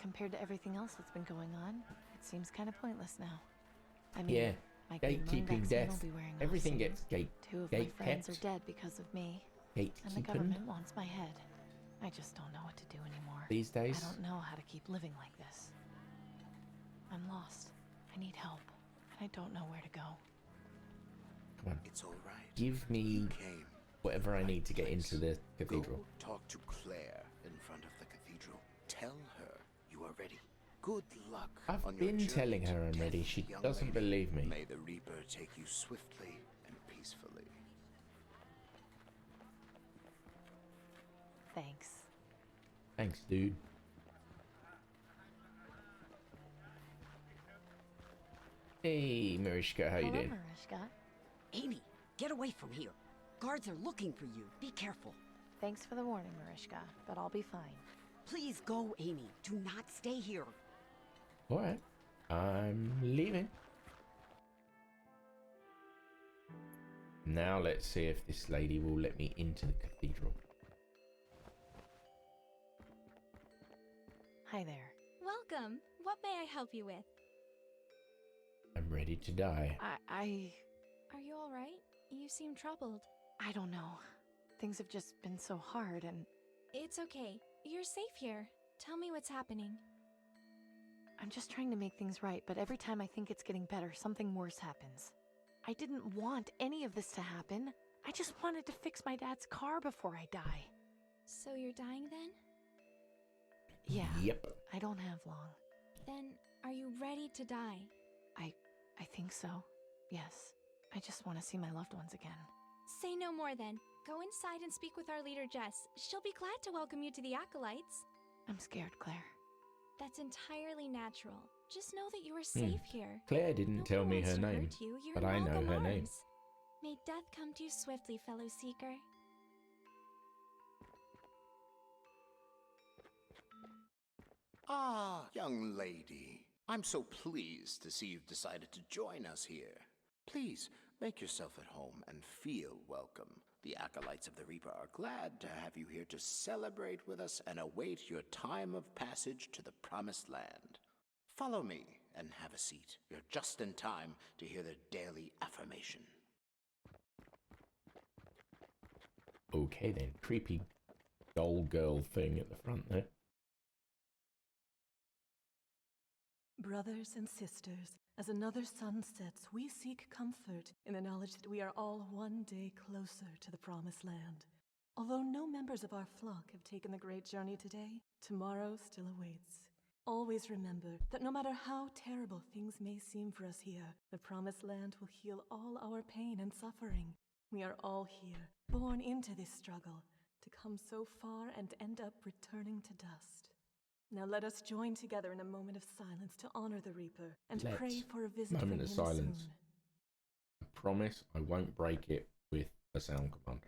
compared to everything else that's been going on, it seems kind of pointless now. I mean, Yeah, my green lung gatekeeping vaccine death. will be wearing off Everything soon. gets 2 of my friends kept. are dead because of me. And the Gatekeeping government wants my head. I just don't know what to do anymore. these days. I don't know how to keep living like this. I'm lost. I need help. And I don't know where to go. Come on. It's all right. Give me whatever I need to get into the cathedral. Go talk to Claire in front of the cathedral. Tell her you are ready. Good luck. I've on your been journey telling to her I'm ready. death, She young doesn't lady. believe me. May the Reaper take you swiftly and peacefully. Thanks. Thanks, dude. Hey, Marishka, how you Hello, doing? Marishka. Amy, get away from here. Guards are looking for you. Be careful. Thanks for the warning, Marishka, but I'll be fine. Please go, Amy. Do not stay here. All right, I'm leaving. Now let's see if this lady will let me into the cathedral. Hi there. Welcome. What may I help you with? I'm ready to die. I Are you all right? You seem troubled. don't know. Things have just been so hard and It's okay. You're safe here. Tell me what's happening. I'm just trying to make things right, but every time I think it's getting better, something worse happens. I didn't want any of this to happen. I just wanted to fix my dad's car before I die. So you're dying then? Yeah. Yep. I don't have long. Then are you ready to die? I think so. Yes. I just want to see my loved ones again. Say no more then. Go inside and speak with our leader Jess. She'll be glad to welcome you to the Acolytes. I'm scared, Claire. That's entirely natural. Just know that you are safe here. Claire didn't tell me wants her to name, hurt you. You're but in I know welcome her name. arms. May death come to you swiftly, fellow seeker. Ah, young lady. I'm so pleased to see you've decided to join us here. Please, make yourself at home and feel welcome. The Acolytes of the Reaper are glad to have you here to celebrate with us and await your time of passage to the Promised Land. Follow me and have a seat. You're just in time to hear the daily affirmation. Okay then, creepy doll girl thing at the front there. Brothers and sisters, as another sun sets, we seek comfort in the knowledge that we are all one day closer to the Promised Land. Although no members of our flock have taken the great journey today, tomorrow still awaits. Always remember that no matter how terrible things may seem for us here, the Promised Land will heal all our pain and suffering. We are all here, born into this struggle, to come so far and end up returning to dust. Now let us join together in a moment of silence to honor the Reaper and pray for a visit from Moment him of silence. soon. I promise I won't break it with a sound command.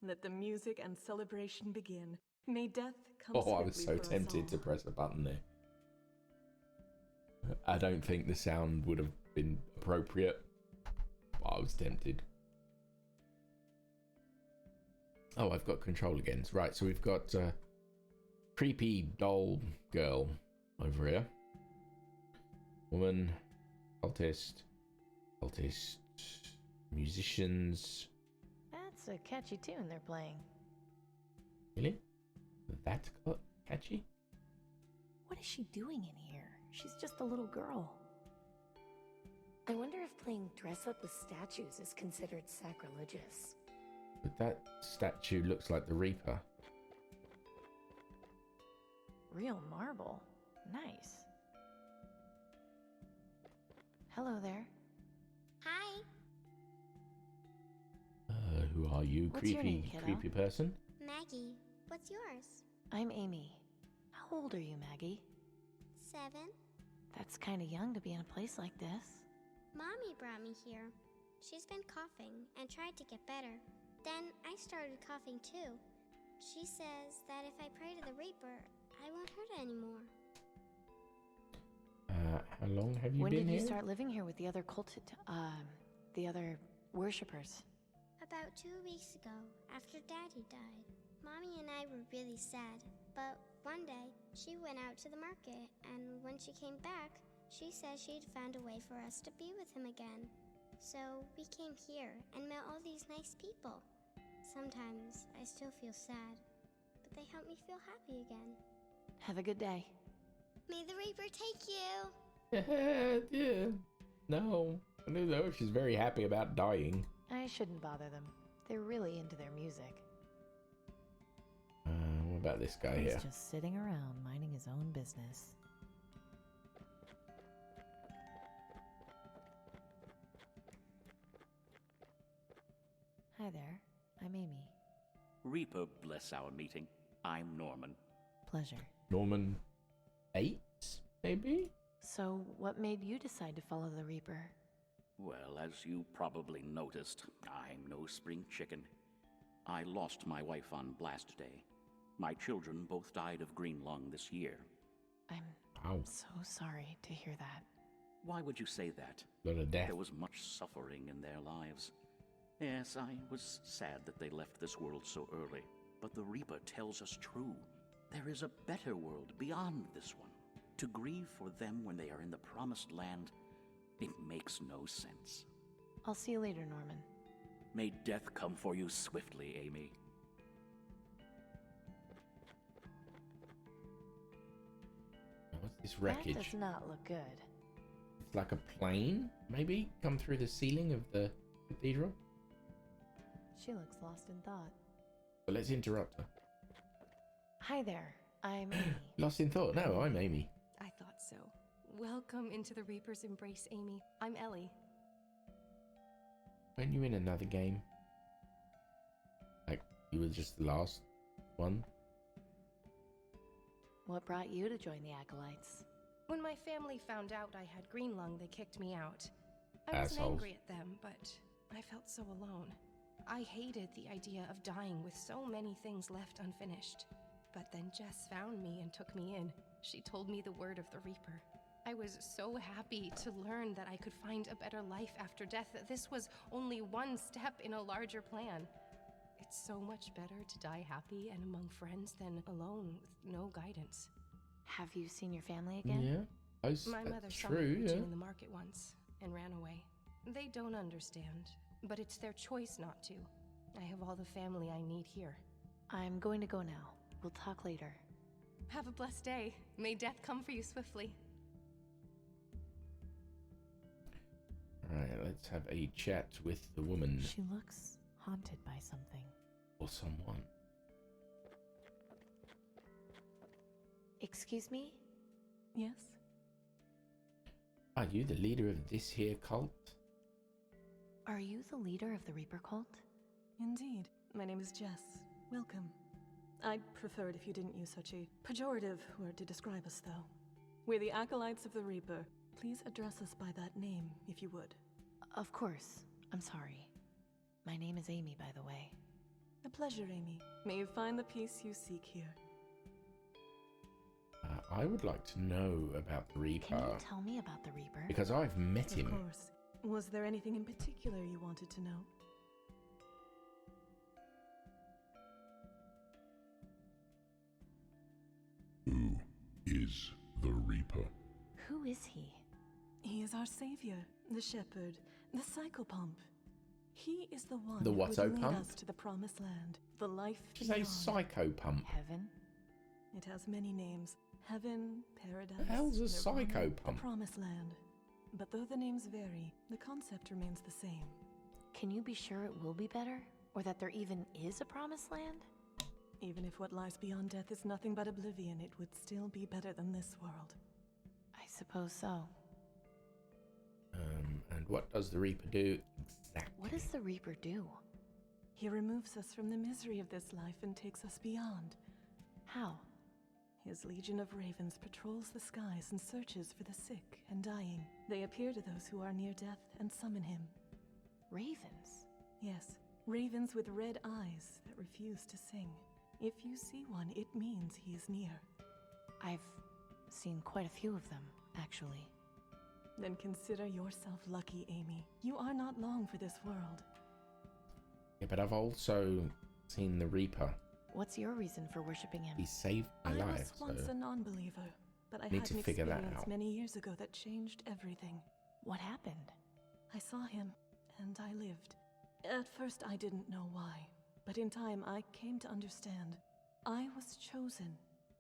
Let the music and celebration begin. May death come Oh, I was swiftly so for us tempted all. to press a button there. I don't think the sound would have been appropriate, but I was tempted. Oh, I've got control again. Right, so we've got creepy doll girl over here. Woman, cultist, musicians. That's a catchy tune they're playing. Really? That catchy? What is she doing in here? She's just a little girl. I wonder if playing dress up with statues is considered sacrilegious. But that statue looks like the Reaper. Real marble. Nice. Hello there. Hi. Who are you, What's your name, kiddo? creepy person? Maggie. What's yours? I'm Amy. How old are you, Maggie? 7. That's kind of young to be in a place like this. Mommy brought me here. She's been coughing and tried to get better. Then I started coughing too. She says that if I pray to the Reaper, I won't hurt anymore. How long have you when been here? When did you start living here with the other the other worshippers? About 2 weeks ago, after Daddy died. Mommy and I were really sad, but one day, she went out to the market, and when she came back, she said she'd found a way for us to be with him again. So we came here and met all these nice people. Sometimes I still feel sad, but they help me feel happy again. Have a good day. May the Reaper take you! Yeah. No. I don't know. She's very happy about dying. I shouldn't bother them. They're really into their music. What about this guy here? He's just sitting around minding his own business. Hi there, I'm Amy. Reaper bless our meeting. I'm Norman. Pleasure. Norman 8, maybe? So, what made you decide to follow the Reaper? Well, as you probably noticed, I'm no spring chicken. I lost my wife on Blast Day. My children both died of green lung this year. I'm so sorry to hear that. Why would you say that? Lot of death. There was much suffering in their lives. Yes, I was sad that they left this world so early. But the Reaper tells us true. There is a better world beyond this one. To grieve for them when they are in the promised land, it makes no sense. I'll see you later, Norman. May death come for you swiftly, Amy. What's this wreckage? That does not look good. It's like a plane, maybe? Come through the ceiling of the cathedral? She looks lost in thought. But let's interrupt her. Hi there, I'm Amy. Lost in thought? No, I'm Amy. I thought so. Welcome into the Reaper's embrace, Amy. I'm Ellie. Weren't you in another game? Like, you were just the last one? What brought you to join the Acolytes? When my family found out I had green lung, they kicked me out. I wasn't Assholes. angry at them, but I felt so alone. I hated the idea of dying with so many things left unfinished. But then Jess found me and took me in. She told me the word of the Reaper. I was so happy to learn that I could find a better life after death, that this was only one step in a larger plan. It's so much better to die happy and among friends than alone with no guidance. Have you seen your family again? Yeah. My mother saw me preaching in the market once and ran away. They don't understand, but it's their choice not to. I have all the family I need here. I'm going to go now. We'll talk later. Have a blessed day. May death come for you swiftly. Alright, let's have a chat with the woman. She looks haunted by something. Or someone. Excuse me? Yes? Are you the leader of this here cult? Are you the leader of the Reaper cult? Indeed. My name is Jess. Welcome. I'd prefer it if you didn't use such a pejorative word to describe us, though. We're the Acolytes of the Reaper. Please address us by that name, if you would. Of course. I'm sorry. My name is Amy, by the way. A pleasure, Amy. May you find the peace you seek here. I would like to know about the Reaper. Can you tell me about the Reaper? Because I've met him. Of course. Was there anything in particular you wanted to know? is the Reaper? Who is he? He is our savior, the shepherd, the psychopomp. He is the one The who would lead what-o-pump? us to the promised land, the life She's a beyond. psychopump. Heaven? It has many names. Heaven, paradise, The hell's a nirvana, psychopump? the promised land. But though the names vary, the concept remains the same. Can you be sure it will be better? Or that there even is a promised land? Even if what lies beyond death is nothing but oblivion, it would still be better than this world. I suppose so. And what does the Reaper do exactly? What does the Reaper do? He removes us from the misery of this life and takes us beyond. How? His legion of ravens patrols the skies and searches for the sick and dying. They appear to those who are near death and summon him. Ravens? Yes, ravens with red eyes that refuse to sing. If you see one, it means he is near. I've seen quite a few of them, actually. Then consider yourself lucky, Amy. You are not long for this world. Yeah, but I've also seen the Reaper. What's your reason for worshipping him? He saved my I life, was once so a non-believer, but I need had to an figure that experience out. many years ago that changed everything. What happened? I saw him, and I lived. At first, I didn't know why, but in time, I came to understand. I was chosen.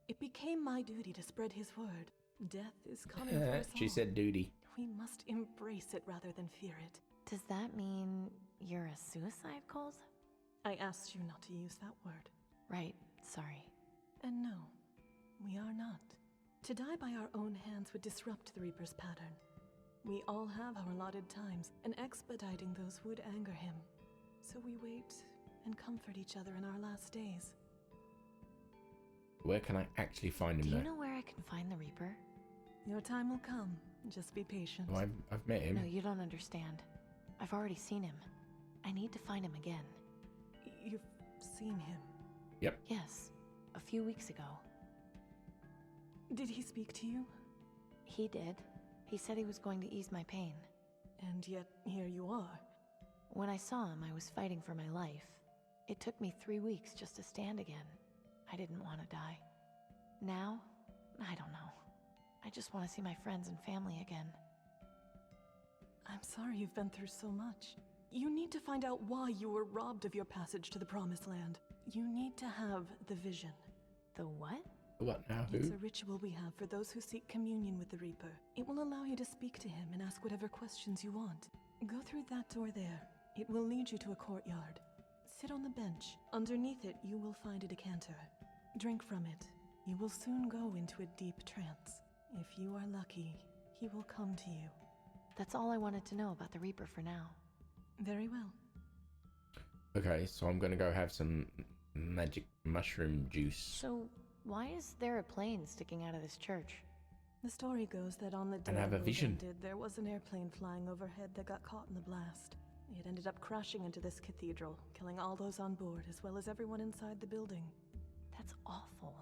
It became my duty to spread his word. Death is coming for us all. She said duty. We must embrace it rather than fear it. Does that mean you're a suicide cult? I asked you not to use that word. Right, sorry. And no, we are not. To die by our own hands would disrupt the Reaper's pattern. We all have our allotted times, and expediting those would anger him. So we wait and comfort each other in our last days. Where can I actually find him Do you though? know where I can find the Reaper? Your time will come. Just be patient. Oh, I've met him. No, you don't understand. I've already seen him. I need to find him again. You've seen him? Yep. Yes, a few weeks ago. Did he speak to you? He did. He said he was going to ease my pain. And yet, here you are. When I saw him, I was fighting for my life. It took me 3 weeks just to stand again. I didn't want to die. Now, I don't know. I just want to see my friends and family again. I'm sorry you've been through so much. You need to find out why you were robbed of your passage to the Promised Land. You need to have the vision. The what? What now? It's Who? a ritual we have for those who seek communion with the Reaper. It will allow you to speak to him and ask whatever questions you want. Go through that door there. It will lead you to a courtyard. Sit on the bench. Underneath it, you will find a decanter. Drink from it. You will soon go into a deep trance. If you are lucky, he will come to you. That's all I wanted to know about the Reaper for now. Very well. Okay, so I'm gonna go have some magic mushroom juice. So, why is there a plane sticking out of this church? The story goes that on the day have a Rose vision. ended, there was an airplane flying overhead that got caught in the blast. It ended up crashing into this cathedral, killing all those on board as well as everyone inside the building. That's awful.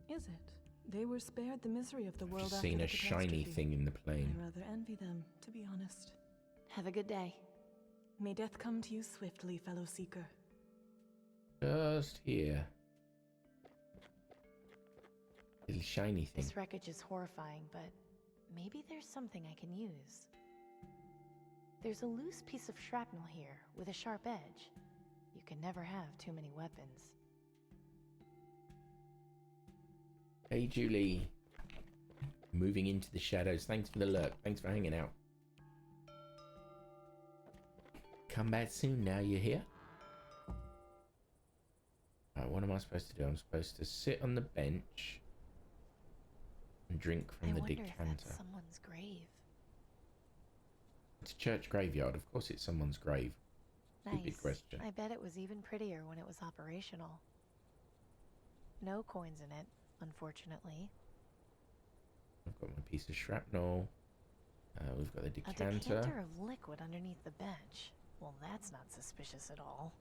Is it? They were spared the misery of the world I've after seen the a shiny catastrophe. thing in the plane. I rather envy them, to be honest. Have a good day. May death come to you swiftly, fellow seeker. Just here. Little shiny thing. This wreckage is horrifying, but maybe there's something I can use. There's a loose piece of shrapnel here with a sharp edge. You can never have too many weapons. Hey Julie. Moving into the shadows. Thanks for the lurk. Thanks for hanging out. Come back soon now you're here. Right, what am I supposed to do? I'm supposed to sit on the bench and drink from the decanter. I wonder if that's someone's grave. It's a church graveyard. Of course it's someone's grave. Stupid Nice. question. I bet it was even prettier when it was operational. No coins in it, unfortunately. I've got my piece of shrapnel. We've got the A decanter. decanter of liquid underneath the bench. Well, that's not suspicious at all.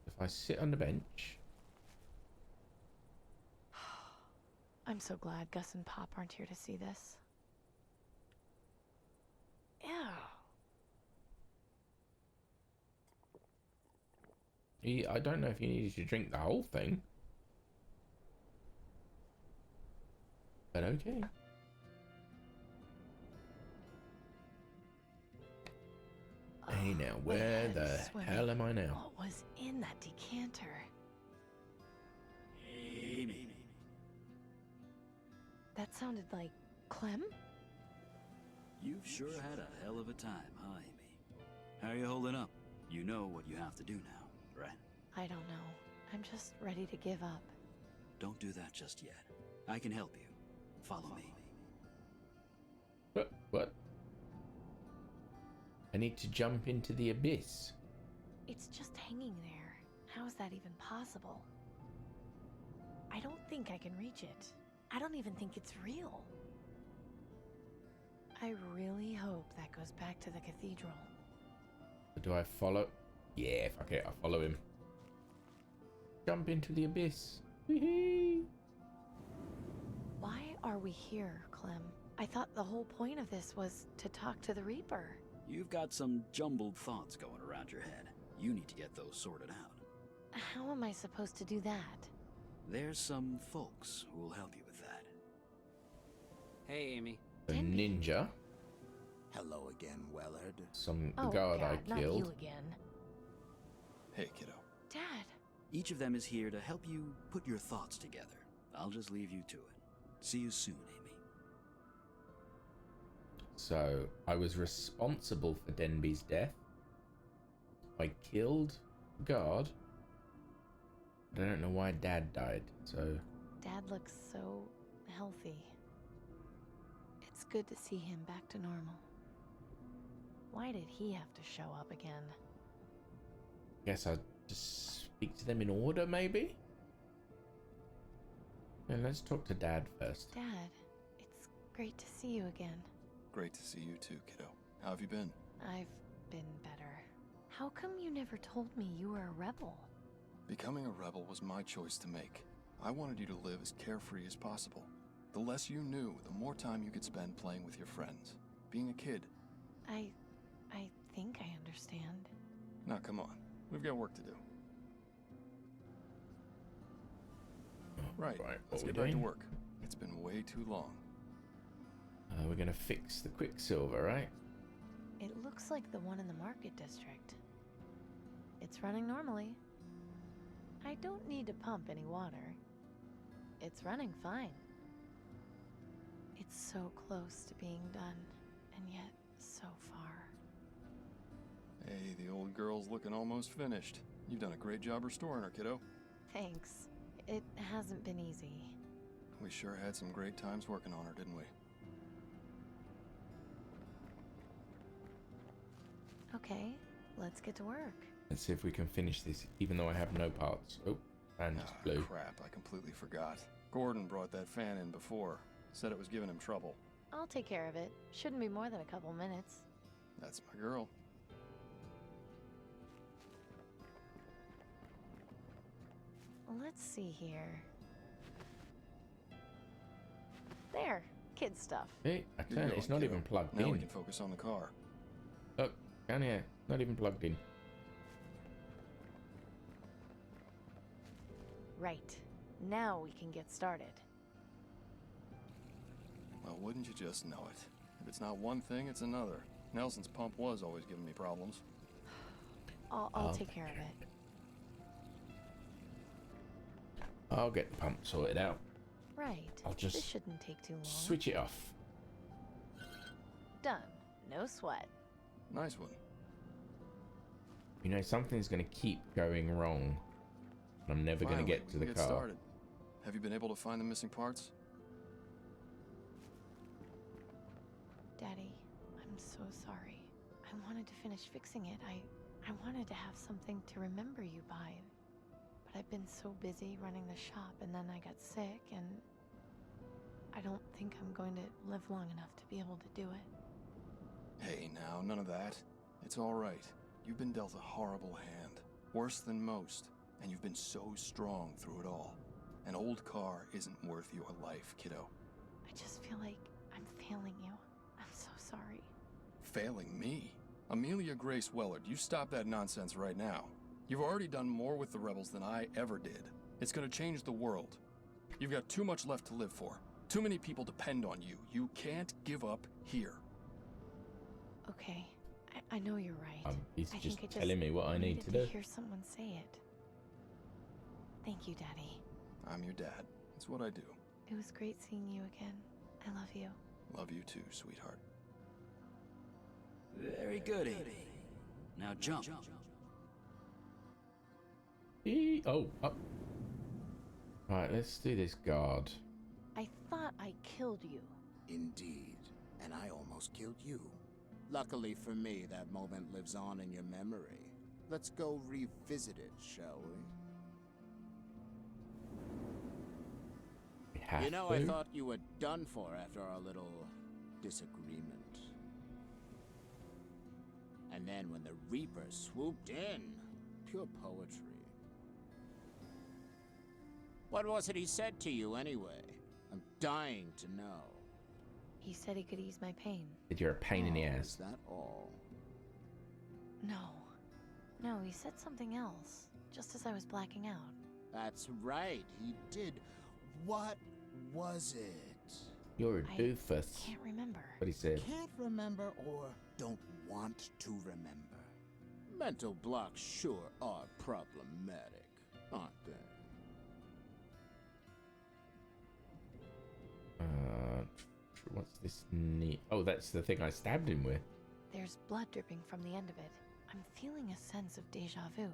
If I sit on the bench... I'm so glad Gus and Pop aren't here to see this. Ew. I don't know if you needed to drink the whole thing. But okay. Hey now, where the hell am I now? What was in that decanter? Amy. That sounded like Clem? You've sure had a hell of a time, huh, Amy? How are you holding up? You know what you have to do now, right? I don't know. I'm just ready to give up. Don't do that just yet. I can help you. Follow me. What? I need to jump into the abyss. It's just hanging there. How is that even possible? I don't think I can reach it. I don't even think it's real. I really hope that goes back to the cathedral. Do I follow? Yeah, fuck it, I'll follow him. Jump into the abyss. Wee-hee. Why are we here, Clem? I thought the whole point of this was to talk to the Reaper. You've got some jumbled thoughts going around your head. You need to get those sorted out. How am I supposed to do that? There's some folks who will help you with that. Hey, Amy. A ninja. Hello again, Wellard. The guard I not killed. you again. Hey, kiddo. Dad. Each of them is here to help you put your thoughts together. I'll just leave you to it. See you soon, Amy. So, I was responsible for Denby's death. I killed the guard. I don't know why Dad died, so... Dad looks so healthy. It's good to see him back to normal. Why did he have to show up again? Guess I'll just speak to them in order, maybe? Yeah, let's talk to Dad first. Dad, it's great to see you again. Great to see you too, kiddo. How have you been? I've been better. How come you never told me you were a rebel? Becoming a rebel was my choice to make. I wanted you to live as carefree as possible. The less you knew, the more time you could spend playing with your friends. Being a kid. I think I understand. Now, come on. We've got work to do. Right, let's get back to work. It's been way too long. We're gonna fix the Quicksilver, right? It looks like the one in the market district. It's running normally. I don't need to pump any water. It's running fine. It's so close to being done, and yet so far. Hey, the old girl's looking almost finished. You've done a great job restoring her, kiddo. Thanks. It hasn't been easy. We sure had some great times working on her, didn't we? Okay, let's get to work. Let's see if we can finish this, even though I have no parts. Oh, and it's blue. Crap, I completely forgot. Gordon brought that fan in before. Said it was giving him trouble. I'll take care of it. Shouldn't be more than a couple minutes. That's my girl. Let's see here. There, kid stuff. Hey, I You're can't. going, It's not kiddo. even plugged Now in. we can focus on the car. Look, down here. Not even plugged in. Right. Now we can get started. Well, wouldn't you just know it? If it's not one thing, it's another. Nelson's pump was always giving me problems. I'll take care of it. I'll get the pump sorted out. Right. I'll just This shouldn't take too long. switch it off. Done. No sweat. Nice one. You know, something's going to keep going wrong. And I'm never going to Finally, get we to can the get car. started. Have you been able to find the missing parts? Daddy, I'm so sorry. I wanted to finish fixing it. I wanted to have something to remember you by. But I've been so busy running the shop, and then I got sick, and I don't think I'm going to live long enough to be able to do it. Hey, now, none of that. It's all right. You've been dealt a horrible hand. Worse than most. And you've been so strong through it all. An old car isn't worth your life, kiddo. I just feel like I'm failing you. I'm so sorry. Failing me? Amelia Grace Wellard, you stop that nonsense right now. You've already done more with the rebels than I ever did. It's gonna change the world. You've got too much left to live for. Too many people depend on you. You can't give up here. Okay, I know you're right. He's I just think telling me what I need to do. Hear someone say it. Thank you, Daddy. I'm your dad. It's what I do. It was great seeing you again. I love you. Love you too, sweetheart. Very good, Amy. Now jump. Oh, up. Right, let's do this guard. I thought I killed you. Indeed, and I almost killed you. Luckily for me, that moment lives on in your memory. Let's go revisit it, shall we? You know, I thought you were done for after our little disagreement. And then when the Reaper swooped in, pure poetry. What was it he said to you, anyway? I'm dying to know. He said he could ease my pain. That you're a pain in the ass. Is that all? No, he said something else, just as I was blacking out. That's right, he did. What was it? You're a doofus. Can't remember. What he said. Can't remember or don't want to remember. Mental blocks sure are problematic, aren't they? What's this neat? Oh, that's the thing I stabbed him with. There's blood dripping from the end of it. I'm feeling a sense of deja vu.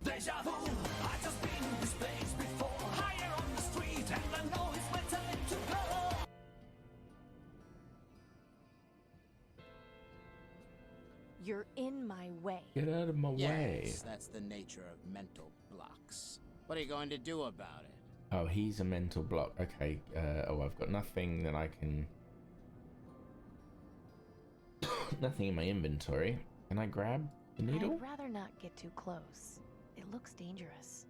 Deja vu, I just been in this place before. Higher on the street, and I know it's my time to go. You're in my way. Get out of my way. Yes, that's the nature of mental blocks. What are you going to do about it? Oh, he's a mental block. Okay. Oh, I've got nothing that I can... nothing in my inventory. Can I grab the needle? I'd rather not get too close. It looks dangerous.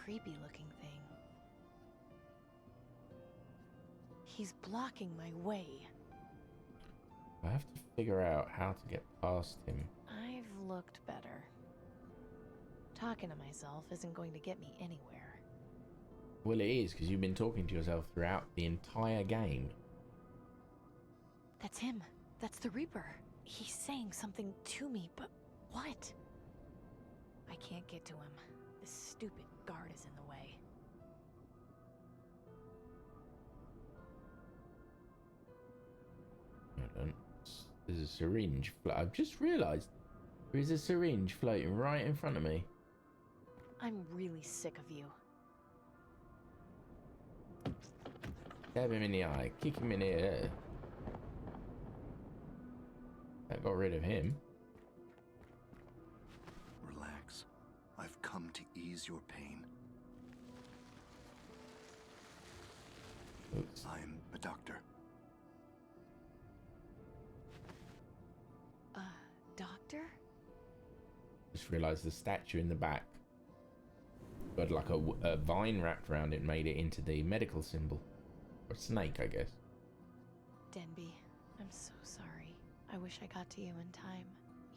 Creepy looking thing. He's blocking my way. I have to figure out how to get past him. I've looked better. Talking to myself isn't going to get me anywhere. Well, it is, because you've been talking to yourself throughout the entire game. That's him. That's the Reaper. He's saying something to me, but what? I can't get to him. This stupid guard is in the way. Hold on. There's a syringe. I've just realised there is a syringe floating right in front of me. I'm really sick of you. Stab him in the eye. Kick him in the ear. That got rid of him. Relax. I've come to ease your pain. Oops. I'm a doctor. Doctor? Just realised the statue in the back got like a vine wrapped around it, made it into the medical symbol. Or snake, I guess. Denby, I'm so sorry. I wish I got to you in time.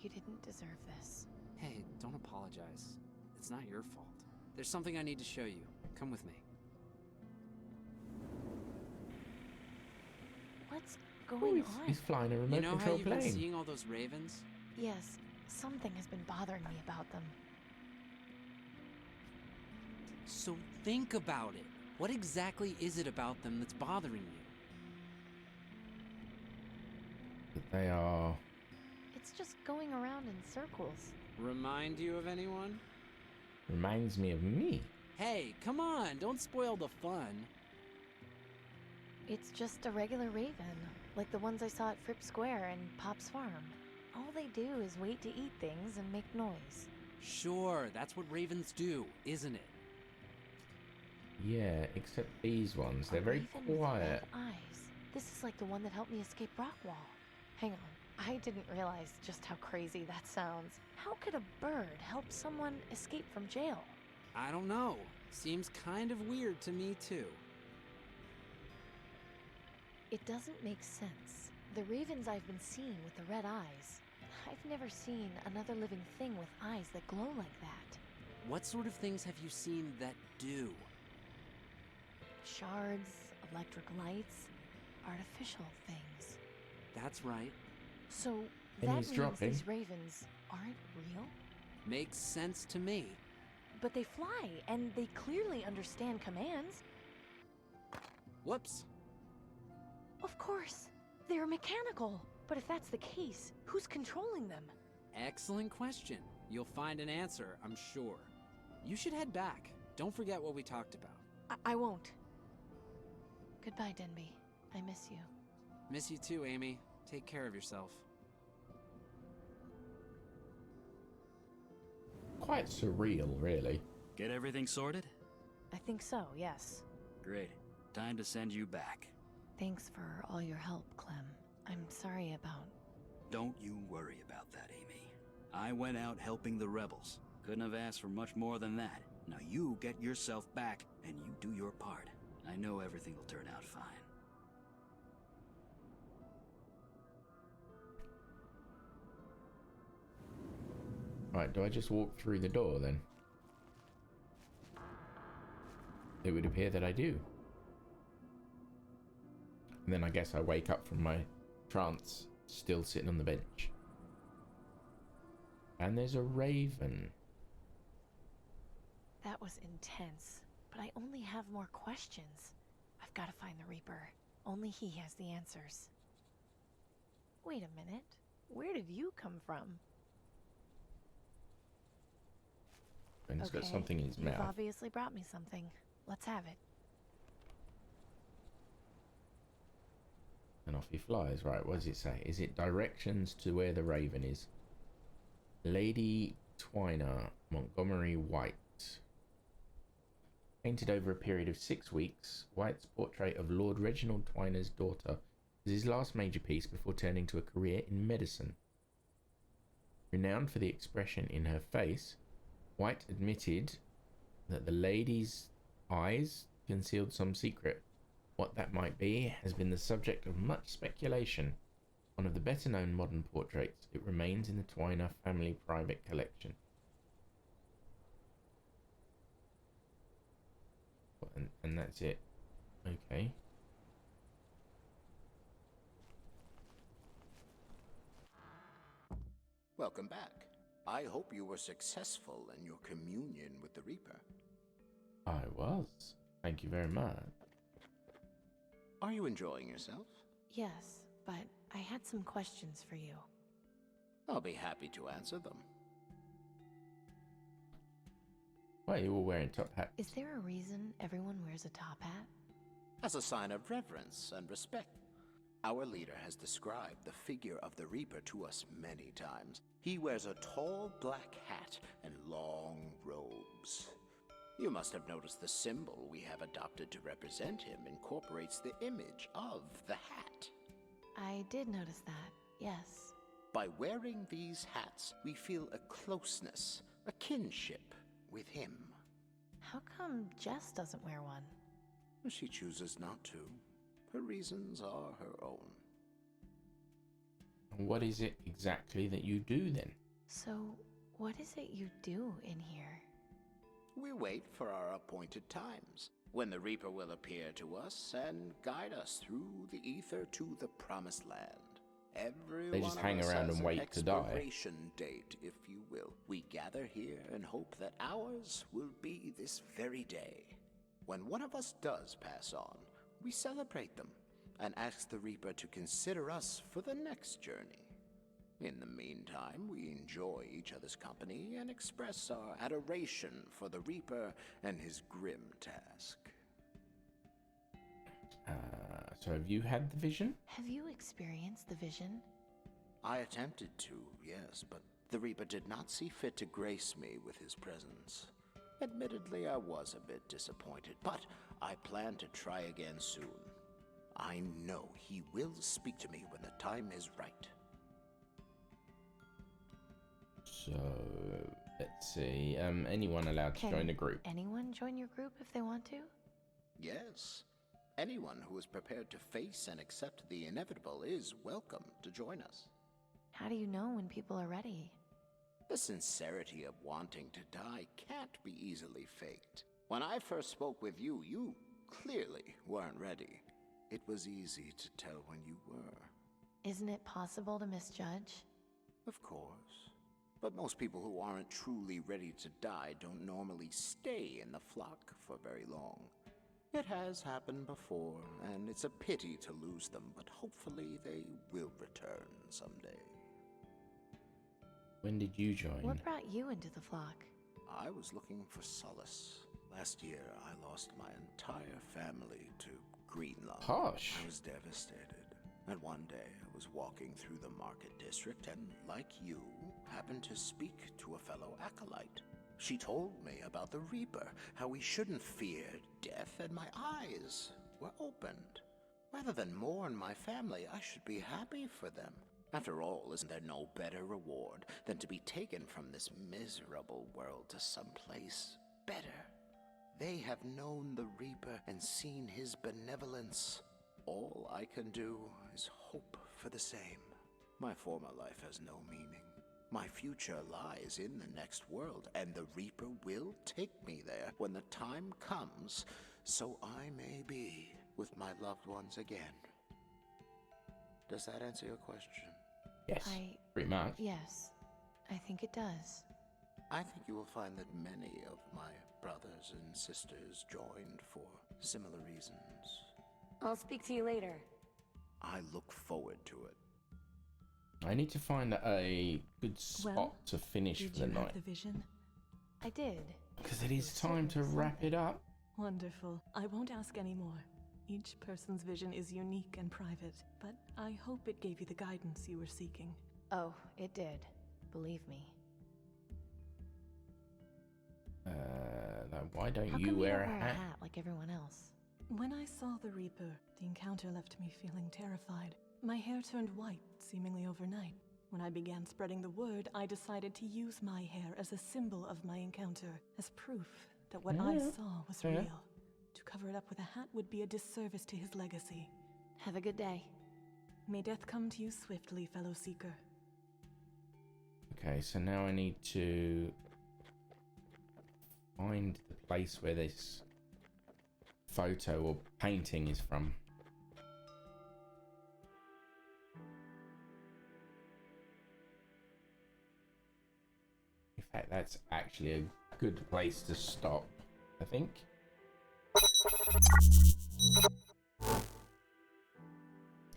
You didn't deserve this. Hey, don't apologize. It's not your fault. There's something I need to show you. Come with me. What's going on? He's flying a remote You know how control you've plane. been seeing all those ravens? Yes, something has been bothering me about them. So think about it. What exactly is it about them that's bothering you? They are... It's just going around in circles. Remind you of anyone? Reminds me of me. Hey, come on, don't spoil the fun. It's just a regular raven, like the ones I saw at Fripp Square and Pop's farm. All they do is wait to eat things and make noise. Sure, that's what ravens do, isn't it? Yeah, except these ones. They're very Raven with quiet. red eyes. This is like the one that helped me escape Rockwall. Hang on, I didn't realize just how crazy that sounds. How could a bird help someone escape from jail? I don't know. Seems kind of weird to me, too. It doesn't make sense. The ravens I've been seeing with the red eyes, I've never seen another living thing with eyes that glow like that. What sort of things have you seen that do? Shards, electric lights, artificial things. That's right. So And that he's means dropping. these ravens aren't real? Makes sense to me. But they fly, and they clearly understand commands. Whoops. Of course. They're mechanical. But if that's the case, who's controlling them? Excellent question. You'll find an answer, I'm sure. You should head back. Don't forget what we talked about. I won't. Goodbye, Denby. I miss you. Miss you too, Amy. Take care of yourself. Quite surreal, really. Get everything sorted? I think so, yes. Great. Time to send you back. Thanks for all your help, Clem. I'm sorry about... Don't you worry about that, Amy. I went out helping the rebels. Couldn't have asked for much more than that. Now you get yourself back, and you do your part. I know everything will turn out fine. Right, do I just walk through the door then? It would appear that I do. And then I guess I wake up from my trance, still sitting on the bench. And there's a raven. That was intense, but I only have more questions. I've got to find the Reaper. Only he has the answers. Wait a minute. Where did you come from? And he's got something in his You've mouth. obviously brought me something. Let's have it. And off he flies. Right, what does it say? Is it directions to where the raven is? Lady Twiner, Montgomery White. Painted over a period of 6 weeks, White's portrait of Lord Reginald Twiner's daughter is his last major piece before turning to a career in medicine. Renowned for the expression in her face, White admitted that the lady's eyes concealed some secret. What that might be has been the subject of much speculation. One of the better known modern portraits, it remains in the Twiner family private collection. And that's it. Okay. Welcome back. I hope you were successful in your communion with the Reaper. I was. Thank you very much. Are you enjoying yourself? Yes, but I had some questions for you. I'll be happy to answer them. Why are you all wearing top hats? Is there a reason everyone wears a top hat? As a sign of reverence and respect. Our leader has described the figure of the Reaper to us many times. He wears a tall black hat and long robes. You must have noticed the symbol we have adopted to represent him incorporates the image of the hat. I did notice that, yes. By wearing these hats, we feel a closeness, a kinship with him. How come Jess doesn't wear one? She chooses not to. Her reasons are her own. What is it exactly that you do then? So, what is it you do in here? We wait for our appointed times, when the Reaper will appear to us and guide us through the ether to the Promised Land. Every They one just of hang us around has and an wait to die. expiration date, if you will. We gather here and hope that ours will be this very day. When one of us does pass on, we celebrate them and ask the Reaper to consider us for the next journey. In the meantime, we enjoy each other's company and express our adoration for the Reaper and his grim task. So have you had the vision? Have you experienced the vision? I attempted to, yes, but the Reaper did not see fit to grace me with his presence. Admittedly, I was a bit disappointed, but I plan to try again soon. I know he will speak to me when the time is right. So, let's see. Anyone allowed to join the group? Anyone join your group if they want to? Yes. Anyone who is prepared to face and accept the inevitable is welcome to join us. How do you know when people are ready? The sincerity of wanting to die can't be easily faked. When I first spoke with you, you clearly weren't ready. It was easy to tell when you were. Isn't it possible to misjudge? Of course. But most people who aren't truly ready to die don't normally stay in the flock for very long. It has happened before, and it's a pity to lose them, but hopefully they will return someday. When did you join? What brought you into the flock? I was looking for solace. Last year, I lost my entire family to Greenlaw. Harsh. I was devastated. And one day, I was walking through the market district and, like you, happened to speak to a fellow acolyte. She told me about the Reaper, how we shouldn't fear death, and my eyes were opened. Rather than mourn my family, I should be happy for them. After all, isn't there no better reward than to be taken from this miserable world to someplace better? They have known the Reaper and seen his benevolence. All I can do is hope for the same. My former life has no meaning. My future lies in the next world, and the Reaper will take me there when the time comes, so I may be with my loved ones again. Does that answer your question? Yes, pretty much. Yes, I think it does. I think you will find that many of my brothers and sisters joined for similar reasons. I'll speak to you later. I look forward to it. I need to find a good spot to finish for the night. Did you have the vision? I did. Because it is time to wrap it up. Wonderful. I won't ask any more. Each person's vision is unique and private, but I hope it gave you the guidance you were seeking. Oh, it did. Believe me. Why don't How you come wear don't a hat? like everyone else? When I saw the Reaper, the encounter left me feeling terrified. My hair turned white, seemingly overnight. When I began spreading the word, I decided to use my hair as a symbol of my encounter, as proof that what I saw was real. To cover it up with a hat would be a disservice to his legacy. Have a good day. May death come to you swiftly, fellow seeker. Okay, so now I need to find the place where this photo or painting is from. In fact, that's actually a good place to stop, I think.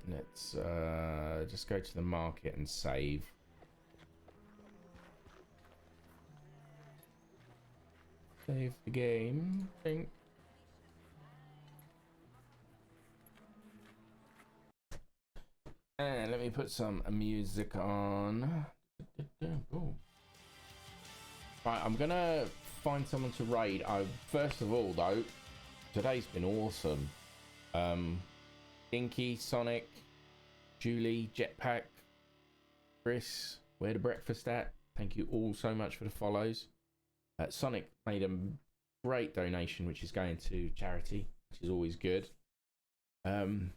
Let's just go to the market and save. Save the game, I think. And let me put some music on. Ooh. Right, I'm gonna find someone to raid. First of all, though, today's been awesome. Dinky, Sonic, Julie, Jetpack, Chris, Where the Breakfast At. Thank you all so much for the follows. Sonic made a great donation, which is going to charity, which is always good. And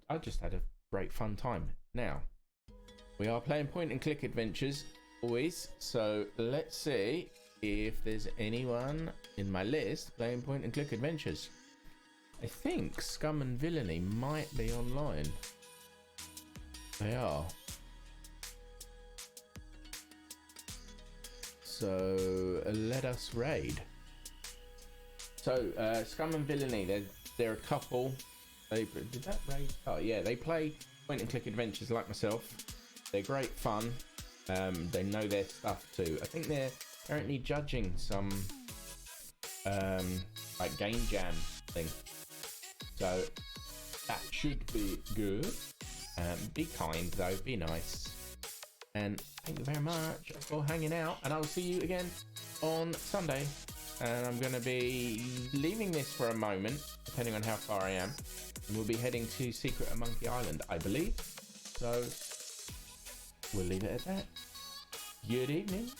I just had a great fun time. Now, we are playing point and click adventures always, so let's see if there's anyone in my list playing point and click adventures. I think Scum and Villainy might be online. They are. So let us raid. So Scum and Villainy, they're a couple. Did that raid? Oh yeah, they play point and click adventures like myself. They're great fun. They know their stuff too. I think they're currently judging some like game jam thing. So that should be good. Be kind though, be nice. And thank you very much for hanging out. And I will see you again on Sunday. And I'm going to be leaving this for a moment, depending on how far I am. And we'll be heading to Secret of Monkey Island, I believe. So we'll leave it at that. Good evening.